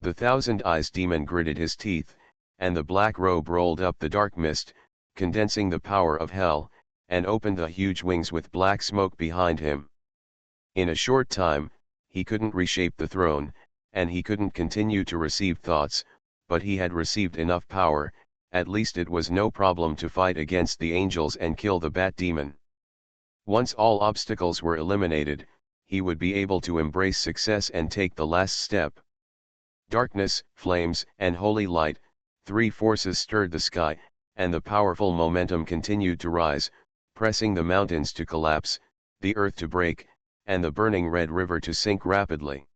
The Thousand Eyes demon gritted his teeth, and the black robe rolled up the dark mist, condensing the power of hell, and opened the huge wings with black smoke behind him. In a short time, he couldn't reshape the throne, and he couldn't continue to receive thoughts, but he had received enough power, at least it was no problem to fight against the angels and kill the bat demon. Once all obstacles were eliminated, he would be able to embrace success and take the last step. Darkness, flames, and holy light, three forces stirred the sky, and the powerful momentum continued to rise, pressing the mountains to collapse, the earth to break, and the burning red river to sink rapidly.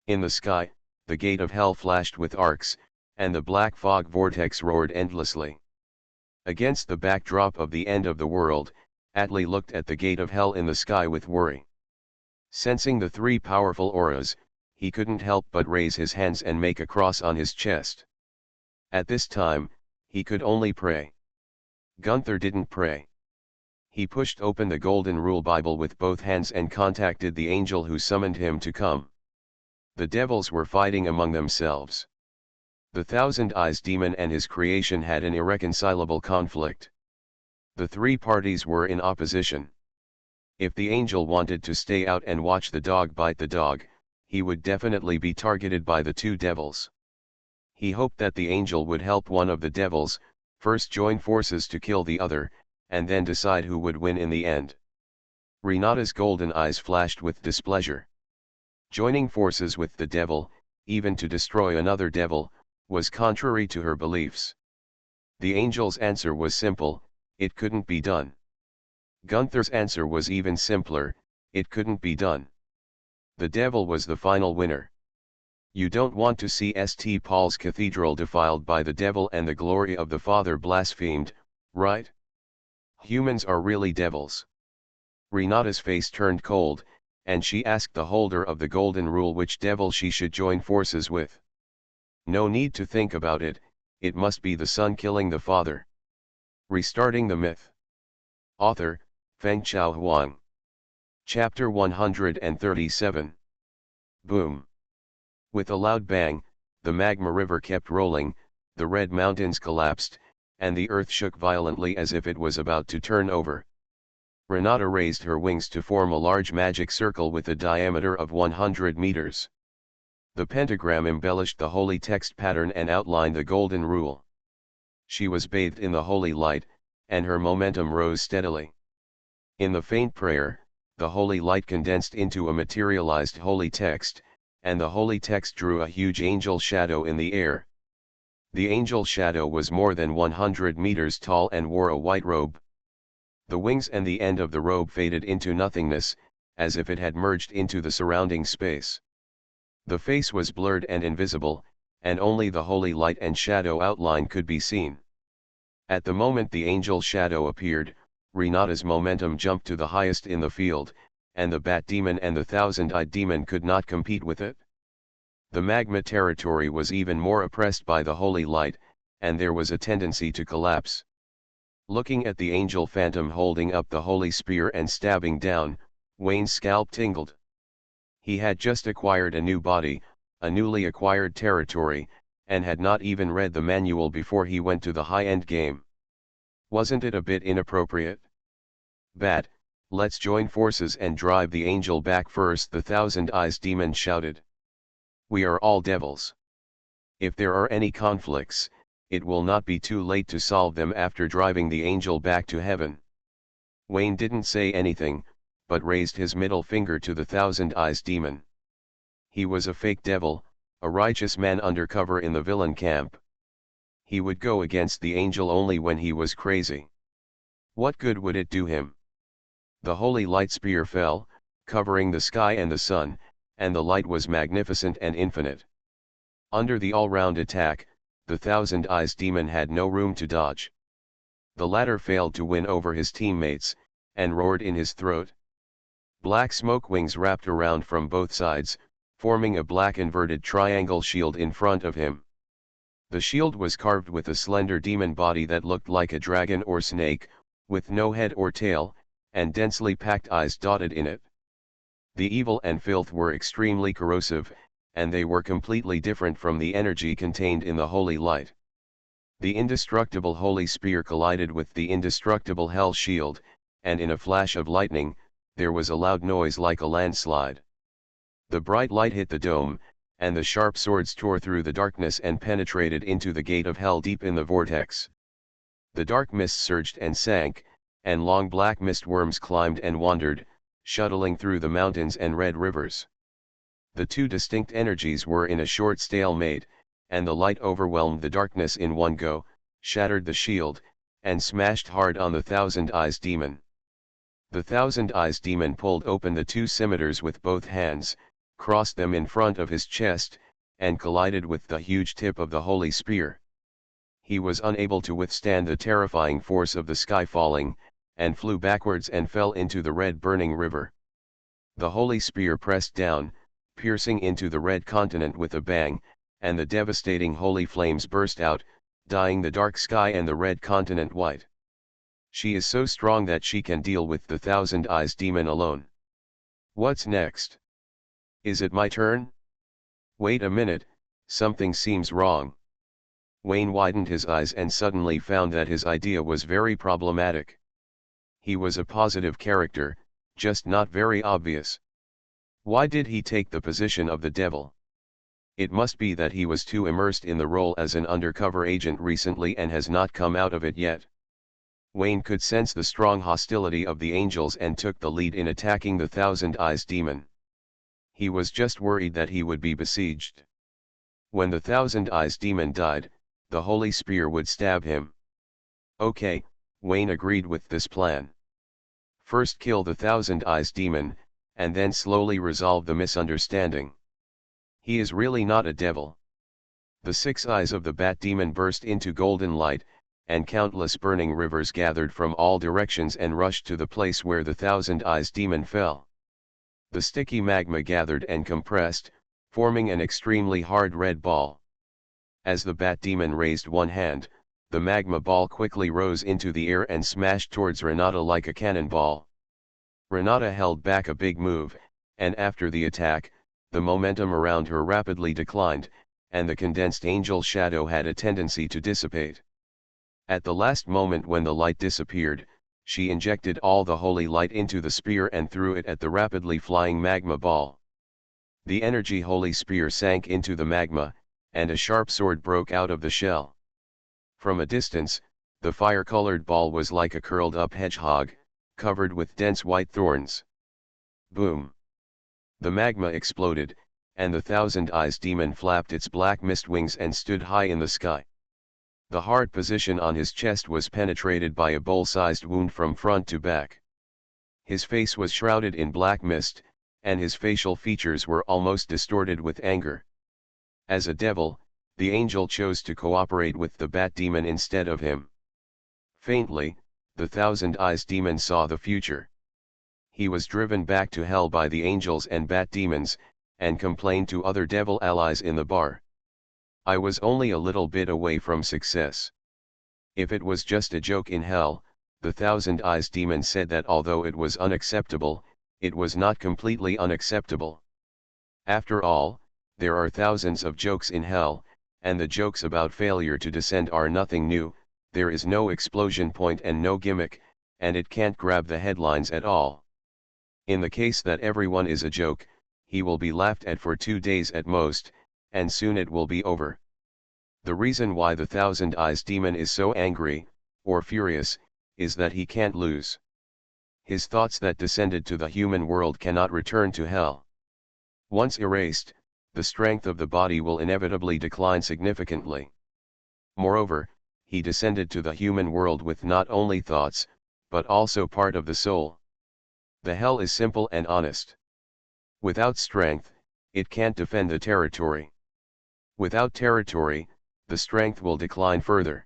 In the sky, the gate of hell flashed with arcs, and the black fog vortex roared endlessly. Against the backdrop of the end of the world, Atli looked at the gate of hell in the sky with worry. Sensing the three powerful auras, he couldn't help but raise his hands and make a cross on his chest. At this time, he could only pray. Gunther didn't pray. He pushed open the Golden Rule Bible with both hands and contacted the angel who summoned him to come. The devils were fighting among themselves. The Thousand Eyes demon and his creation had an irreconcilable conflict. The three parties were in opposition. If the angel wanted to stay out and watch the dog bite the dog, he would definitely be targeted by the two devils. He hoped that the angel would help one of the devils, first join forces to kill the other, and then decide who would win in the end. Renata's golden eyes flashed with displeasure. Joining forces with the devil, even to destroy another devil, was contrary to her beliefs. The angel's answer was simple: it couldn't be done. Gunther's answer was even simpler: it couldn't be done. The devil was the final winner. You don't want to see St. Paul's Cathedral defiled by the devil and the glory of the Father blasphemed, right? Humans are really devils. Renata's face turned cold, and she asked the holder of the Golden Rule which devil she should join forces with. No need to think about it, it must be the Son killing the Father. Restarting the myth. Author, Fengchao Huang. Chapter 137. Boom. With a loud bang, the magma river kept rolling, the red mountains collapsed, and the earth shook violently as if it was about to turn over. Renata raised her wings to form a large magic circle with a diameter of 100 meters. The pentagram embellished the holy text pattern and outlined the Golden Rule. She was bathed in the holy light, and her momentum rose steadily. In the faint prayer, the holy light condensed into a materialized holy text, and the holy text drew a huge angel shadow in the air. The angel shadow was more than 100 meters tall and wore a white robe. The wings and the end of the robe faded into nothingness, as if it had merged into the surrounding space. The face was blurred and invisible, and only the holy light and shadow outline could be seen. At the moment the angel shadow appeared, Renata's momentum jumped to the highest in the field, and the bat demon and the thousand-eyed demon could not compete with it. The magma territory was even more oppressed by the holy light, and there was a tendency to collapse. Looking at the angel phantom holding up the holy spear and stabbing down, Wayne's scalp tingled. He had just acquired a new body, a newly acquired territory, and had not even read the manual before he went to the high-end game. Wasn't it a bit inappropriate? Bat, let's join forces and drive the angel back first, the Thousand Eyes demon shouted. We are all devils. If there are any conflicts, it will not be too late to solve them after driving the angel back to heaven. Wayne didn't say anything, but raised his middle finger to the Thousand Eyes demon. He was a fake devil, a righteous man undercover in the villain camp. He would go against the angel only when he was crazy. What good would it do him? The holy light spear fell, covering the sky and the sun, and the light was magnificent and infinite. Under the all-round attack, the Thousand Eyes demon had no room to dodge. The latter failed to win over his teammates, and roared in his throat. Black smoke wings wrapped around from both sides, forming a black inverted triangle shield in front of him. The shield was carved with a slender demon body that looked like a dragon or snake, with no head or tail, and densely packed eyes dotted in it. The evil and filth were extremely corrosive, and they were completely different from the energy contained in the holy light. The indestructible holy spear collided with the indestructible hell shield, and in a flash of lightning, there was a loud noise like a landslide. The bright light hit the dome, and the sharp swords tore through the darkness and penetrated into the gate of hell deep in the vortex. The dark mist surged and sank, and long black mist worms climbed and wandered, shuttling through the mountains and red rivers. The two distinct energies were in a short stalemate, and the light overwhelmed the darkness in one go, shattered the shield, and smashed hard on the Thousand Eyes demon. The Thousand Eyes demon pulled open the two scimitars with both hands, crossed them in front of his chest, and collided with the huge tip of the holy spear. He was unable to withstand the terrifying force of the sky falling, and flew backwards and fell into the red burning river. The holy spear pressed down, piercing into the red continent with a bang, and the devastating holy flames burst out, dyeing the dark sky and the red continent white. She is so strong that she can deal with the Thousand Eyes demon alone. What's next? Is it my turn? Wait a minute, something seems wrong. Wayne widened his eyes and suddenly found that his idea was very problematic. He was a positive character, just not very obvious. Why did he take the position of the devil? It must be that he was too immersed in the role as an undercover agent recently and has not come out of it yet. Wayne could sense the strong hostility of the angels and took the lead in attacking the Thousand Eyes demon. He was just worried that he would be besieged. When the Thousand Eyes demon died, the holy spear would stab him. Okay, Wayne agreed with this plan. First kill the Thousand Eyes demon, and then slowly resolve the misunderstanding. He is really not a devil. The 6 eyes of the bat demon burst into golden light, and countless burning rivers gathered from all directions and rushed to the place where the Thousand Eyes demon fell. The sticky magma gathered and compressed, forming an extremely hard red ball. As the bat demon raised one hand, the magma ball quickly rose into the air and smashed towards Renata like a cannonball. Renata held back a big move, and after the attack, the momentum around her rapidly declined, and the condensed angel shadow had a tendency to dissipate. At the last moment when the light disappeared, she injected all the holy light into the spear and threw it at the rapidly flying magma ball. The energy holy spear sank into the magma, and a sharp sword broke out of the shell. From a distance, the fire-colored ball was like a curled-up hedgehog, covered with dense white thorns. Boom! The magma exploded, and the Thousand Eyes demon flapped its black mist wings and stood high in the sky. The hard position on his chest was penetrated by a bowl-sized wound from front to back. His face was shrouded in black mist, and his facial features were almost distorted with anger. As a devil, the angel chose to cooperate with the bat demon instead of him. Faintly, the Thousand Eyes demon saw the future. He was driven back to hell by the angels and bat demons, and complained to other devil allies in the bar. I was only a little bit away from success. If it was just a joke in hell, the Thousand Eyes demon said that although it was unacceptable, it was not completely unacceptable. After all, there are thousands of jokes in hell, and the jokes about failure to descend are nothing new. There is no explosion point and no gimmick, and it can't grab the headlines at all. In the case that everyone is a joke, he will be laughed at for 2 days at most, and soon it will be over. The reason why the Thousand Eyes demon is so angry, or furious, is that he can't lose. His thoughts that descended to the human world cannot return to hell. Once erased, the strength of the body will inevitably decline significantly. Moreover, he descended to the human world with not only thoughts, but also part of the soul. The hell is simple and honest. Without strength, it can't defend the territory. Without territory, the strength will decline further.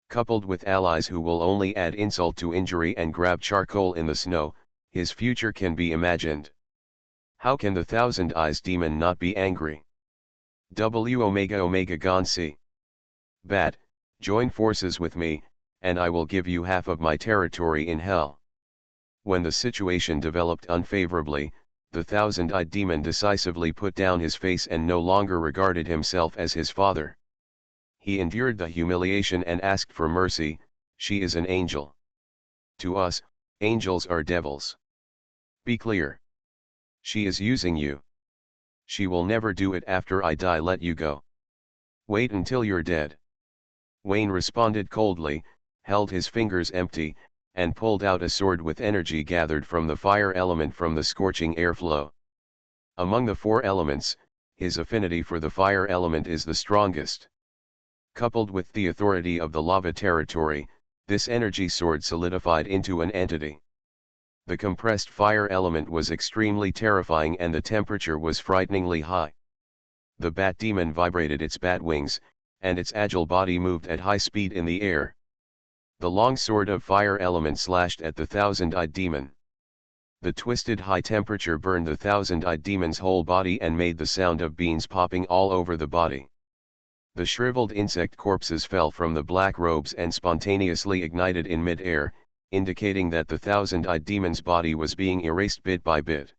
Coupled with allies who will only add insult to injury and grab charcoal in the snow, his future can be imagined. How can the Thousand Eyes demon not be angry? W Omega Omega Gon C. Bat, join forces with me, and I will give you half of my territory in hell. When the situation developed unfavorably, the Thousand-Eyed demon decisively put down his face and no longer regarded himself as his father. He endured the humiliation and asked for mercy. She is an angel. To us, angels are devils. Be clear. She is using you. She will never do it after I die. Let you go. Wait until you're dead. Wayne responded coldly, held his fingers empty, and pulled out a sword with energy gathered from the fire element from the scorching airflow. Among the four elements, his affinity for the fire element is the strongest. Coupled with the authority of the lava territory, this energy sword solidified into an entity. The compressed fire element was extremely terrifying and the temperature was frighteningly high. The bat demon vibrated its bat wings, and its agile body moved at high speed in the air. The long sword of fire element slashed at the Thousand-Eyed demon. The twisted high temperature burned the Thousand-Eyed demon's whole body and made the sound of beans popping all over the body. The shriveled insect corpses fell from the black robes and spontaneously ignited in mid-air, indicating that the Thousand-Eyed demon's body was being erased bit by bit.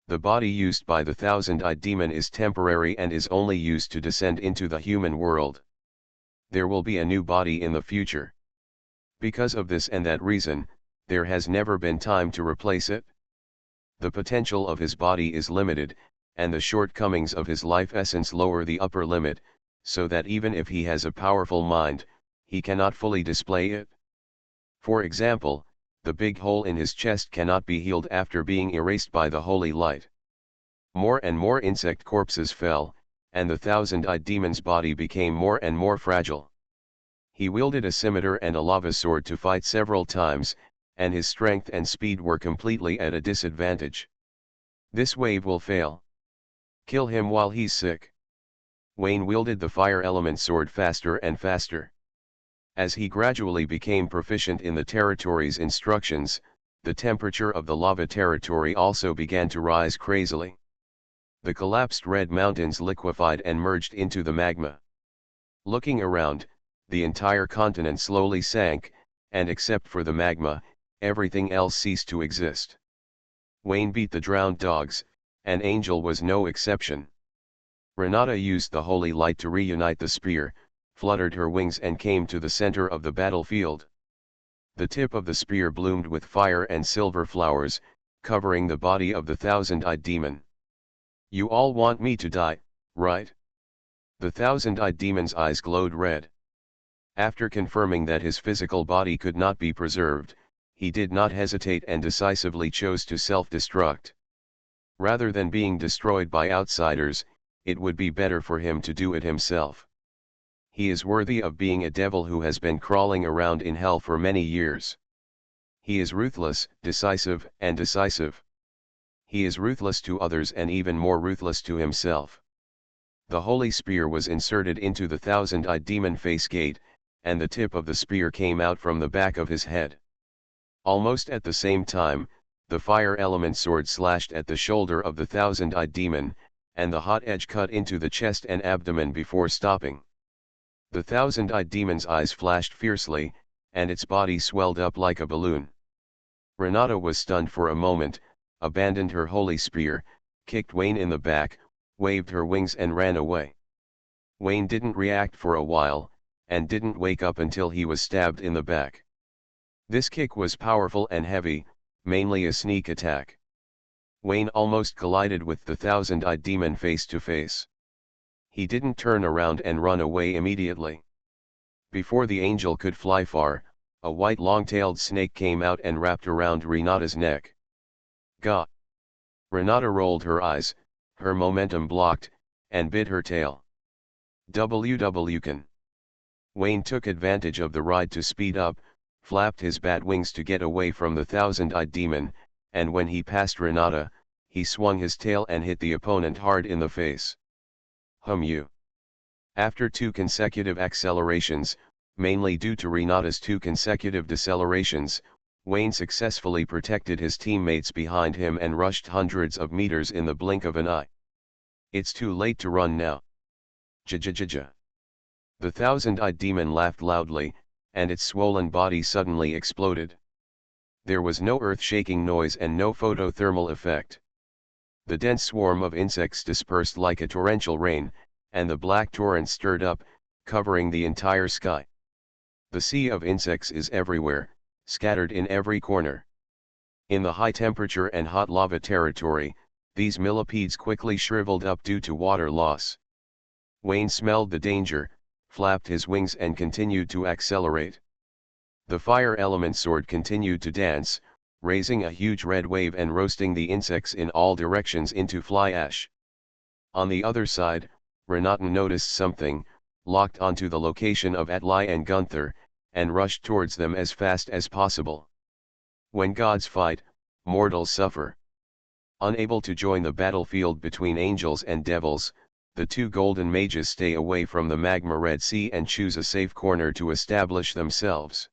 The body used by the Thousand-Eyed demon is temporary and is only used to descend into the human world. There will be a new body in the future. Because of this and that reason, there has never been time to replace it. The potential of his body is limited, and the shortcomings of his life essence lower the upper limit, so that even if he has a powerful mind, he cannot fully display it. For example, the big hole in his chest cannot be healed after being erased by the holy light. More and more insect corpses fell, and the Thousand-Eyed demon's body became more and more fragile. He wielded a scimitar and a lava sword to fight several times, and his strength and speed were completely at a disadvantage. This wave will fail. Kill him while he's sick. Wayne wielded the fire element sword faster and faster. As he gradually became proficient in the territory's instructions, the temperature of the lava territory also began to rise crazily. The collapsed red mountains liquefied and merged into the magma. Looking around, the entire continent slowly sank, and except for the magma, everything else ceased to exist. Wayne beat the drowned dogs, and Angel was no exception. Renata used the holy light to reunite the spear, fluttered her wings and came to the center of the battlefield. The tip of the spear bloomed with fire and silver flowers, covering the body of the Thousand-Eyed demon. You all want me to die, right? The Thousand-Eyed demon's eyes glowed red. After confirming that his physical body could not be preserved, he did not hesitate and decisively chose to self-destruct. Rather than being destroyed by outsiders, it would be better for him to do it himself. He is worthy of being a devil who has been crawling around in hell for many years. He is ruthless, decisive, and decisive. He is ruthless to others and even more ruthless to himself. The holy spear was inserted into the Thousand-Eyed demon face gate, and the tip of the spear came out from the back of his head. Almost at the same time, the fire element sword slashed at the shoulder of the Thousand-Eyed demon, and the hot edge cut into the chest and abdomen before stopping. The Thousand-Eyed demon's eyes flashed fiercely, and its body swelled up like a balloon. Renata was stunned for a moment, abandoned her holy spear, kicked Wayne in the back, waved her wings and ran away. Wayne didn't react for a while, and didn't wake up until he was stabbed in the back. This kick was powerful and heavy, mainly a sneak attack. Wayne almost collided with the Thousand-Eyed demon face to face. He didn't turn around and run away immediately. Before the angel could fly far, a white long-tailed snake came out and wrapped around Renata's neck. Gah! Renata rolled her eyes, her momentum blocked, and bit her tail. WW-can. Wayne took advantage of the ride to speed up, flapped his bat wings to get away from the thousand-eyed demon, and when he passed Renata, he swung his tail and hit the opponent hard in the face. You. After 2 consecutive accelerations, mainly due to Renata's 2 consecutive decelerations, Wayne successfully protected his teammates behind him and rushed hundreds of meters in the blink of an eye. It's too late to run now. Ja. The thousand-eyed demon laughed loudly, and its swollen body suddenly exploded. There was no earth-shaking noise and no photothermal effect. The dense swarm of insects dispersed like a torrential rain, and the black torrent stirred up, covering the entire sky. The sea of insects is everywhere, scattered in every corner. In the high temperature and hot lava territory, these millipedes quickly shriveled up due to water loss. Wayne smelled the danger, flapped his wings and continued to accelerate. The fire element sword continued to dance, raising a huge red wave and roasting the insects in all directions into fly ash. On the other side, Renata noticed something, locked onto the location of Atli and Gunther, and rushed towards them as fast as possible. When gods fight, mortals suffer. Unable to join the battlefield between angels and devils, the 2 golden mages stay away from the magma Red Sea and choose a safe corner to establish themselves.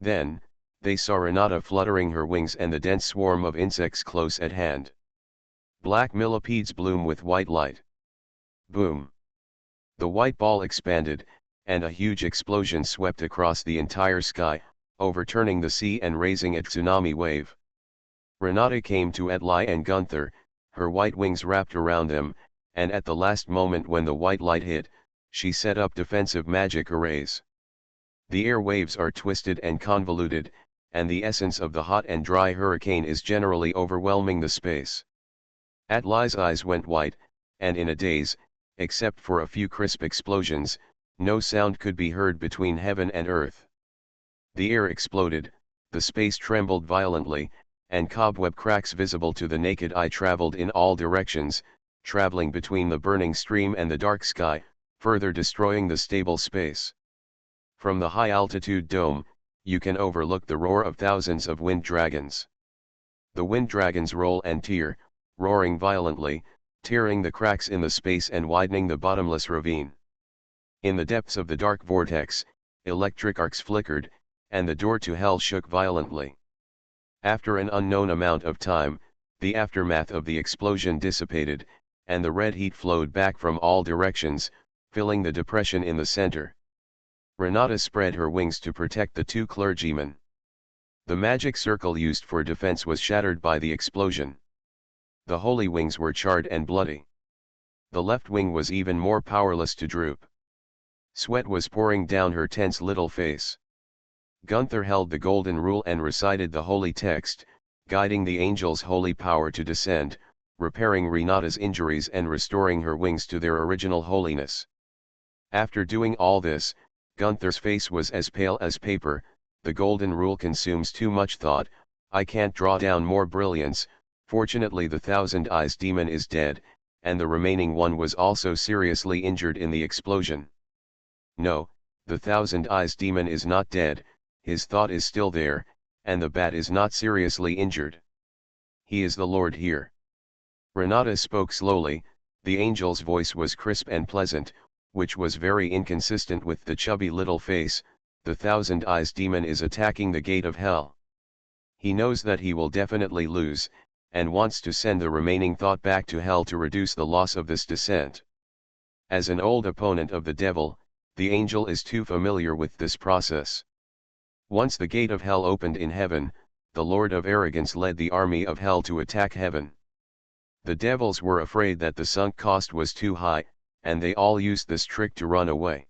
Then, they saw Renata fluttering her wings and the dense swarm of insects close at hand. Black millipedes bloom with white light. Boom! The white ball expanded, and a huge explosion swept across the entire sky, overturning the sea and raising a tsunami wave. Renata came to Atli and Gunther, her white wings wrapped around them, and at the last moment when the white light hit, she set up defensive magic arrays. The air waves are twisted and convoluted, and the essence of the hot and dry hurricane is generally overwhelming the space. Atli's eyes went white, and in a daze, except for a few crisp explosions, no sound could be heard between heaven and earth. The air exploded, the space trembled violently, and cobweb cracks visible to the naked eye traveled in all directions, traveling between the burning stream and the dark sky, further destroying the stable space. From the high-altitude dome, you can overlook the roar of thousands of wind dragons. The wind dragons roll and tear, roaring violently, tearing the cracks in the space and widening the bottomless ravine. In the depths of the dark vortex, electric arcs flickered, and the door to hell shook violently. After an unknown amount of time, the aftermath of the explosion dissipated, and the red heat flowed back from all directions, filling the depression in the center. Renata spread her wings to protect the 2 clergymen. The magic circle used for defense was shattered by the explosion. The holy wings were charred and bloody. The left wing was even more powerless to droop. Sweat was pouring down her tense little face. Gunther held the golden rule and recited the holy text, guiding the angel's holy power to descend, repairing Renata's injuries and restoring her wings to their original holiness. After doing all this, Gunther's face was as pale as paper. The golden rule consumes too much thought, I can't draw down more brilliance. Fortunately the Thousand Eyes demon is dead, and the remaining one was also seriously injured in the explosion. No, the Thousand Eyes demon is not dead, his thought is still there, and the bat is not seriously injured. He is the Lord here. Renata spoke slowly, the angel's voice was crisp and pleasant, which was very inconsistent with the chubby little face. The Thousand Eyes demon is attacking the gate of hell. He knows that he will definitely lose, and wants to send the remaining thought back to hell to reduce the loss of this descent. As an old opponent of the devil, the angel is too familiar with this process. Once the gate of hell opened in heaven, the Lord of Arrogance led the army of hell to attack heaven. The devils were afraid that the sunk cost was too high, and they all used this trick to run away.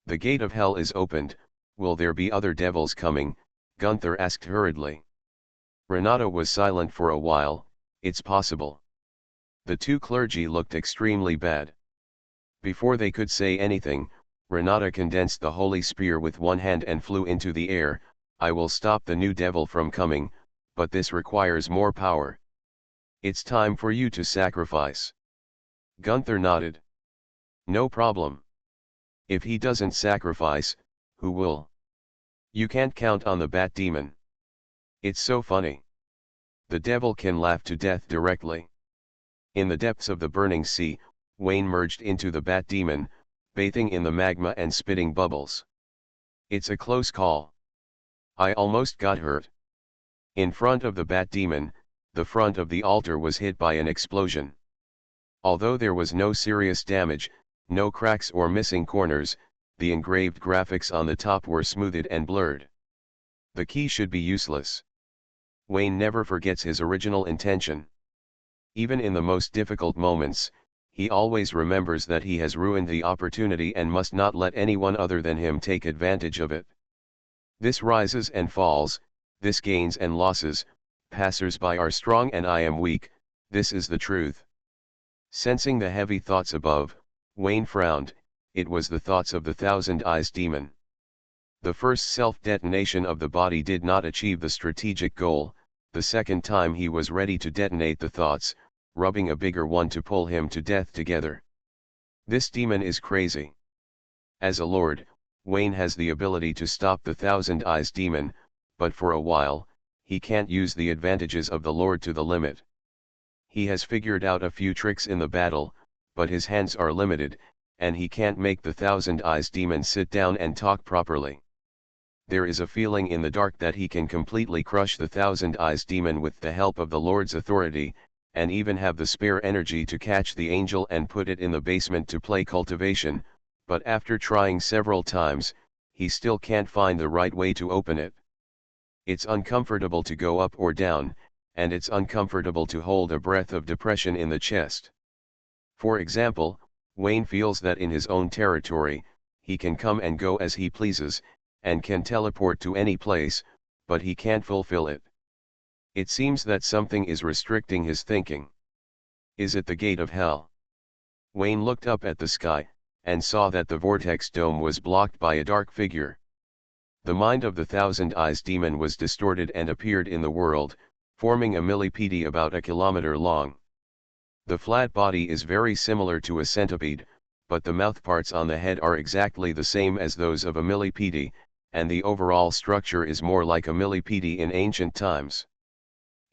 The gate of hell is opened, will there be other devils coming? Gunther asked hurriedly. Renata was silent for a while, it's possible. The 2 clergy looked extremely bad. Before they could say anything, Renata condensed the holy spear with one hand and flew into the air. I will stop the new devil from coming, but this requires more power. It's time for you to sacrifice. Gunther nodded. No problem. If he doesn't sacrifice, who will? You can't count on the bat demon. It's so funny. The devil can laugh to death directly. In the depths of the burning sea, Wayne merged into the bat demon, bathing in the magma and spitting bubbles. It's a close call. I almost got hurt. In front of the bat demon, the front of the altar was hit by an explosion. Although there was no serious damage, no cracks or missing corners, the engraved graphics on the top were smoothed and blurred. The key should be useless. Wayne never forgets his original intention. Even in the most difficult moments, he always remembers that he has ruined the opportunity and must not let anyone other than him take advantage of it. This rises and falls, this gains and losses, passers-by are strong and I am weak, this is the truth. Sensing the heavy thoughts above, Wayne frowned. It was the thoughts of the Thousand Eyes demon. The first self-detonation of the body did not achieve the strategic goal. The second time he was ready to detonate the thoughts, rubbing a bigger one to pull him to death together. This demon is crazy. As a lord, Wayne has the ability to stop the Thousand Eyes demon, but for a while, he can't use the advantages of the lord to the limit. He has figured out a few tricks in the battle, but his hands are limited, and he can't make the Thousand Eyes demon sit down and talk properly. There is a feeling in the dark that he can completely crush the Thousand Eyes demon with the help of the Lord's authority, and even have the spare energy to catch the angel and put it in the basement to play cultivation, but after trying several times, he still can't find the right way to open it. It's uncomfortable to go up or down, and it's uncomfortable to hold a breath of depression in the chest. For example, Wayne feels that in his own territory, he can come and go as he pleases, and can teleport to any place, but he can't fulfill it. It seems that something is restricting his thinking. Is it the gate of hell? Wayne looked up at the sky, and saw that the vortex dome was blocked by a dark figure. The mind of the Thousand Eyes demon was distorted and appeared in the world, forming a millipede about a kilometer long. The flat body is very similar to a centipede, but the mouthparts on the head are exactly the same as those of a millipede, and the overall structure is more like a millipede in ancient times.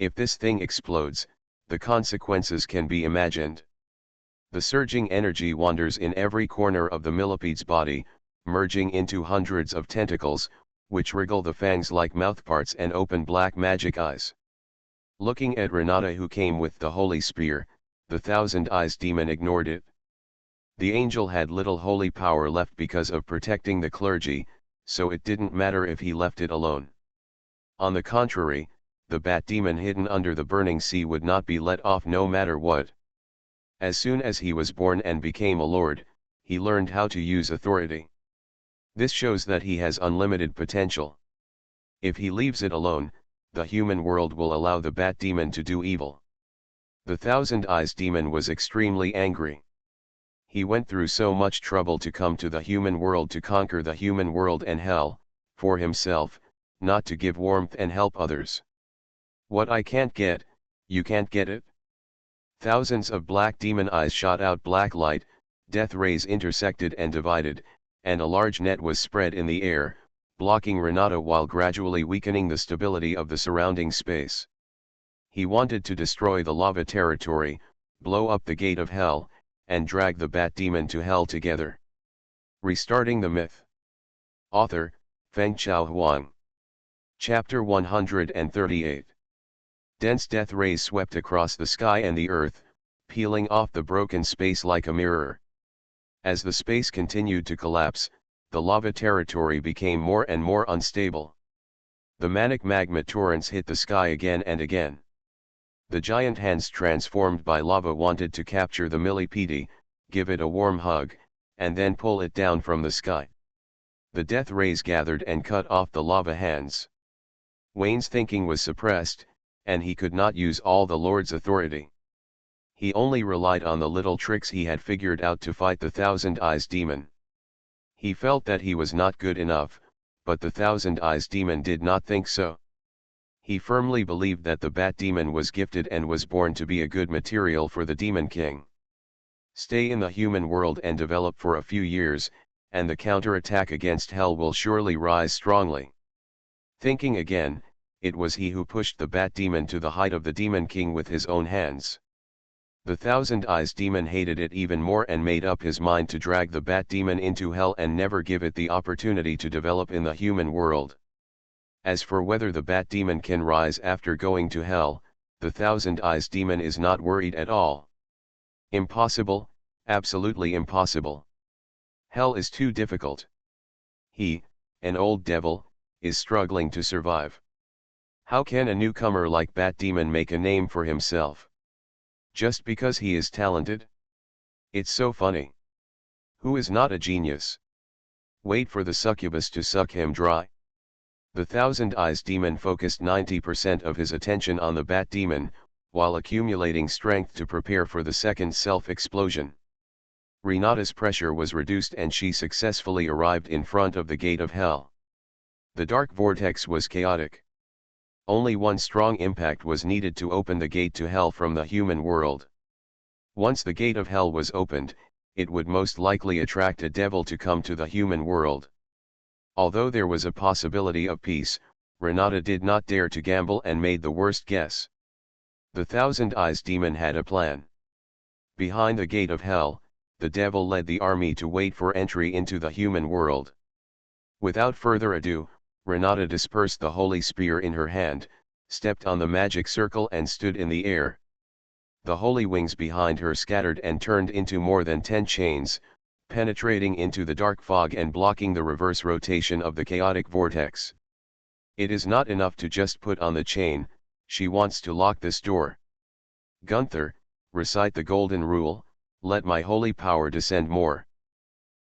If this thing explodes, the consequences can be imagined. The surging energy wanders in every corner of the millipede's body, merging into hundreds of tentacles, which wriggle the fangs like mouthparts and open black magic eyes. Looking at Renata, who came with the holy spear, the Thousand Eyes demon ignored it. The angel had little holy power left because of protecting the clergy, so it didn't matter if he left it alone. On the contrary, the bat demon hidden under the burning sea would not be let off no matter what. As soon as he was born and became a lord, he learned how to use authority. This shows that he has unlimited potential. If he leaves it alone, the human world will allow the bat demon to do evil. The Thousand Eyes demon was extremely angry. He went through so much trouble to come to the human world to conquer the human world and hell, for himself, not to give warmth and help others. What I can't get, you can't get it? Thousands of black demon eyes shot out black light, death rays intersected and divided, and a large net was spread in the air, blocking Renata while gradually weakening the stability of the surrounding space. He wanted to destroy the lava territory, blow up the gate of hell, and drag the bat demon to hell together. Restarting the myth. Author, Fengchao Huang. Chapter 138. Dense death rays swept across the sky and the earth, peeling off the broken space like a mirror. As the space continued to collapse, the lava territory became more and more unstable. The manic magma torrents hit the sky again and again. The giant hands transformed by lava wanted to capture the millipede, give it a warm hug, and then pull it down from the sky. The death rays gathered and cut off the lava hands. Wayne's thinking was suppressed, and he could not use all the Lord's authority. He only relied on the little tricks he had figured out to fight the Thousand Eyes demon. He felt that he was not good enough, but the Thousand Eyes demon did not think so. He firmly believed that the Bat demon was gifted and was born to be a good material for the Demon King. Stay in the human world and develop for a few years, and the counterattack against Hell will surely rise strongly. Thinking again, it was he who pushed the Bat demon to the height of the Demon King with his own hands. The Thousand Eyes demon hated it even more and made up his mind to drag the Bat demon into Hell and never give it the opportunity to develop in the human world. As for whether the Bat demon can rise after going to Hell, the Thousand Eyes demon is not worried at all. Impossible, absolutely impossible. Hell is too difficult. He, an old devil, is struggling to survive. How can a newcomer like Bat demon make a name for himself? Just because he is talented? It's so funny. Who is not a genius? Wait for the succubus to suck him dry. The Thousand Eyes demon focused 90% of his attention on the Bat demon, while accumulating strength to prepare for the second self-explosion. Renata's pressure was reduced and she successfully arrived in front of the gate of Hell. The dark vortex was chaotic. Only one strong impact was needed to open the gate to Hell from the human world. Once the gate of Hell was opened, it would most likely attract a devil to come to the human world. Although there was a possibility of peace, Renata did not dare to gamble and made the worst guess. The Thousand Eyes demon had a plan. Behind the gate of Hell, the devil led the army to wait for entry into the human world. Without further ado, Renata dispersed the holy spear in her hand, stepped on the magic circle and stood in the air. The holy wings behind her scattered and turned into more than 10 chains, penetrating into the dark fog and blocking the reverse rotation of the chaotic vortex. It is not enough to just put on the chain, she wants to lock this door. Gunther, recite the golden rule, let my holy power descend more.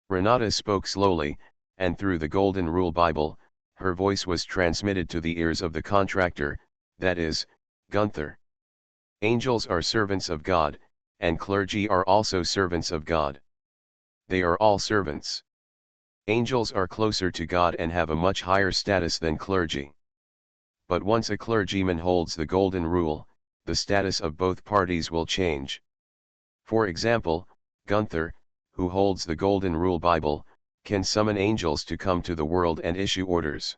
Renata spoke slowly, and through the golden rule Bible, her voice was transmitted to the ears of the contractor, that is, Gunther. Angels are servants of God, and clergy are also servants of God. They are all servants. Angels are closer to God and have a much higher status than clergy. But once a clergyman holds the golden rule, the status of both parties will change. For example, Gunther, who holds the golden rule Bible, can summon angels to come to the world and issue orders.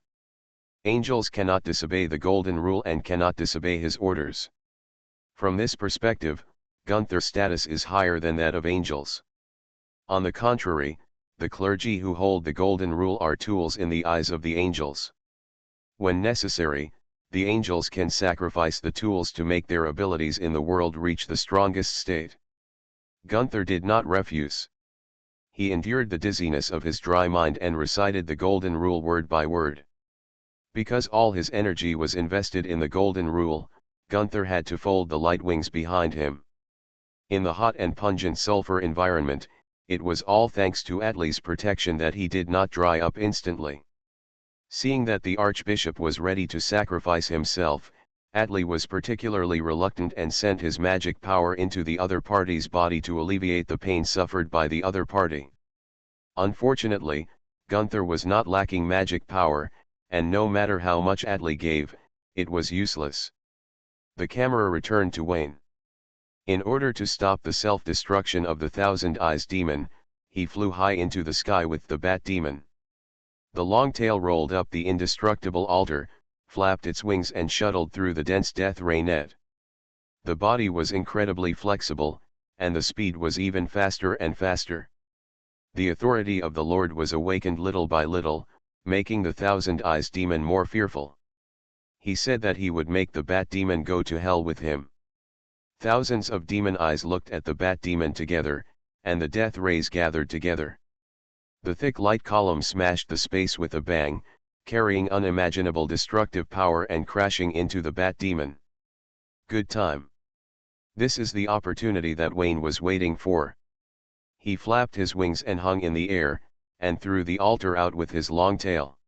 Angels cannot disobey the golden rule and cannot disobey his orders. From this perspective, Gunther's status is higher than that of angels. On the contrary, the clergy who hold the golden rule are tools in the eyes of the angels. When necessary, the angels can sacrifice the tools to make their abilities in the world reach the strongest state. Gunther did not refuse. He endured the dizziness of his dry mind and recited the golden rule word by word. Because all his energy was invested in the golden rule, Gunther had to fold the light wings behind him. In the hot and pungent sulfur environment, it was all thanks to Atli's protection that he did not dry up instantly. Seeing that the archbishop was ready to sacrifice himself, Atli was particularly reluctant and sent his magic power into the other party's body to alleviate the pain suffered by the other party. Unfortunately, Gunther was not lacking magic power, and no matter how much Atli gave, it was useless. The camera returned to Wayne. In order to stop the self-destruction of the Thousand Eyes demon, he flew high into the sky with the Bat demon. The long tail rolled up the indestructible altar, flapped its wings and shuttled through the dense death ray net. The body was incredibly flexible, and the speed was even faster and faster. The authority of the Lord was awakened little by little, making the Thousand Eyes demon more fearful. He said that he would make the Bat demon go to hell with him. Thousands of demon eyes looked at the Bat demon together, and the death rays gathered together. The thick light column smashed the space with a bang, carrying unimaginable destructive power and crashing into the Bat demon. Good time. This is the opportunity that Wayne was waiting for. He flapped his wings and hung in the air, and threw the altar out with his long tail.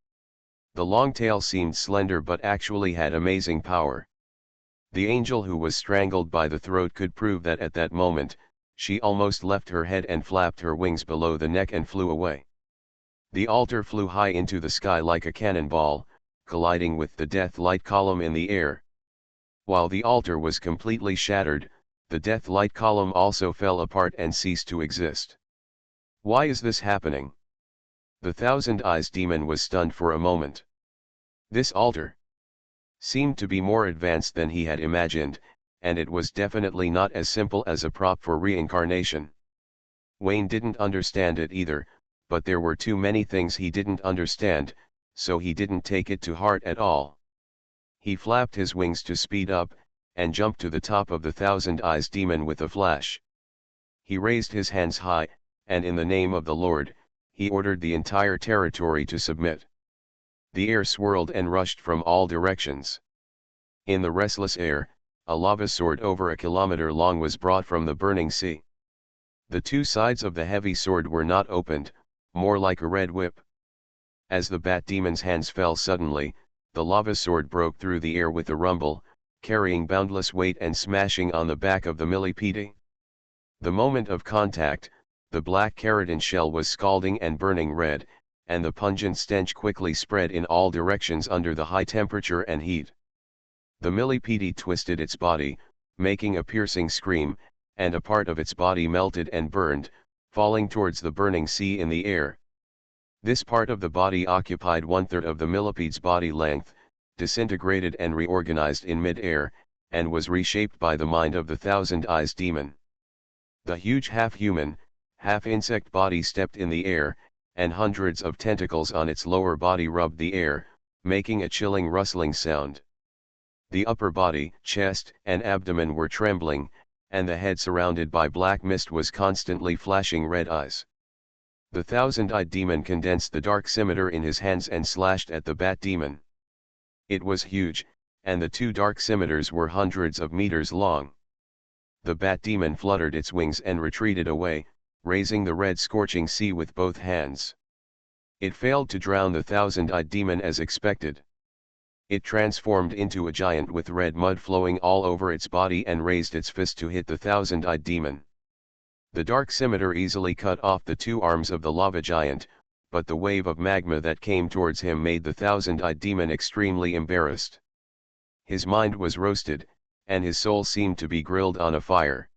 The long tail seemed slender but actually had amazing power. The angel who was strangled by the throat could prove that at that moment, she almost left her head and flapped her wings below the neck and flew away. The altar flew high into the sky like a cannonball, colliding with the death light column in the air. While the altar was completely shattered, the death light column also fell apart and ceased to exist. Why is this happening? The Thousand Eyes demon was stunned for a moment. This altar seemed to be more advanced than he had imagined, and it was definitely not as simple as a prop for reincarnation. Wayne didn't understand it either, but there were too many things he didn't understand, so he didn't take it to heart at all. He flapped his wings to speed up, and jumped to the top of the Thousand Eyes demon with a flash. He raised his hands high, and in the name of the Lord, he ordered the entire territory to submit. The air swirled and rushed from all directions. In the restless air, a lava sword over a kilometer long was brought from the burning sea. The two sides of the heavy sword were not opened, more like a red whip. As the bat demon's hands fell suddenly, the lava sword broke through the air with a rumble, carrying boundless weight and smashing on the back of the millipede. The moment of contact, the black keratin shell was scalding and burning red, and the pungent stench quickly spread in all directions under the high temperature and heat. The millipede twisted its body, making a piercing scream, and a part of its body melted and burned, falling towards the burning sea in the air. This part of the body occupied 1/3 of the millipede's body length, disintegrated and reorganized in mid-air, and was reshaped by the mind of the Thousand Eyes demon. The huge half-human, half-insect body stepped in the air, and hundreds of tentacles on its lower body rubbed the air, making a chilling rustling sound. The upper body, chest, and abdomen were trembling, and the head surrounded by black mist was constantly flashing red eyes. The Thousand-Eyed demon condensed the dark scimitar in his hands and slashed at the bat demon. It was huge, and the two dark scimitars were hundreds of meters long. The bat demon fluttered its wings and retreated away, raising the red scorching sea with both hands. It failed to drown the Thousand-Eyed demon as expected. It transformed into a giant with red mud flowing all over its body and raised its fist to hit the Thousand-Eyed demon. The dark scimitar easily cut off the two arms of the lava giant, but the wave of magma that came towards him made the Thousand-Eyed demon extremely embarrassed. His mind was roasted, and his soul seemed to be grilled on a fire.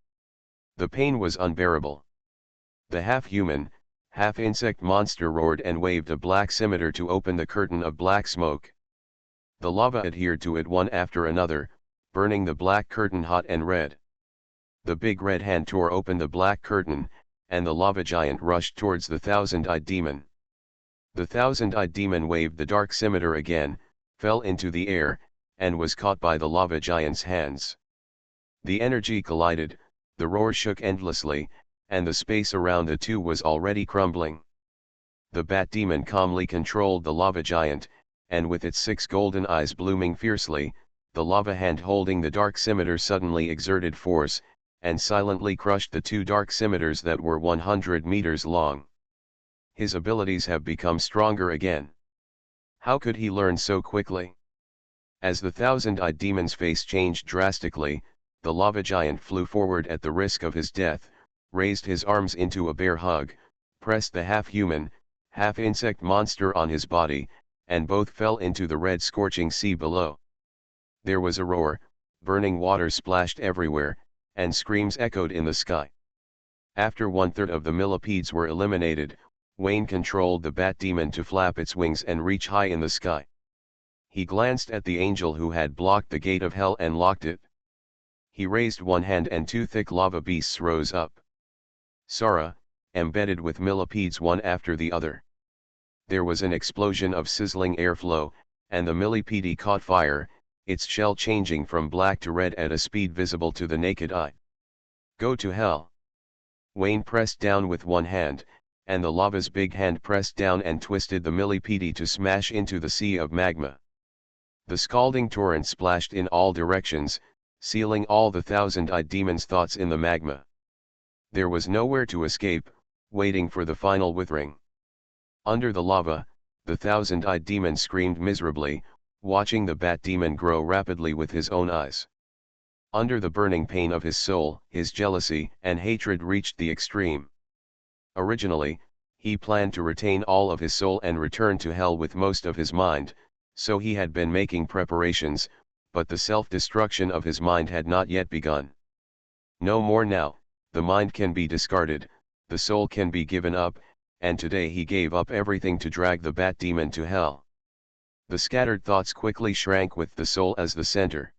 The pain was unbearable. The half-human, half-insect monster roared and waved a black scimitar to open the curtain of black smoke. The lava adhered to it one after another, burning the black curtain hot and red. The big red hand tore open the black curtain, and the lava giant rushed towards the Thousand-Eyed demon. The Thousand-Eyed demon waved the dark scimitar again, fell into the air, and was caught by the lava giant's hands. The energy collided, the roar shook endlessly, and the space around the two was already crumbling. The bat demon calmly controlled the lava giant, and with its 6 golden eyes blooming fiercely, the lava hand holding the dark scimitar suddenly exerted force, and silently crushed the two dark scimitars that were 100 meters long. His abilities have become stronger again. How could he learn so quickly? As the Thousand-Eyed demon's face changed drastically, the lava giant flew forward at the risk of his death, raised his arms into a bear hug, pressed the half-human, half-insect monster on his body, and both fell into the red scorching sea below. There was a roar, burning water splashed everywhere, and screams echoed in the sky. After 1/3 of the millipedes were eliminated, Wayne controlled the bat demon to flap its wings and reach high in the sky. He glanced at the angel who had blocked the gate of hell and locked it. He raised one hand and two thick lava beasts rose up. Sara, embedded with millipedes one after the other. There was an explosion of sizzling airflow, and the millipede caught fire, its shell changing from black to red at a speed visible to the naked eye. Go to hell. Wayne pressed down with one hand, and the lava's big hand pressed down and twisted the millipede to smash into the sea of magma. The scalding torrent splashed in all directions, sealing all the Thousand-Eyed demon's thoughts in the magma. There was nowhere to escape, waiting for the final withering. Under the lava, the Thousand-Eyed demon screamed miserably, watching the bat demon grow rapidly with his own eyes. Under the burning pain of his soul, his jealousy and hatred reached the extreme. Originally, he planned to retain all of his soul and return to hell with most of his mind, so he had been making preparations, but the self-destruction of his mind had not yet begun. No more now, the mind can be discarded, the soul can be given up, and today he gave up everything to drag the bat demon to hell. The scattered thoughts quickly shrank with the soul as the center.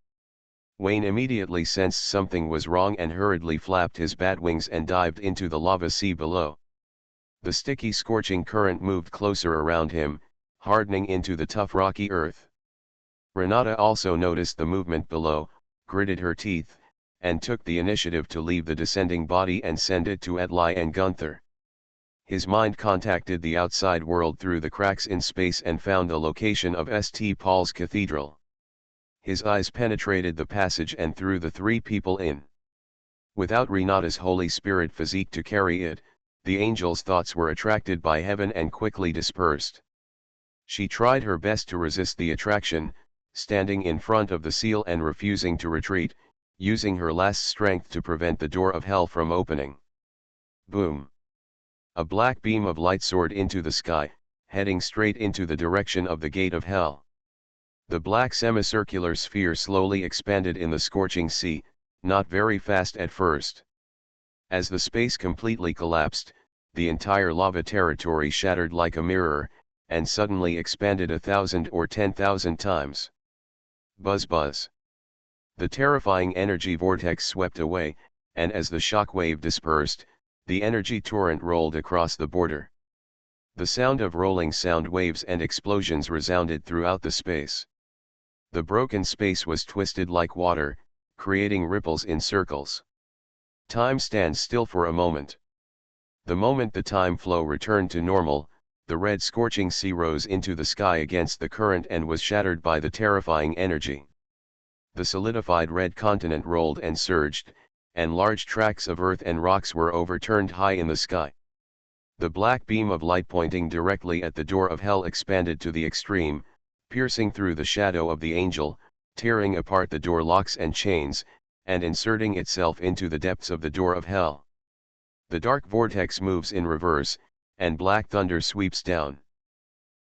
Wayne immediately sensed something was wrong and hurriedly flapped his bat wings and dived into the lava sea below. The sticky scorching current moved closer around him, hardening into the tough rocky earth. Renata also noticed the movement below, gritted her teeth, and took the initiative to leave the descending body and send it to Edlai and Gunther. His mind contacted the outside world through the cracks in space and found the location of St. Paul's Cathedral. His eyes penetrated the passage and threw the three people in. Without Renata's Holy Spirit physique to carry it, the angel's thoughts were attracted by heaven and quickly dispersed. She tried her best to resist the attraction, standing in front of the seal and refusing to retreat, using her last strength to prevent the door of hell from opening. Boom! A black beam of light soared into the sky, heading straight into the direction of the gate of hell. The black semicircular sphere slowly expanded in the scorching sea, not very fast at first. As the space completely collapsed, the entire lava territory shattered like a mirror, and suddenly expanded 1,000 or 10,000 times. Buzz buzz. The terrifying energy vortex swept away, and as the shock wave dispersed, the energy torrent rolled across the border. The sound of rolling sound waves and explosions resounded throughout the space. The broken space was twisted like water, creating ripples in circles. Time stands still for a moment. The moment the time flow returned to normal, the red scorching sea rose into the sky against the current and was shattered by the terrifying energy. The solidified red continent rolled and surged, and large tracts of earth and rocks were overturned high in the sky. The black beam of light pointing directly at the door of hell expanded to the extreme, piercing through the shadow of the angel, tearing apart the door locks and chains, and inserting itself into the depths of the door of hell. The dark vortex moves in reverse, and black thunder sweeps down.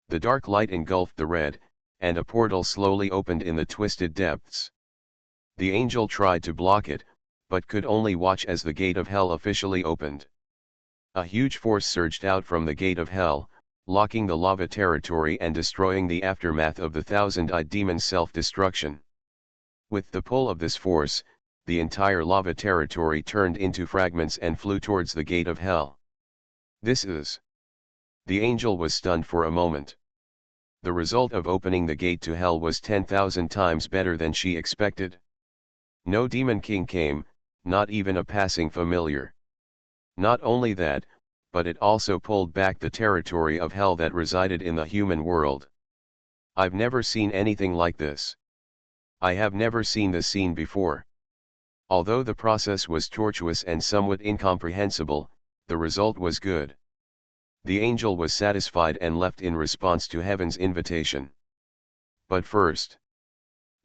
The dark light engulfed the red, and a portal slowly opened in the twisted depths. The angel tried to block it, but could only watch as the gate of hell officially opened. A huge force surged out from the gate of hell, locking the lava territory and destroying the aftermath of the thousand-eyed demon's self-destruction. With the pull of this force, the entire lava territory turned into fragments and flew towards the gate of hell. This is. The angel was stunned for a moment. The result of opening the gate to hell was 10,000 times better than she expected. No demon king came, not even a passing familiar. Not only that, but it also pulled back the territory of hell that resided in the human world. I've never seen anything like this. I have never seen this scene before. Although the process was tortuous and somewhat incomprehensible, the result was good. The angel was satisfied and left in response to heaven's invitation. But first,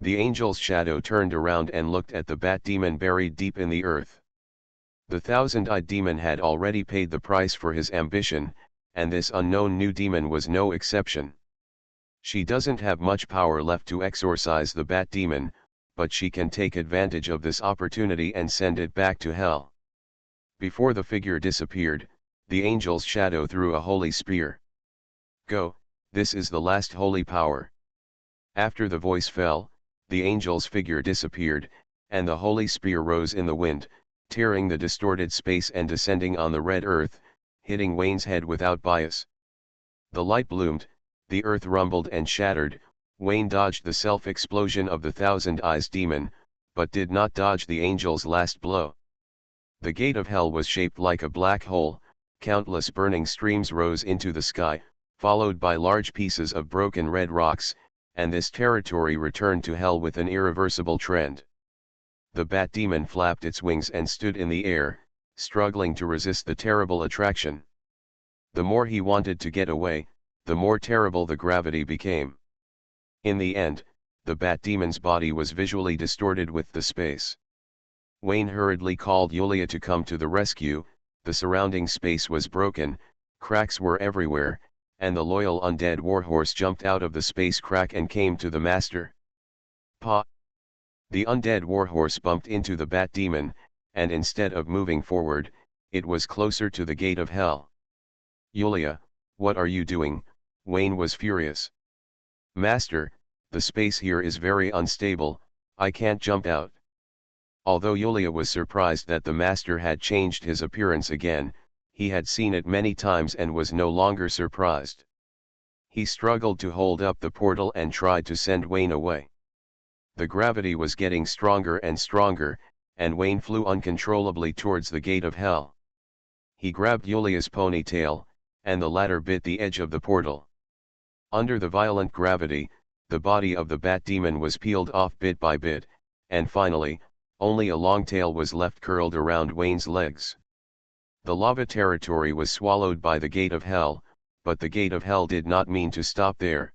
the angel's shadow turned around and looked at the bat demon buried deep in the earth. The thousand-eyed demon had already paid the price for his ambition, and this unknown new demon was no exception. She doesn't have much power left to exorcise the bat demon, but she can take advantage of this opportunity and send it back to hell. Before the figure disappeared, the angel's shadow threw a holy spear. Go, this is the last holy power. After the voice fell, the angel's figure disappeared, and the holy spear rose in the wind, tearing the distorted space and descending on the red earth, hitting Wayne's head without bias. The light bloomed, the earth rumbled and shattered. Wayne dodged the self-explosion of the Thousand Eyes demon, but did not dodge the angel's last blow. The gate of hell was shaped like a black hole, countless burning streams rose into the sky, followed by large pieces of broken red rocks, and this territory returned to hell with an irreversible trend. The bat demon flapped its wings and stood in the air, struggling to resist the terrible attraction. The more he wanted to get away, the more terrible the gravity became. In the end, the bat demon's body was visually distorted with the space. Wayne hurriedly called Yulia to come to the rescue. The surrounding space was broken, cracks were everywhere, and the loyal undead warhorse jumped out of the space crack and came to the master. Pa! The undead warhorse bumped into the bat demon, and instead of moving forward, it was closer to the gate of hell. Yulia, what are you doing? Wayne was furious. Master, the space here is very unstable, I can't jump out. Although Yulia was surprised that the master had changed his appearance again, he had seen it many times and was no longer surprised. He struggled to hold up the portal and tried to send Wayne away. The gravity was getting stronger and stronger, and Wayne flew uncontrollably towards the gate of hell. He grabbed Yulia's ponytail, and the latter bit the edge of the portal. Under the violent gravity, the body of the bat demon was peeled off bit by bit, and finally, only a long tail was left curled around Wayne's legs. The lava territory was swallowed by the gate of hell, but the gate of hell did not mean to stop there.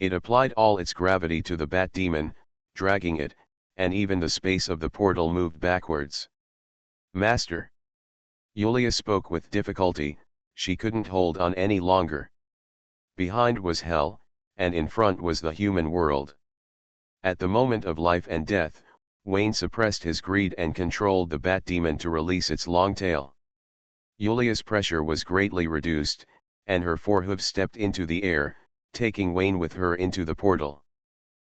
It applied all its gravity to the bat demon, dragging it, and even the space of the portal moved backwards. Master! Yulia spoke with difficulty, she couldn't hold on any longer. Behind was hell, and in front was the human world. At the moment of life and death, Wayne suppressed his greed and controlled the bat demon to release its long tail. Yulia's pressure was greatly reduced, and her forehooves stepped into the air, taking Wayne with her into the portal.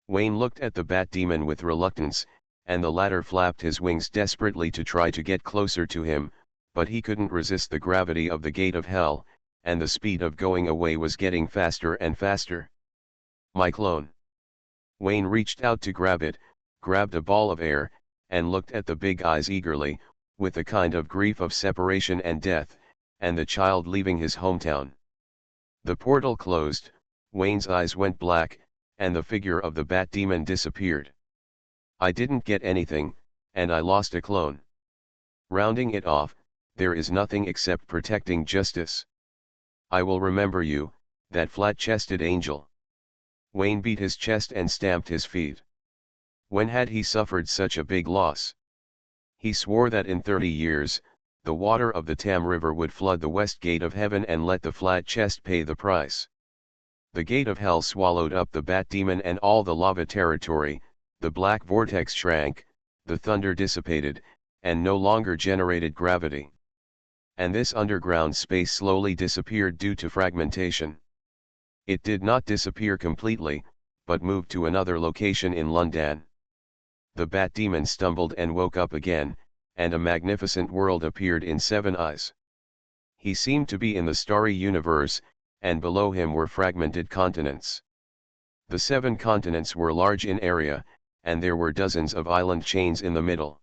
Wayne looked at the bat demon with reluctance, and the latter flapped his wings desperately to try to get closer to him, but he couldn't resist the gravity of the gate of hell, and the speed of going away was getting faster and faster. My clone! Wayne reached out to grab it, grabbed a ball of air, and looked at the big eyes eagerly, with a kind of grief of separation and death, and the child leaving his hometown. The portal closed, Wayne's eyes went black, and the figure of the bat demon disappeared. I didn't get anything, and I lost a clone. Rounding it off, there is nothing except protecting justice. I will remember you, that flat-chested angel. Wayne beat his chest and stamped his feet. When had he suffered such a big loss? He swore that in 30 years, the water of the Tam River would flood the west gate of heaven and let the flat chest pay the price. The gate of hell swallowed up the bat demon and all the lava territory, the black vortex shrank, the thunder dissipated, and no longer generated gravity. And this underground space slowly disappeared due to fragmentation. It did not disappear completely, but moved to another location in London. The bat demon stumbled and woke up again, and a magnificent world appeared in 7 eyes. He seemed to be in the starry universe, and below him were fragmented continents. The 7 continents were large in area, and there were dozens of island chains in the middle.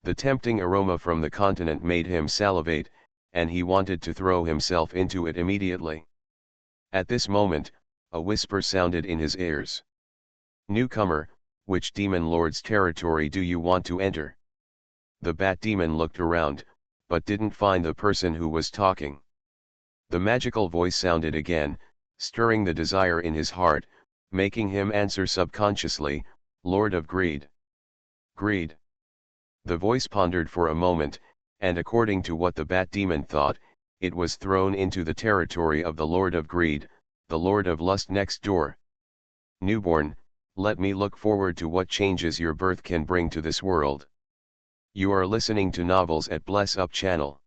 The tempting aroma from the continent made him salivate, and he wanted to throw himself into it immediately. At this moment, a whisper sounded in his ears. Newcomer, which demon lord's territory do you want to enter? The bat demon looked around, but didn't find the person who was talking. The magical voice sounded again, stirring the desire in his heart, making him answer subconsciously, Lord of Greed. Greed. The voice pondered for a moment, and according to what the bat demon thought, it was thrown into the territory of the Lord of Greed, the Lord of Lust next door. Newborn, let me look forward to what changes your birth can bring to this world. You are listening to Novels at Bless Up channel.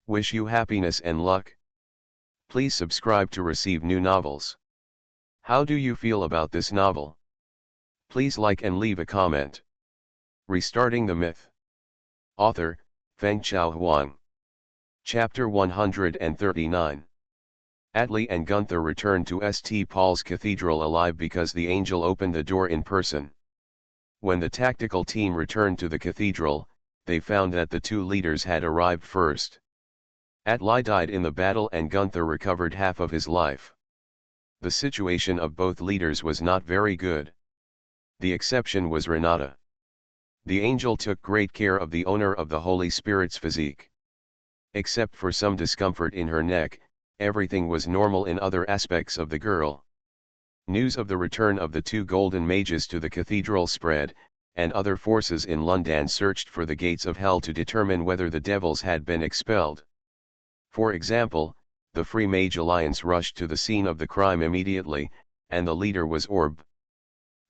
Wish you happiness and luck. Please subscribe to receive new novels. How do you feel about this novel? Please like and leave a comment. Restarting the Myth. Author, Fengchao Huang. Chapter 139. Atli and Gunther returned to St. Paul's Cathedral alive because the angel opened the door in person. When the tactical team returned to the cathedral, they found that the 2 leaders had arrived first. Atli died in the battle and Gunther recovered half of his life. The situation of both leaders was not very good. The exception was Renata. The angel took great care of the owner of the Holy Spirit's physique. Except for some discomfort in her neck, everything was normal in other aspects of the girl. News of the return of the 2 golden mages to the cathedral spread, and other forces in London searched for the gates of hell to determine whether the devils had been expelled. For example, the Free Mage Alliance rushed to the scene of the crime immediately, and the leader was Orb.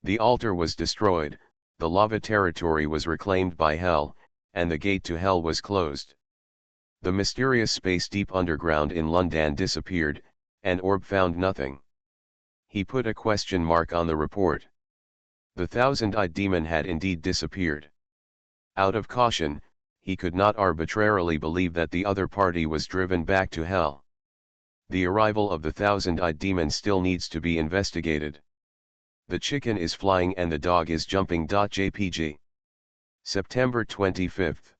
The altar was destroyed, the lava territory was reclaimed by hell, and the gate to hell was closed. The mysterious space deep underground in London disappeared, and Orb found nothing. He put a question mark on the report. The thousand-eyed demon had indeed disappeared. Out of caution, he could not arbitrarily believe that the other party was driven back to hell. The arrival of the thousand-eyed demon still needs to be investigated. The chicken is flying and the dog is jumping. JPG. September 25.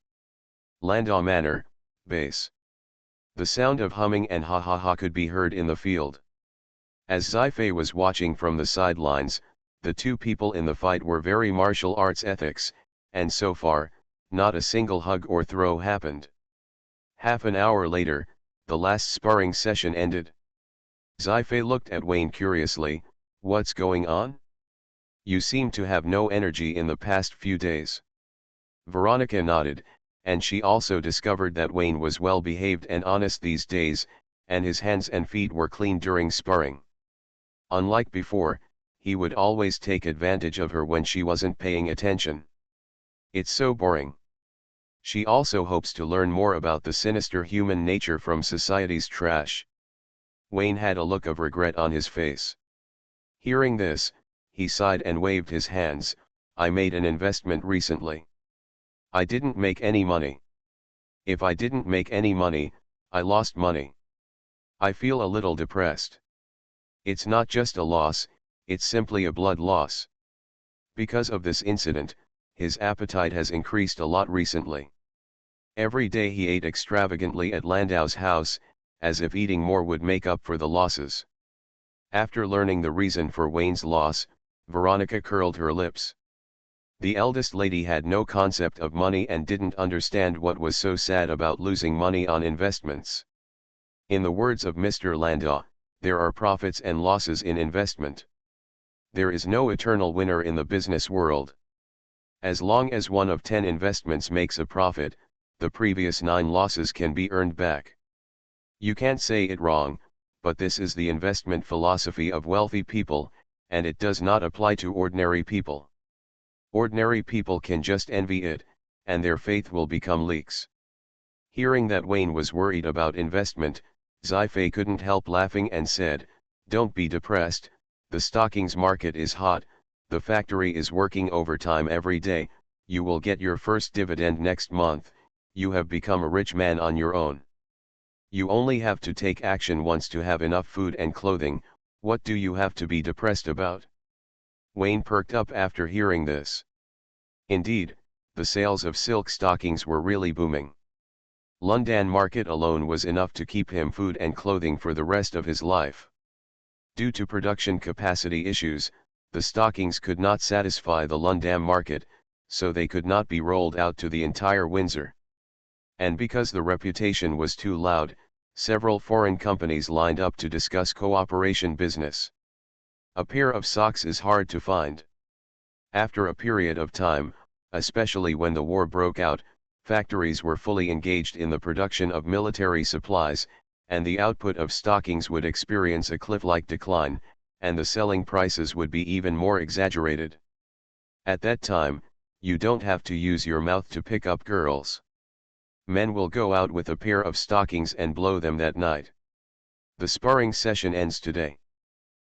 Landau Manor, base. The sound of humming and ha ha ha could be heard in the field. As Sci-fi was watching from the sidelines, the two people in the fight were very martial arts ethics, and so far, not a single hug or throw happened. Half an hour later, the last sparring session ended. Sci-fi looked at Wayne curiously. What's going on? You seem to have no energy in the past few days. Veronica nodded, and she also discovered that Wayne was well behaved and honest these days, and his hands and feet were clean during sparring. Unlike before, he would always take advantage of her when she wasn't paying attention. It's so boring. She also hopes to learn more about the sinister human nature from society's trash. Wayne had a look of regret on his face. Hearing this, he sighed and waved his hands. I made an investment recently. I didn't make any money. If I didn't make any money, I lost money. I feel a little depressed. It's not just a loss, it's simply a blood loss. Because of this incident, his appetite has increased a lot recently. Every day he ate extravagantly at Landau's house, as if eating more would make up for the losses. After learning the reason for Wayne's loss, Veronica curled her lips. The eldest lady had no concept of money and didn't understand what was so sad about losing money on investments. In the words of Mr. Landau, there are profits and losses in investment. There is no eternal winner in the business world. As long as 1 of 10 investments makes a profit, the previous 9 losses can be earned back. You can't say it wrong, but this is the investment philosophy of wealthy people, and it does not apply to ordinary people. Ordinary people can just envy it, and their faith will become leaks. Hearing that Wayne was worried about investment, Sci-fi couldn't help laughing and said, "Don't be depressed, the stockings market is hot, the factory is working overtime every day, you will get your first dividend next month, you have become a rich man on your own. You only have to take action once to have enough food and clothing, what do you have to be depressed about?" Wayne perked up after hearing this. Indeed, the sales of silk stockings were really booming. London market alone was enough to keep him food and clothing for the rest of his life. Due to production capacity issues, the stockings could not satisfy the London market, so they could not be rolled out to the entire Windsor. And because the reputation was too loud, several foreign companies lined up to discuss cooperation business. A pair of socks is hard to find. After a period of time, especially when the war broke out, factories were fully engaged in the production of military supplies, and the output of stockings would experience a cliff-like decline, and the selling prices would be even more exaggerated. At that time, you don't have to use your mouth to pick up girls. Men will go out with a pair of stockings and blow them that night. The sparring session ends today.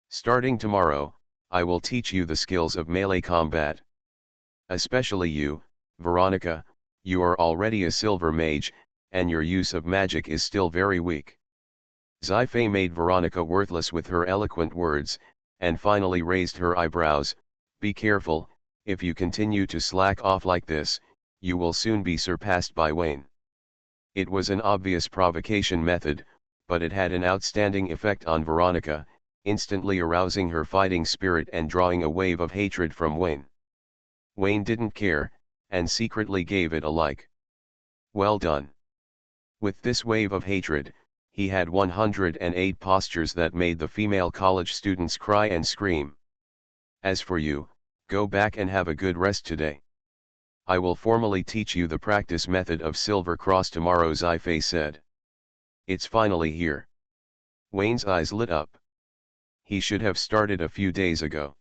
Starting tomorrow, I will teach you the skills of melee combat. Especially you, Veronica, you are already a silver mage, and your use of magic is still very weak. Sci-fi made Veronica worthless with her eloquent words, and finally raised her eyebrows. Be careful, if you continue to slack off like this, you will soon be surpassed by Wayne. It was an obvious provocation method, but it had an outstanding effect on Veronica, instantly arousing her fighting spirit and drawing a wave of hatred from Wayne. Wayne didn't care, and secretly gave it a like. Well done. With this wave of hatred, he had 108 postures that made the female college students cry and scream. As for you, go back and have a good rest today. I will formally teach you the practice method of Silver Cross tomorrow, Sci-fi said. It's finally here. Wayne's eyes lit up. He should have started a few days ago.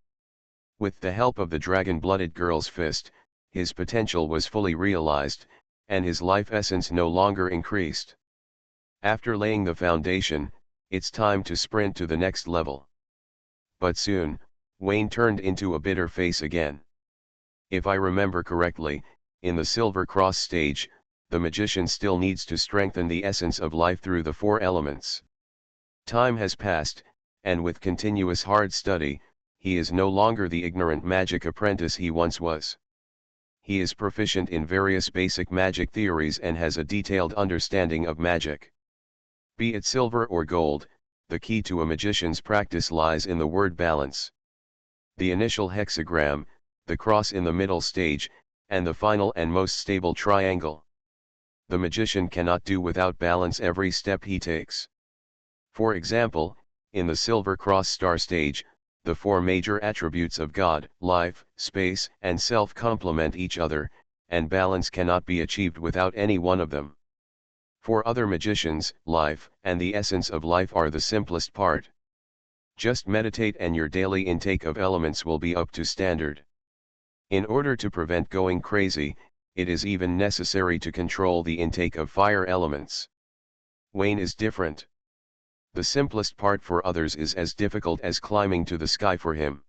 With the help of the dragon-blooded girl's fist, his potential was fully realized, and his life essence no longer increased. After laying the foundation, it's time to sprint to the next level. But soon, Wayne turned into a bitter face again. If I remember correctly, in the Silver Cross stage, the magician still needs to strengthen the essence of life through the 4 elements. Time has passed, and with continuous hard study, he is no longer the ignorant magic apprentice he once was. He is proficient in various basic magic theories and has a detailed understanding of magic. Be it silver or gold, the key to a magician's practice lies in the word balance. The initial hexagram, the cross in the middle stage, and the final and most stable triangle. The magician cannot do without balance every step he takes. For example, in the Silver Cross star stage, the 4 major attributes of God, life, space, and self complement each other, and balance cannot be achieved without any one of them. For other magicians, life and the essence of life are the simplest part. Just meditate and your daily intake of elements will be up to standard. In order to prevent going crazy, it is even necessary to control the intake of fire elements. Wayne is different. The simplest part for others is as difficult as climbing to the sky for him.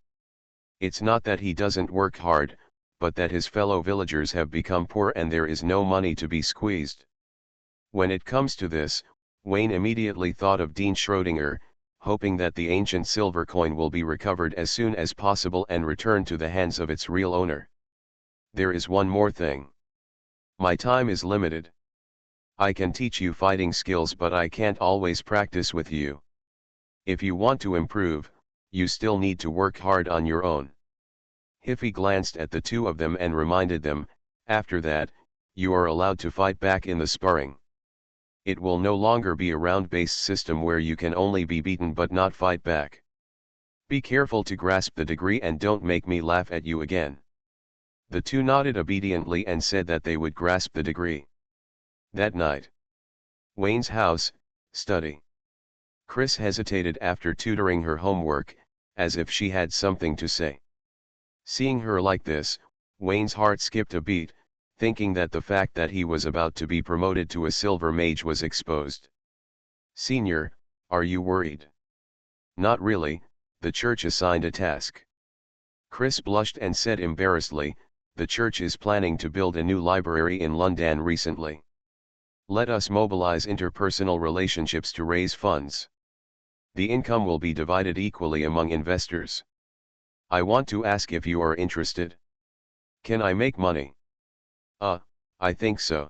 It's not that he doesn't work hard, but that his fellow villagers have become poor and there is no money to be squeezed. When it comes to this, Wayne immediately thought of Dean Schrödinger, hoping that the ancient silver coin will be recovered as soon as possible and returned to the hands of its real owner. There is one more thing. My time is limited. I can teach you fighting skills, but I can't always practice with you. If you want to improve, you still need to work hard on your own. Hiffy glanced at the 2 of them and reminded them, after that, you are allowed to fight back in the sparring. It will no longer be a round-based system where you can only be beaten but not fight back. Be careful to grasp the degree and don't make me laugh at you again. The 2 nodded obediently and said that they would grasp the degree. That night. Wayne's house, study. Chris hesitated after tutoring her homework, as if she had something to say. Seeing her like this, Wayne's heart skipped a beat, thinking that the fact that he was about to be promoted to a silver mage was exposed. Senior, are you worried? Not really, the church assigned a task. Chris blushed and said embarrassedly, the church is planning to build a new library in London recently. Let us mobilize interpersonal relationships to raise funds. The income will be divided equally among investors. I want to ask if you are interested. Can I make money? I think so.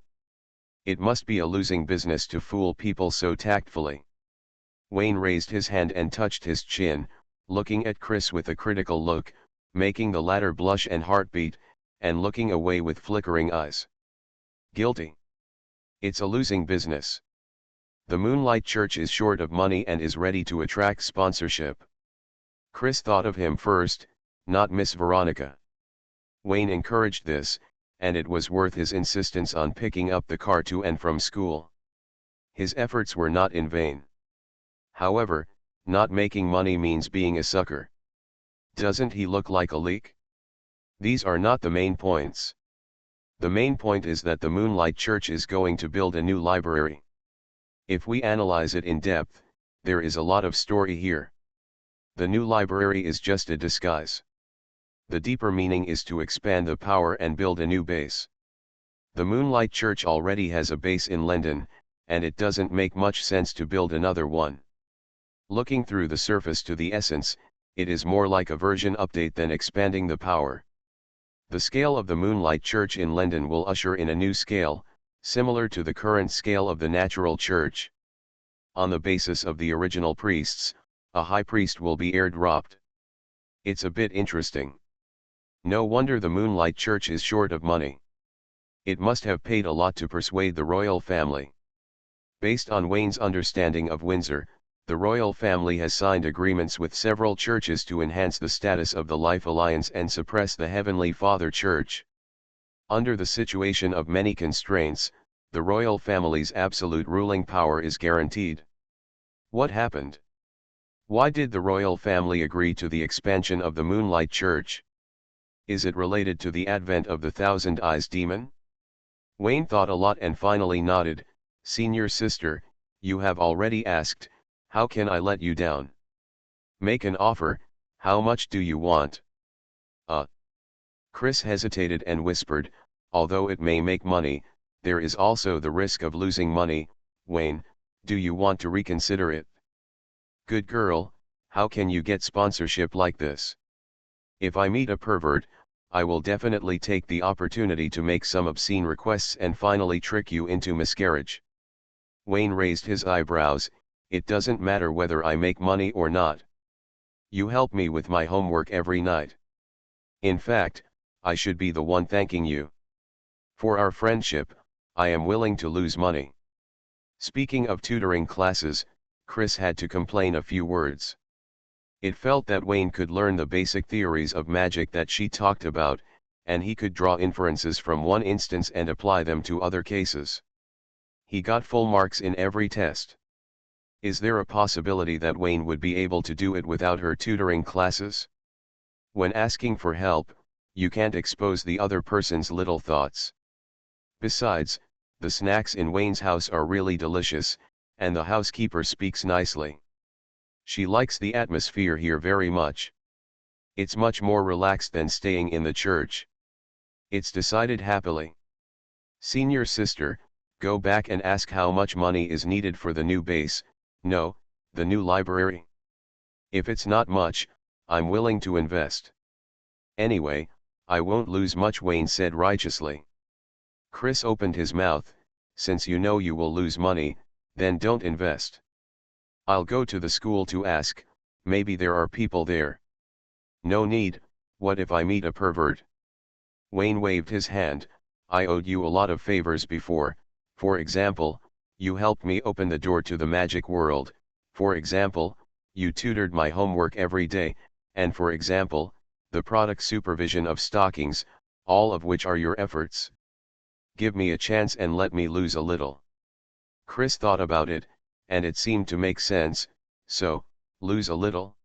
It must be a losing business to fool people so tactfully. Wayne raised his hand and touched his chin, looking at Chris with a critical look, making the latter blush and heartbeat, and looking away with flickering eyes. Guilty. It's a losing business. The Moonlight Church is short of money and is ready to attract sponsorship. Chris thought of him first, not Miss Veronica. Wayne encouraged this, and it was worth his insistence on picking up the car to and from school. His efforts were not in vain. However, not making money means being a sucker. Doesn't he look like a leak? These are not the main points. The main point is that the Moonlight Church is going to build a new library. If we analyze it in depth, there is a lot of story here. The new library is just a disguise. The deeper meaning is to expand the power and build a new base. The Moonlight Church already has a base in London, and it doesn't make much sense to build another one. Looking through the surface to the essence, it is more like a version update than expanding the power. The scale of the Moonlight Church in London will usher in a new scale, similar to the current scale of the Natural Church. On the basis of the original priests, a high priest will be airdropped. It's a bit interesting. No wonder the Moonlight Church is short of money. It must have paid a lot to persuade the royal family. Based on Wayne's understanding of Windsor, the royal family has signed agreements with several churches to enhance the status of the Life Alliance and suppress the Heavenly Father Church. Under the situation of many constraints, the royal family's absolute ruling power is guaranteed. What happened? Why did the royal family agree to the expansion of the Moonlight Church? Is it related to the advent of the Thousand Eyes demon? Wayne thought a lot and finally nodded. Senior sister, you have already asked, how can I let you down? Make an offer, how much do you want? Chris hesitated and whispered, although it may make money, there is also the risk of losing money. Wayne, do you want to reconsider it? Good girl, how can you get sponsorship like this? If I meet a pervert, I will definitely take the opportunity to make some obscene requests and finally trick you into miscarriage. Wayne raised his eyebrows. It doesn't matter whether I make money or not. You help me with my homework every night. In fact, I should be the one thanking you. For our friendship, I am willing to lose money. Speaking of tutoring classes, Chris had to complain a few words. It felt that Wayne could learn the basic theories of magic that she talked about, and he could draw inferences from one instance and apply them to other cases. He got full marks in every test. Is there a possibility that Wayne would be able to do it without her tutoring classes? When asking for help, you can't expose the other person's little thoughts. Besides, the snacks in Wayne's house are really delicious, and the housekeeper speaks nicely. She likes the atmosphere here very much. It's much more relaxed than staying in the church. It's decided happily. Senior sister, go back and ask how much money is needed for the new base, no, the new library. If it's not much, I'm willing to invest. Anyway, I won't lose much, Wayne said righteously. Chris opened his mouth. Since you know you will lose money, then don't invest. I'll go to the school to ask, maybe there are people there. No need, what if I meet a pervert? Wayne waved his hand. I owed you a lot of favors before. For example, you helped me open the door to the magic world. For example, you tutored my homework every day, and for example, the product supervision of stockings, all of which are your efforts. Give me a chance and let me lose a little. Chris thought about it, and it seemed to make sense. So, lose a little?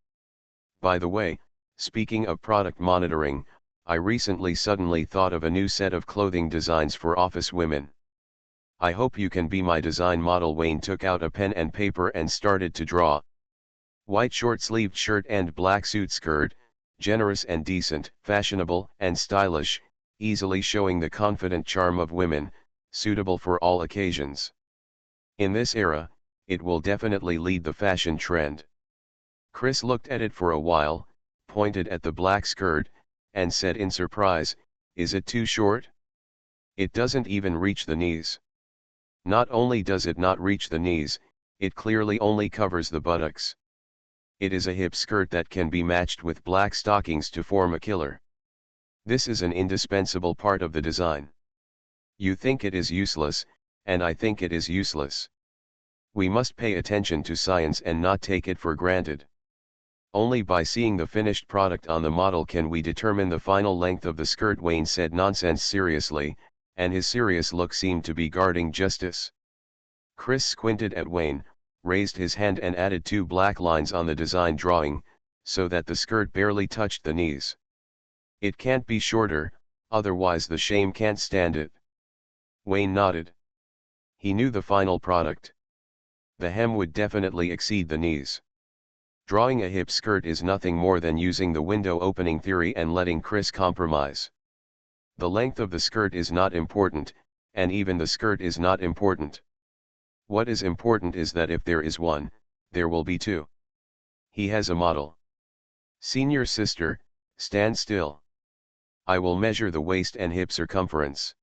By the way, speaking of product monitoring, I recently suddenly thought of a new set of clothing designs for office women. I hope you can be my design model. Wayne took out a pen and paper and started to draw. White short-sleeved shirt and black suit skirt, generous and decent, fashionable and stylish, easily showing the confident charm of women, suitable for all occasions. In this era, it will definitely lead the fashion trend. Chris looked at it for a while, pointed at the black skirt, and said in surprise, is it too short? It doesn't even reach the knees. Not only does it not reach the knees, it clearly only covers the buttocks. It is a hip skirt that can be matched with black stockings to form a killer. This is an indispensable part of the design. You think it is useless, and I think it is useless. We must pay attention to science and not take it for granted. Only by seeing the finished product on the model can we determine the final length of the skirt. Wayne said nonsense seriously, and his serious look seemed to be guarding justice. Chris squinted at Wayne, raised his hand and added 2 black lines on the design drawing, so that the skirt barely touched the knees. It can't be shorter, otherwise the shame can't stand it. Wayne nodded. He knew the final product. The hem would definitely exceed the knees. Drawing a hip skirt is nothing more than using the window opening theory and letting Chris compromise. The length of the skirt is not important, and even the skirt is not important. What is important is that if there is one, there will be 2. He has a model. Senior sister, stand still. I will measure the waist and hip circumference.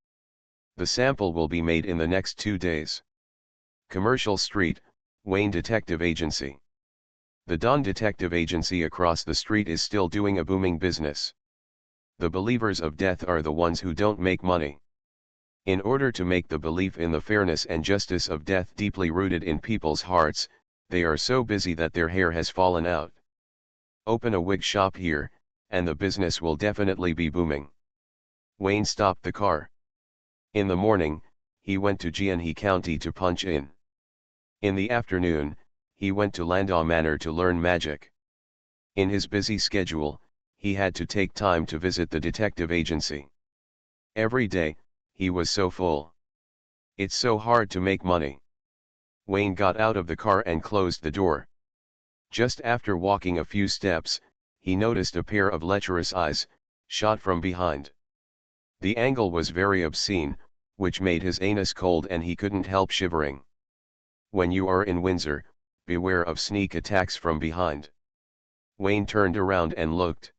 The sample will be made in the next 2 days. Commercial Street, Wayne Detective Agency. The Don Detective Agency across the street is still doing a booming business. The believers of death are the ones who don't make money. In order to make the belief in the fairness and justice of death deeply rooted in people's hearts, they are so busy that their hair has fallen out. Open a wig shop here, and the business will definitely be booming. Wayne stopped the car. In the morning, he went to Jianhe County to punch in. In the afternoon, he went to Landau Manor to learn magic. In his busy schedule, he had to take time to visit the detective agency. Every day, he was so full. It's so hard to make money. Wayne got out of the car and closed the door. Just after walking a few steps, he noticed a pair of lecherous eyes, shot from behind. The angle was very obscene, which made his anus cold and he couldn't help shivering. When you are in Windsor, beware of sneak attacks from behind. Wayne turned around and looked.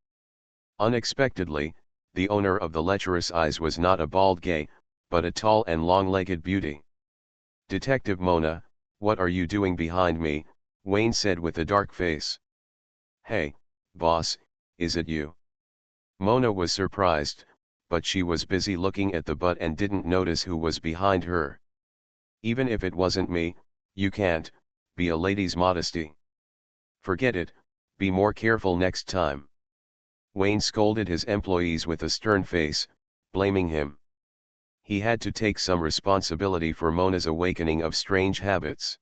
Unexpectedly, the owner of the lecherous eyes was not a bald gay, but a tall and long-legged beauty. "Detective Mona, what are you doing behind me?" Wayne said with a dark face. "Hey, boss, is it you?" Mona was surprised, but she was busy looking at the butt and didn't notice who was behind her. "Even if it wasn't me, you can't be a lady's modesty. Forget it, be more careful next time." Wayne scolded his employees with a stern face, blaming him. He had to take some responsibility for Mona's awakening of strange habits.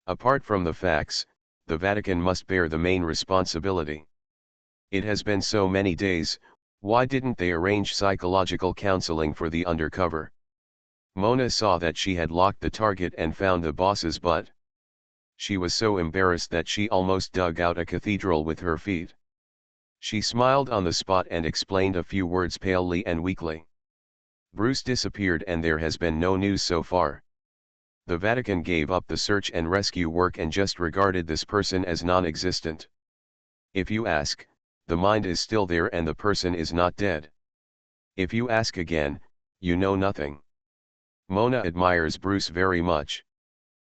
Apart from the facts, the Vatican must bear the main responsibility. It has been so many days, why didn't they arrange psychological counseling for the undercover? Mona saw that she had locked the target and found the boss's butt. She was so embarrassed that she almost dug out a cathedral with her feet. She smiled on the spot and explained a few words palely and weakly. "Bruce disappeared and there has been no news so far. The Vatican gave up the search and rescue work and just regarded this person as non-existent. If you ask, the mind is still there and the person is not dead. If you ask again, you know nothing." Mona admires Bruce very much.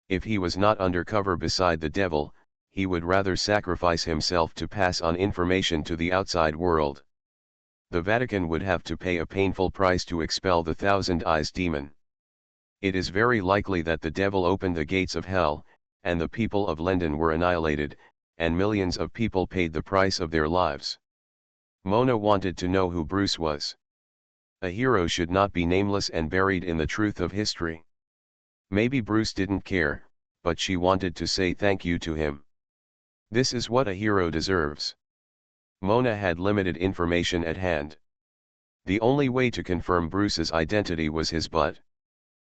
If he was not undercover beside the devil, he would rather sacrifice himself to pass on information to the outside world. The Vatican would have to pay a painful price to expel the Thousand Eyes demon. It is very likely that the devil opened the gates of hell, and the people of London were annihilated, and millions of people paid the price of their lives. Mona wanted to know who Bruce was. A hero should not be nameless and buried in the truth of history. Maybe Bruce didn't care, but she wanted to say thank you to him. This is what a hero deserves. Mona had limited information at hand. The only way to confirm Bruce's identity was his butt.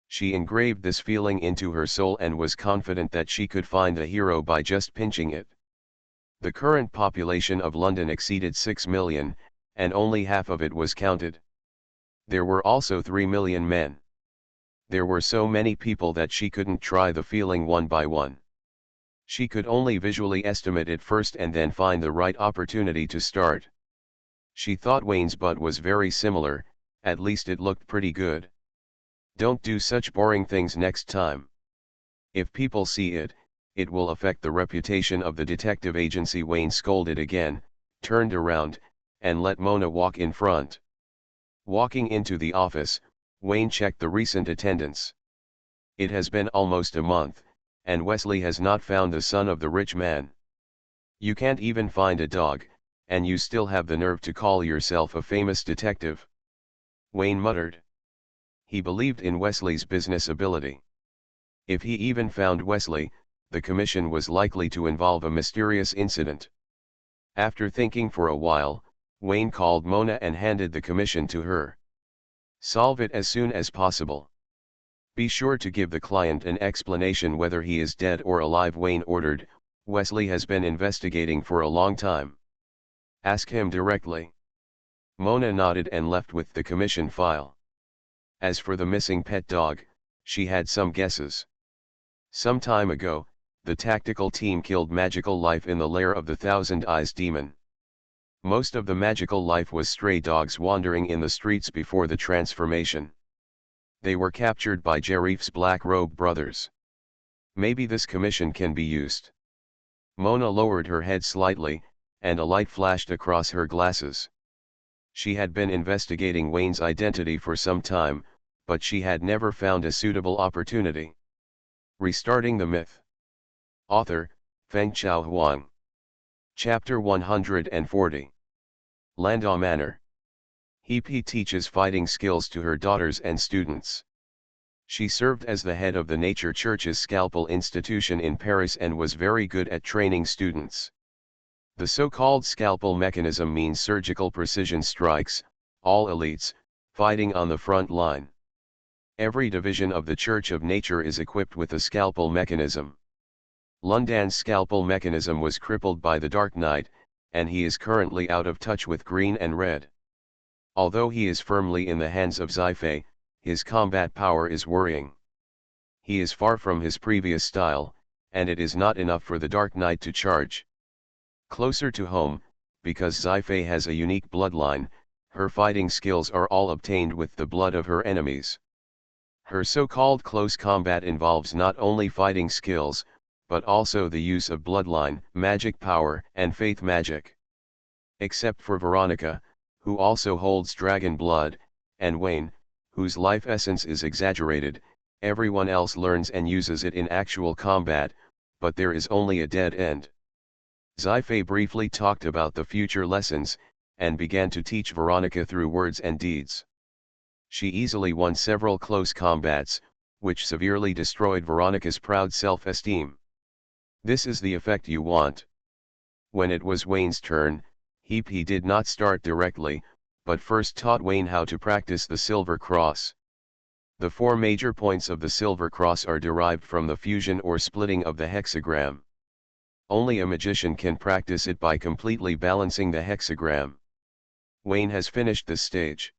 She engraved this feeling into her soul and was confident that she could find a hero by just pinching it. The current population of London exceeded 6 million, and only half of it was counted. There were also 3 million men. There were so many people that she couldn't try the feeling one by one. She could only visually estimate it first and then find the right opportunity to start. She thought Wayne's butt was very similar, at least it looked pretty good. Don't do such boring things next time. If people see it, it will affect the reputation of the detective agency. Wayne scolded again, turned around, and let Mona walk in front. Walking into the office, Wayne checked the recent attendance. It has been almost a month, and Wesley has not found the son of the rich man. You can't even find a dog, and you still have the nerve to call yourself a famous detective. Wayne muttered. He believed in Wesley's business ability. If he even found Wesley, the commission was likely to involve a mysterious incident. After thinking for a while, Wayne called Mona and handed the commission to her. "Solve it as soon as possible. Be sure to give the client an explanation whether he is dead or alive," Wayne ordered. "Wesley has been investigating for a long time. Ask him directly." Mona nodded and left with the commission file. As for the missing pet dog, she had some guesses. Some time ago, the tactical team killed magical life in the lair of the Thousand Eyes demon. Most of the magical life was stray dogs wandering in the streets before the transformation. They were captured by Jerif's Black Robe brothers. Maybe this commission can be used. Mona lowered her head slightly, and a light flashed across her glasses. She had been investigating Wayne's identity for some time, but she had never found a suitable opportunity. Restarting the Myth. Author, Fengchao Huang. Chapter 140. Landau Manor. He teaches fighting skills to her daughters and students. She served as the head of the Nature Church's scalpel institution in Paris and was very good at training students. The so-called scalpel mechanism means surgical precision strikes, all elites, fighting on the front line. Every division of the Church of Nature is equipped with a scalpel mechanism. Lundan's scalpel mechanism was crippled by the Dark Knight, and he is currently out of touch with green and red. Although he is firmly in the hands of Sci-fi, his combat power is worrying. He is far from his previous style, and it is not enough for the Dark Knight to charge. Closer to home, because Sci-fi has a unique bloodline, her fighting skills are all obtained with the blood of her enemies. Her so-called close combat involves not only fighting skills, but also the use of bloodline, magic power, and faith magic. Except for Veronica, who also holds dragon blood, and Wayne, whose life essence is exaggerated, everyone else learns and uses it in actual combat, but there is only a dead end. Sci-fi briefly talked about the future lessons, and began to teach Veronica through words and deeds. She easily won several close combats, which severely destroyed Veronica's proud self-esteem. This is the effect you want. When it was Wayne's turn, he did not start directly, but first taught Wayne how to practice the Silver Cross. The four major points of the Silver Cross are derived from the fusion or splitting of the hexagram. Only a magician can practice it by completely balancing the hexagram. Wayne has finished this stage.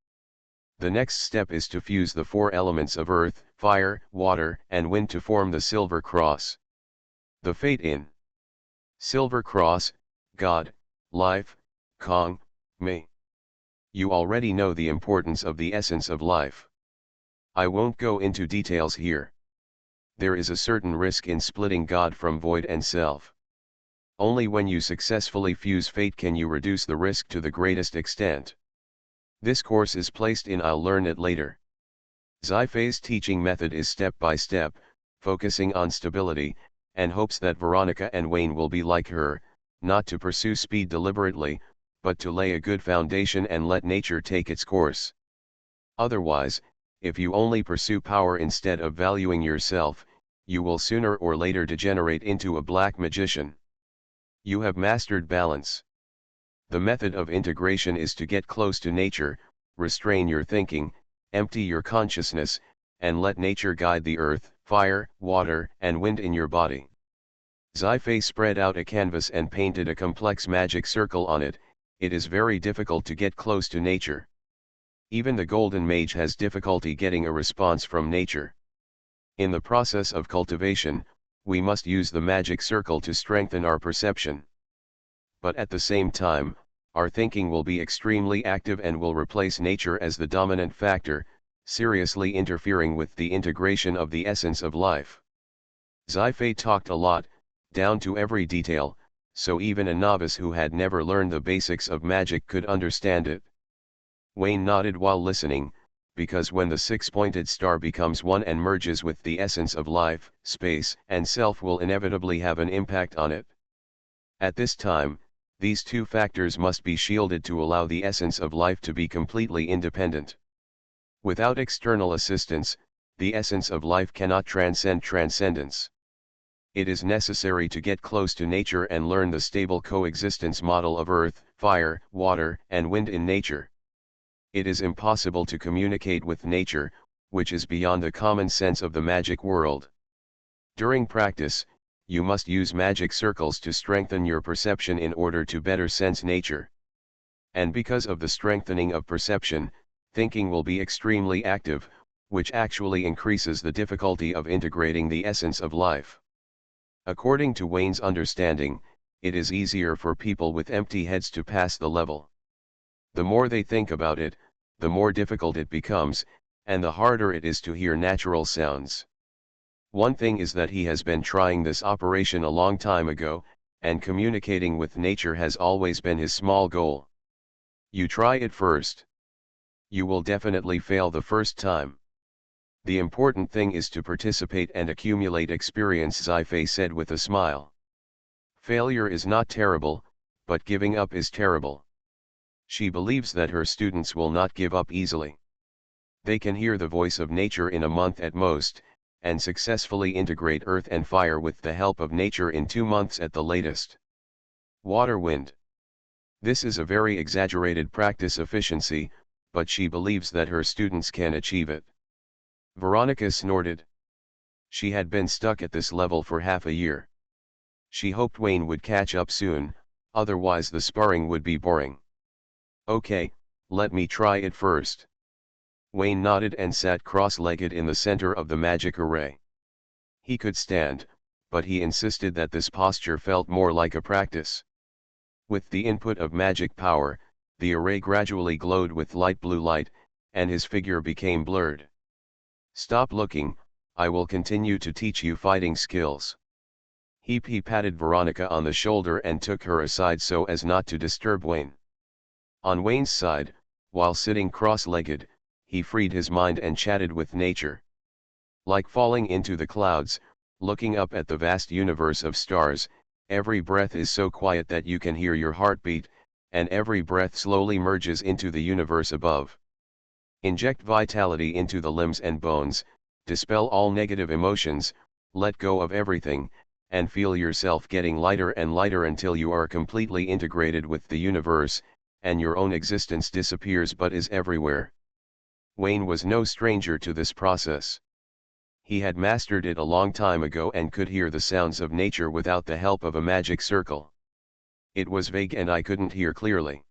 The next step is to fuse the four elements of earth, fire, water, and wind to form the Silver Cross. The fate in Silver Cross, God, life, Kong, me. You already know the importance of the essence of life. I won't go into details here. There is a certain risk in splitting God from void and self. Only when you successfully fuse fate can you reduce the risk to the greatest extent. This course is placed in I'll learn it later. Sci-fi's teaching method is step by step, focusing on stability, and hopes that Veronica and Wayne will be like her, not to pursue speed deliberately, but to lay a good foundation and let nature take its course. Otherwise, if you only pursue power instead of valuing yourself, you will sooner or later degenerate into a black magician. You have mastered balance. The method of integration is to get close to nature, restrain your thinking, empty your consciousness, and let nature guide the earth, fire, water, and wind in your body. Sci-fi spread out a canvas and painted a complex magic circle on it. It is very difficult to get close to nature. Even the golden mage has difficulty getting a response from nature. In the process of cultivation, we must use the magic circle to strengthen our perception. But at the same time, our thinking will be extremely active and will replace nature as the dominant factor, seriously interfering with the integration of the essence of life. Sci-fi talked a lot, down to every detail, so even a novice who had never learned the basics of magic could understand it. Wayne nodded while listening, because when the six-pointed star becomes one and merges with the essence of life, space, and self will inevitably have an impact on it. At this time, these two factors must be shielded to allow the essence of life to be completely independent. Without external assistance, the essence of life cannot transcend transcendence. It is necessary to get close to nature and learn the stable coexistence model of earth, fire, water, and wind in nature. It is impossible to communicate with nature, which is beyond the common sense of the magic world. During practice, you must use magic circles to strengthen your perception in order to better sense nature. And because of the strengthening of perception, thinking will be extremely active, which actually increases the difficulty of integrating the essence of life. According to Wayne's understanding, it is easier for people with empty heads to pass the level. The more they think about it, the more difficult it becomes, and the harder it is to hear natural sounds. One thing is that he has been trying this operation a long time ago, and communicating with nature has always been his small goal. You try it first. You will definitely fail the first time. The important thing is to participate and accumulate experience, Sci-fi said with a smile. Failure is not terrible, but giving up is terrible. She believes that her students will not give up easily. They can hear the voice of nature in a month at most, and successfully integrate earth and fire with the help of nature in 2 months at the latest. Water wind. This is a very exaggerated practice efficiency, but she believes that her students can achieve it. Veronica snorted. She had been stuck at this level for half a year. She hoped Wayne would catch up soon, otherwise the sparring would be boring. Okay, let me try it first. Wayne nodded and sat cross-legged in the center of the magic array. He could stand, but he insisted that this posture felt more like a practice. With the input of magic power, the array gradually glowed with light blue light, and his figure became blurred. Stop looking, I will continue to teach you fighting skills. He patted Veronica on the shoulder and took her aside so as not to disturb Wayne. On Wayne's side, while sitting cross-legged, he freed his mind and chatted with nature. Like falling into the clouds, looking up at the vast universe of stars, every breath is so quiet that you can hear your heartbeat, and every breath slowly merges into the universe above. Inject vitality into the limbs and bones, dispel all negative emotions, let go of everything, and feel yourself getting lighter and lighter until you are completely integrated with the universe, and your own existence disappears but is everywhere. Wayne was no stranger to this process. He had mastered it a long time ago and could hear the sounds of nature without the help of a magic circle. It was vague and I couldn't hear clearly.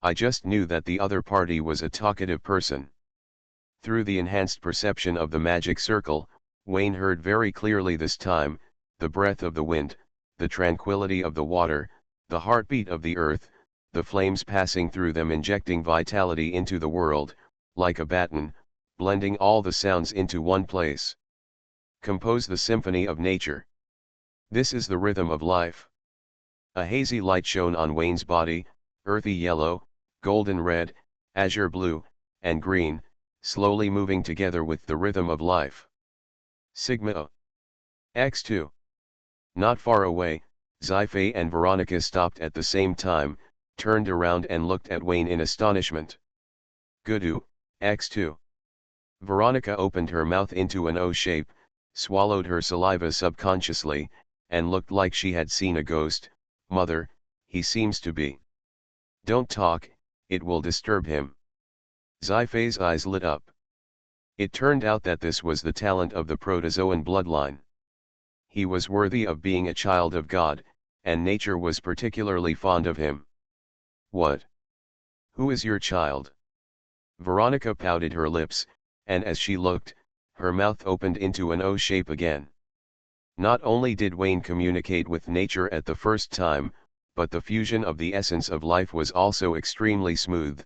I just knew that the other party was a talkative person. Through the enhanced perception of the magic circle, Wayne heard very clearly this time, the breath of the wind, the tranquility of the water, the heartbeat of the earth, the flames passing through them injecting vitality into the world, like a baton, blending all the sounds into one place. Compose the symphony of nature. This is the rhythm of life. A hazy light shone on Wayne's body, earthy yellow, golden red, azure blue, and green, slowly moving together with the rhythm of life. Sigma X2. Not far away, Sci-fi and Veronica stopped at the same time, turned around and looked at Wayne in astonishment. Gudu, X2. Veronica opened her mouth into an O shape, swallowed her saliva subconsciously, and looked like she had seen a ghost. Mother, he seems to be. Don't talk, it will disturb him. Sci-fi's eyes lit up. It turned out that this was the talent of the protozoan bloodline. He was worthy of being a child of God, and nature was particularly fond of him. What? Who is your child? Veronica pouted her lips, and as she looked, her mouth opened into an O shape again. Not only did Wayne communicate with nature at the first time, but the fusion of the essence of life was also extremely smooth.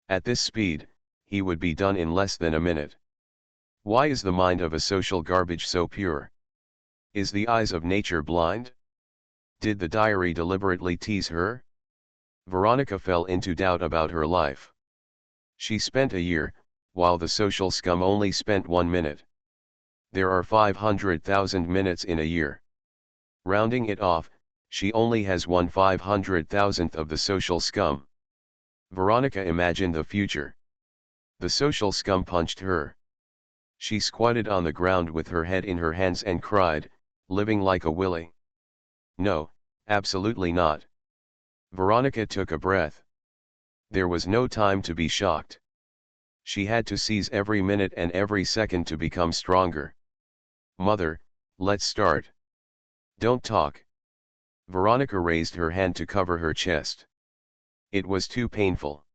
At this speed, he would be done in less than a minute. Why is the mind of a social garbage so pure? Is the eyes of nature blind? Did the diary deliberately tease her? Veronica fell into doubt about her life. She spent a year, while the social scum only spent 1 minute. There are 500,000 minutes in a year. Rounding it off, she only has 1/500,000th of the social scum. Veronica imagined the future. The social scum punched her. She squatted on the ground with her head in her hands and cried, living like a willy. No, absolutely not. Veronica took a breath. There was no time to be shocked. She had to seize every minute and every second to become stronger. Mother, let's start. Don't talk. Veronica raised her hand to cover her chest. It was too painful.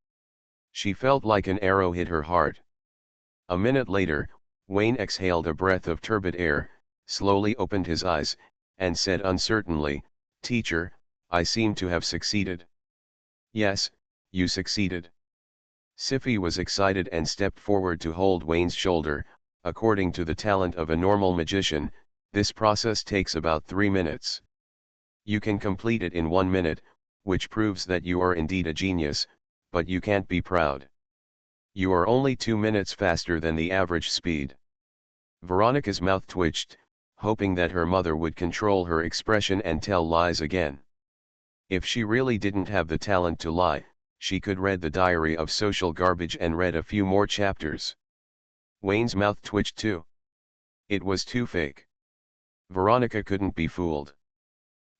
She felt like an arrow hit her heart. A minute later, Wayne exhaled a breath of turbid air, slowly opened his eyes, and said uncertainly, Teacher, I seem to have succeeded. Yes, you succeeded. Sci-fi was excited and stepped forward to hold Wayne's shoulder. According to the talent of a normal magician, this process takes about 3 minutes. You can complete it in 1 minute, which proves that you are indeed a genius, but you can't be proud. You are only 2 minutes faster than the average speed. Veronica's mouth twitched, hoping that her mother would control her expression and tell lies again. If she really didn't have the talent to lie, She could read the diary of social garbage and read a few more chapters. Wayne's mouth twitched too. It was too fake. Veronica couldn't be fooled.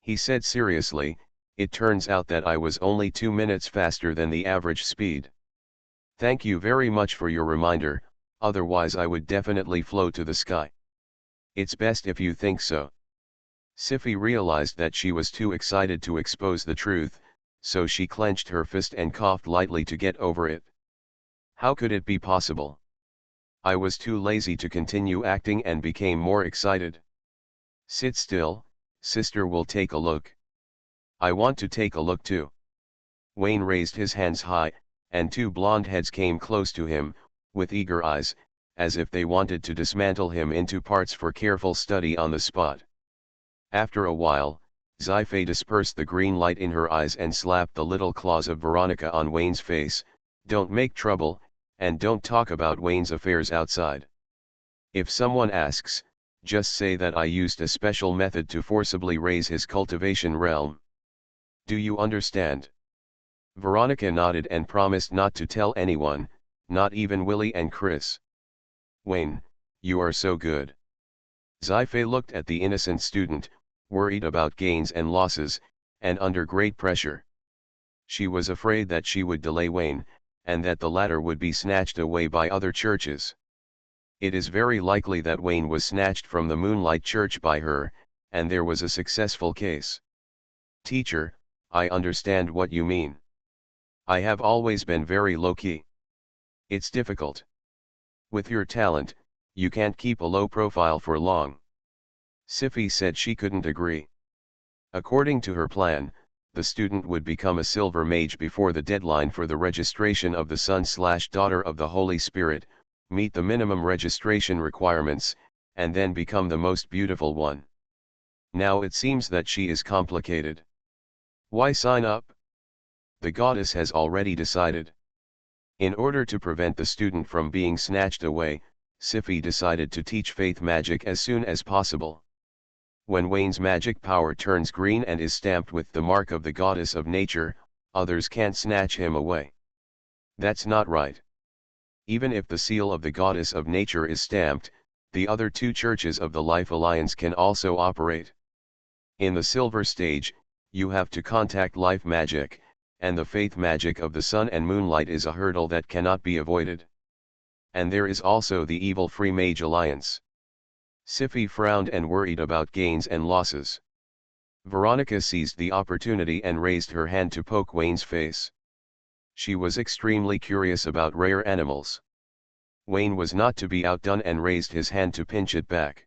He said seriously, "It turns out that I was only 2 minutes faster than the average speed. Thank you very much for your reminder, otherwise I would definitely float to the sky. It's best if you think so." Siffi realized that she was too excited to expose the truth, so she clenched her fist and coughed lightly to get over it. How could it be possible? I was too lazy to continue acting and became more excited. Sit still, sister will take a look. I want to take a look too. Wayne raised his hands high, and 2 blonde heads came close to him, with eager eyes, as if they wanted to dismantle him into parts for careful study on the spot. After a while, Sci-fi dispersed the green light in her eyes and slapped the little claws of Veronica on Wayne's face. "Don't make trouble, and don't talk about Wayne's affairs outside. If someone asks, just say that I used a special method to forcibly raise his cultivation realm. Do you understand?" Veronica nodded and promised not to tell anyone, not even Willie and Chris. "Wayne, you are so good." Sci-fi looked at the innocent student, worried about gains and losses, and under great pressure. She was afraid that she would delay Wayne, and that the latter would be snatched away by other churches. It is very likely that Wayne was snatched from the Moonlight Church by her, and there was a successful case. "Teacher, I understand what you mean. I have always been very low-key. It's difficult. With your talent, you can't keep a low profile for long." Siffi said she couldn't agree. According to her plan, the student would become a silver mage before the deadline for the registration of the son/daughter of the Holy Spirit, meet the minimum registration requirements, and then become the most beautiful one. Now it seems that she is complicated. Why sign up? The goddess has already decided. In order to prevent the student from being snatched away, Siffi decided to teach faith magic as soon as possible. When Wayne's magic power turns green and is stamped with the mark of the goddess of nature, others can't snatch him away. That's not right. Even if the seal of the goddess of nature is stamped, the other 2 churches of the Life Alliance can also operate. In the silver stage, you have to contact life magic, and the faith magic of the sun and moonlight is a hurdle that cannot be avoided. And there is also the evil Free Mage Alliance. Siffi frowned and worried about gains and losses. Veronica seized the opportunity and raised her hand to poke Wayne's face. She was extremely curious about rare animals. Wayne was not to be outdone and raised his hand to pinch it back.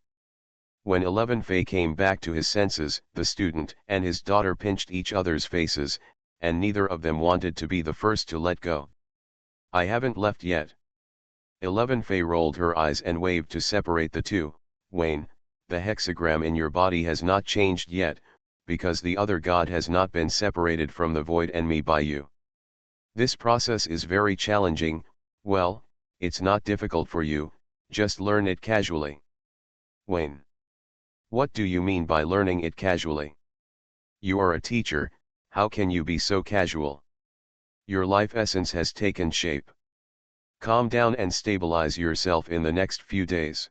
When 11 Faye came back to his senses, the student and his daughter pinched each other's faces, and neither of them wanted to be the first to let go. "I haven't left yet." 11 Faye rolled her eyes and waved to separate the 2. "Wayne, the hexagram in your body has not changed yet, because the other god has not been separated from the void and me by you. This process is very challenging. Well, it's not difficult for you, just learn it casually." "Wayne, what do you mean by learning it casually? You are a teacher, how can you be so casual? Your life essence has taken shape. Calm down and stabilize yourself in the next few days.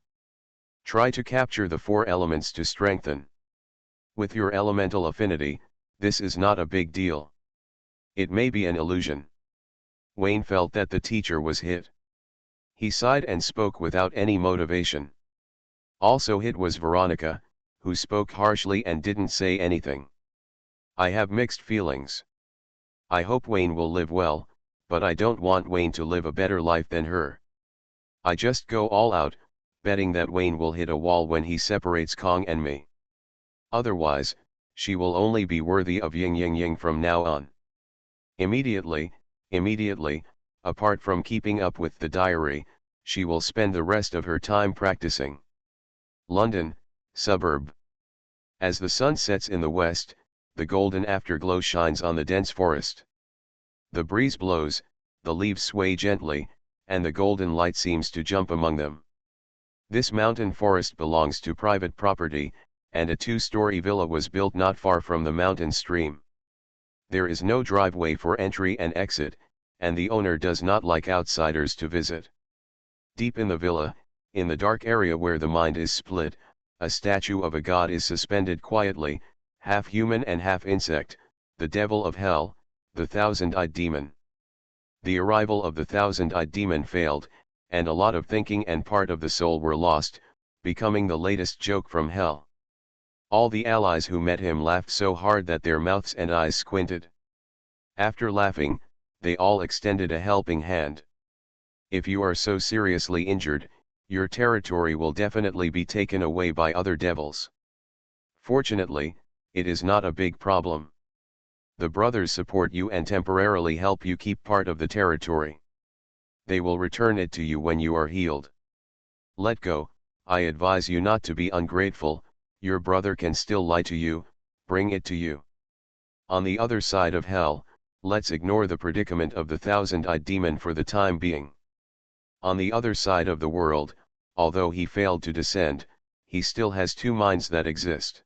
Try to capture the 4 elements to strengthen. With your elemental affinity, this is not a big deal. It may be an illusion." Wayne felt that the teacher was hit. He sighed and spoke without any motivation. Also hit was Veronica, who spoke harshly and didn't say anything. "I have mixed feelings. I hope Wayne will live well, but I don't want Wayne to live a better life than her. I just go all out, betting that Wayne will hit a wall when he separates Kong and me. Otherwise, she will only be worthy of yin yin yin from now on. Immediately, apart from keeping up with the diary, she will spend the rest of her time practicing." London, suburb. As the sun sets in the west, the golden afterglow shines on the dense forest. The breeze blows, the leaves sway gently, and the golden light seems to jump among them. This mountain forest belongs to private property, and a 2-story villa was built not far from the mountain stream. There is no driveway for entry and exit, and the owner does not like outsiders to visit. Deep in the villa, in the dark area where the mind is split, a statue of a god is suspended quietly, half human and half insect, the devil of hell, the thousand-eyed demon. The arrival of the thousand-eyed demon failed, and a lot of thinking and part of the soul were lost, becoming the latest joke from hell. All the allies who met him laughed so hard that their mouths and eyes squinted. After laughing, they all extended a helping hand. If you are so seriously injured, your territory will definitely be taken away by other devils. Fortunately, it is not a big problem. The brothers support you and temporarily help you keep part of the territory. They will return it to you when you are healed. Let go. I advise you not to be ungrateful. Your brother can still lie to you, bring it to you. On the other side of hell, let's ignore the predicament of the thousand-eyed demon for the time being. On the other side of the world, although he failed to descend, he still has two minds that exist.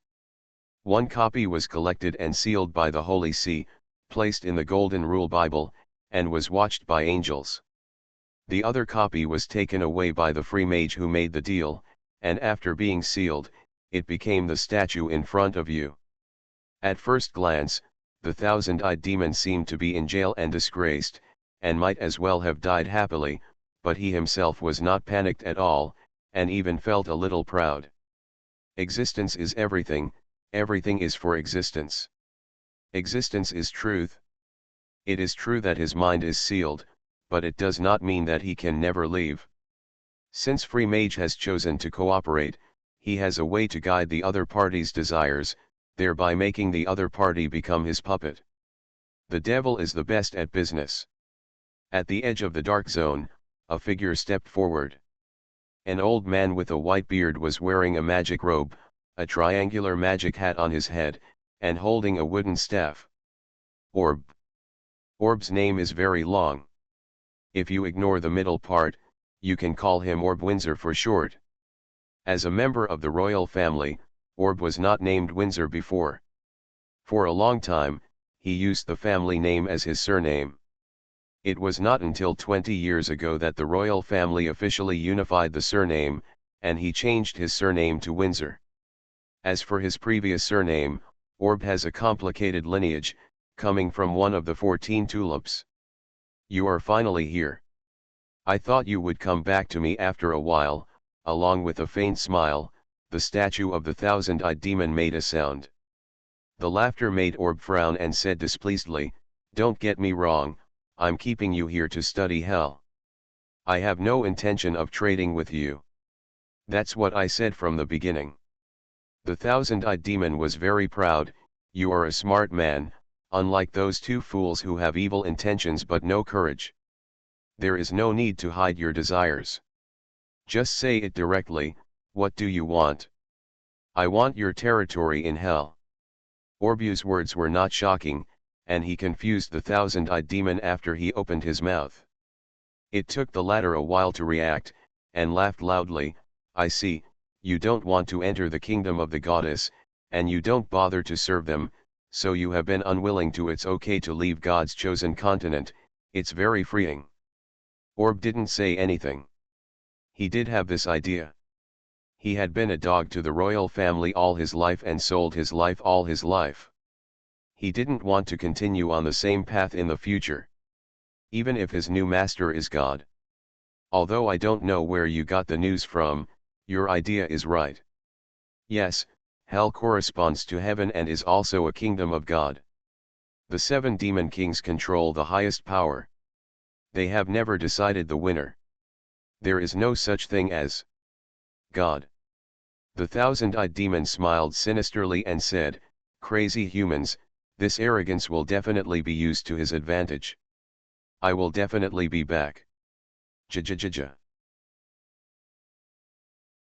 One copy was collected and sealed by the Holy See, placed in the Golden Rule Bible, and was watched by angels. The other copy was taken away by the free mage who made the deal, and after being sealed, it became the statue in front of you. At first glance, the thousand-eyed demon seemed to be in jail and disgraced, and might as well have died happily, but he himself was not panicked at all, and even felt a little proud. Existence is everything, everything is for existence. Existence is truth. It is true that his mind is sealed, but it does not mean that he can never leave. Since Free Mage has chosen to cooperate, he has a way to guide the other party's desires, thereby making the other party become his puppet. The devil is the best at business. At the edge of the dark zone, a figure stepped forward. An old man with a white beard was wearing a magic robe, a triangular magic hat on his head, and holding a wooden staff. Orb. Orb's name is very long. If you ignore the middle part, you can call him Orb Windsor for short. As a member of the royal family, Orb was not named Windsor before. For a long time, he used the family name as his surname. It was not until 20 years ago that the royal family officially unified the surname, and he changed his surname to Windsor. As for his previous surname, Orb has a complicated lineage, coming from one of the 14 tulips. You are finally here. I thought you would come back to me after a while. Along with a faint smile, the statue of the thousand-eyed demon made a sound. The laughter made Orb frown and said displeasedly, "Don't get me wrong, I'm keeping you here to study hell. I have no intention of trading with you. That's what I said from the beginning." The thousand-eyed demon was very proud. "You are a smart man, unlike those two fools who have evil intentions but no courage. There is no need to hide your desires. Just say it directly. What do you want?" "I want your territory in hell." Orbu's words were not shocking, and he confused the thousand-eyed demon after he opened his mouth. It took the latter a while to react, and laughed loudly. "I see, you don't want to enter the kingdom of the goddess, and you don't bother to serve them, so you have been unwilling to. It's okay to leave God's chosen continent, it's very freeing." Orb didn't say anything. He did have this idea. He had been a dog to the royal family all his life and sold his life all his life. He didn't want to continue on the same path in the future. Even if his new master is God. "Although I don't know where you got the news from, your idea is right. Yes, hell corresponds to heaven and is also a kingdom of God. The 7 demon kings control the highest power. They have never decided the winner. There is no such thing as God." The thousand-eyed demon smiled sinisterly and said, "Crazy humans, this arrogance will definitely be used to his advantage. I will definitely be back. Ja ja ja ja."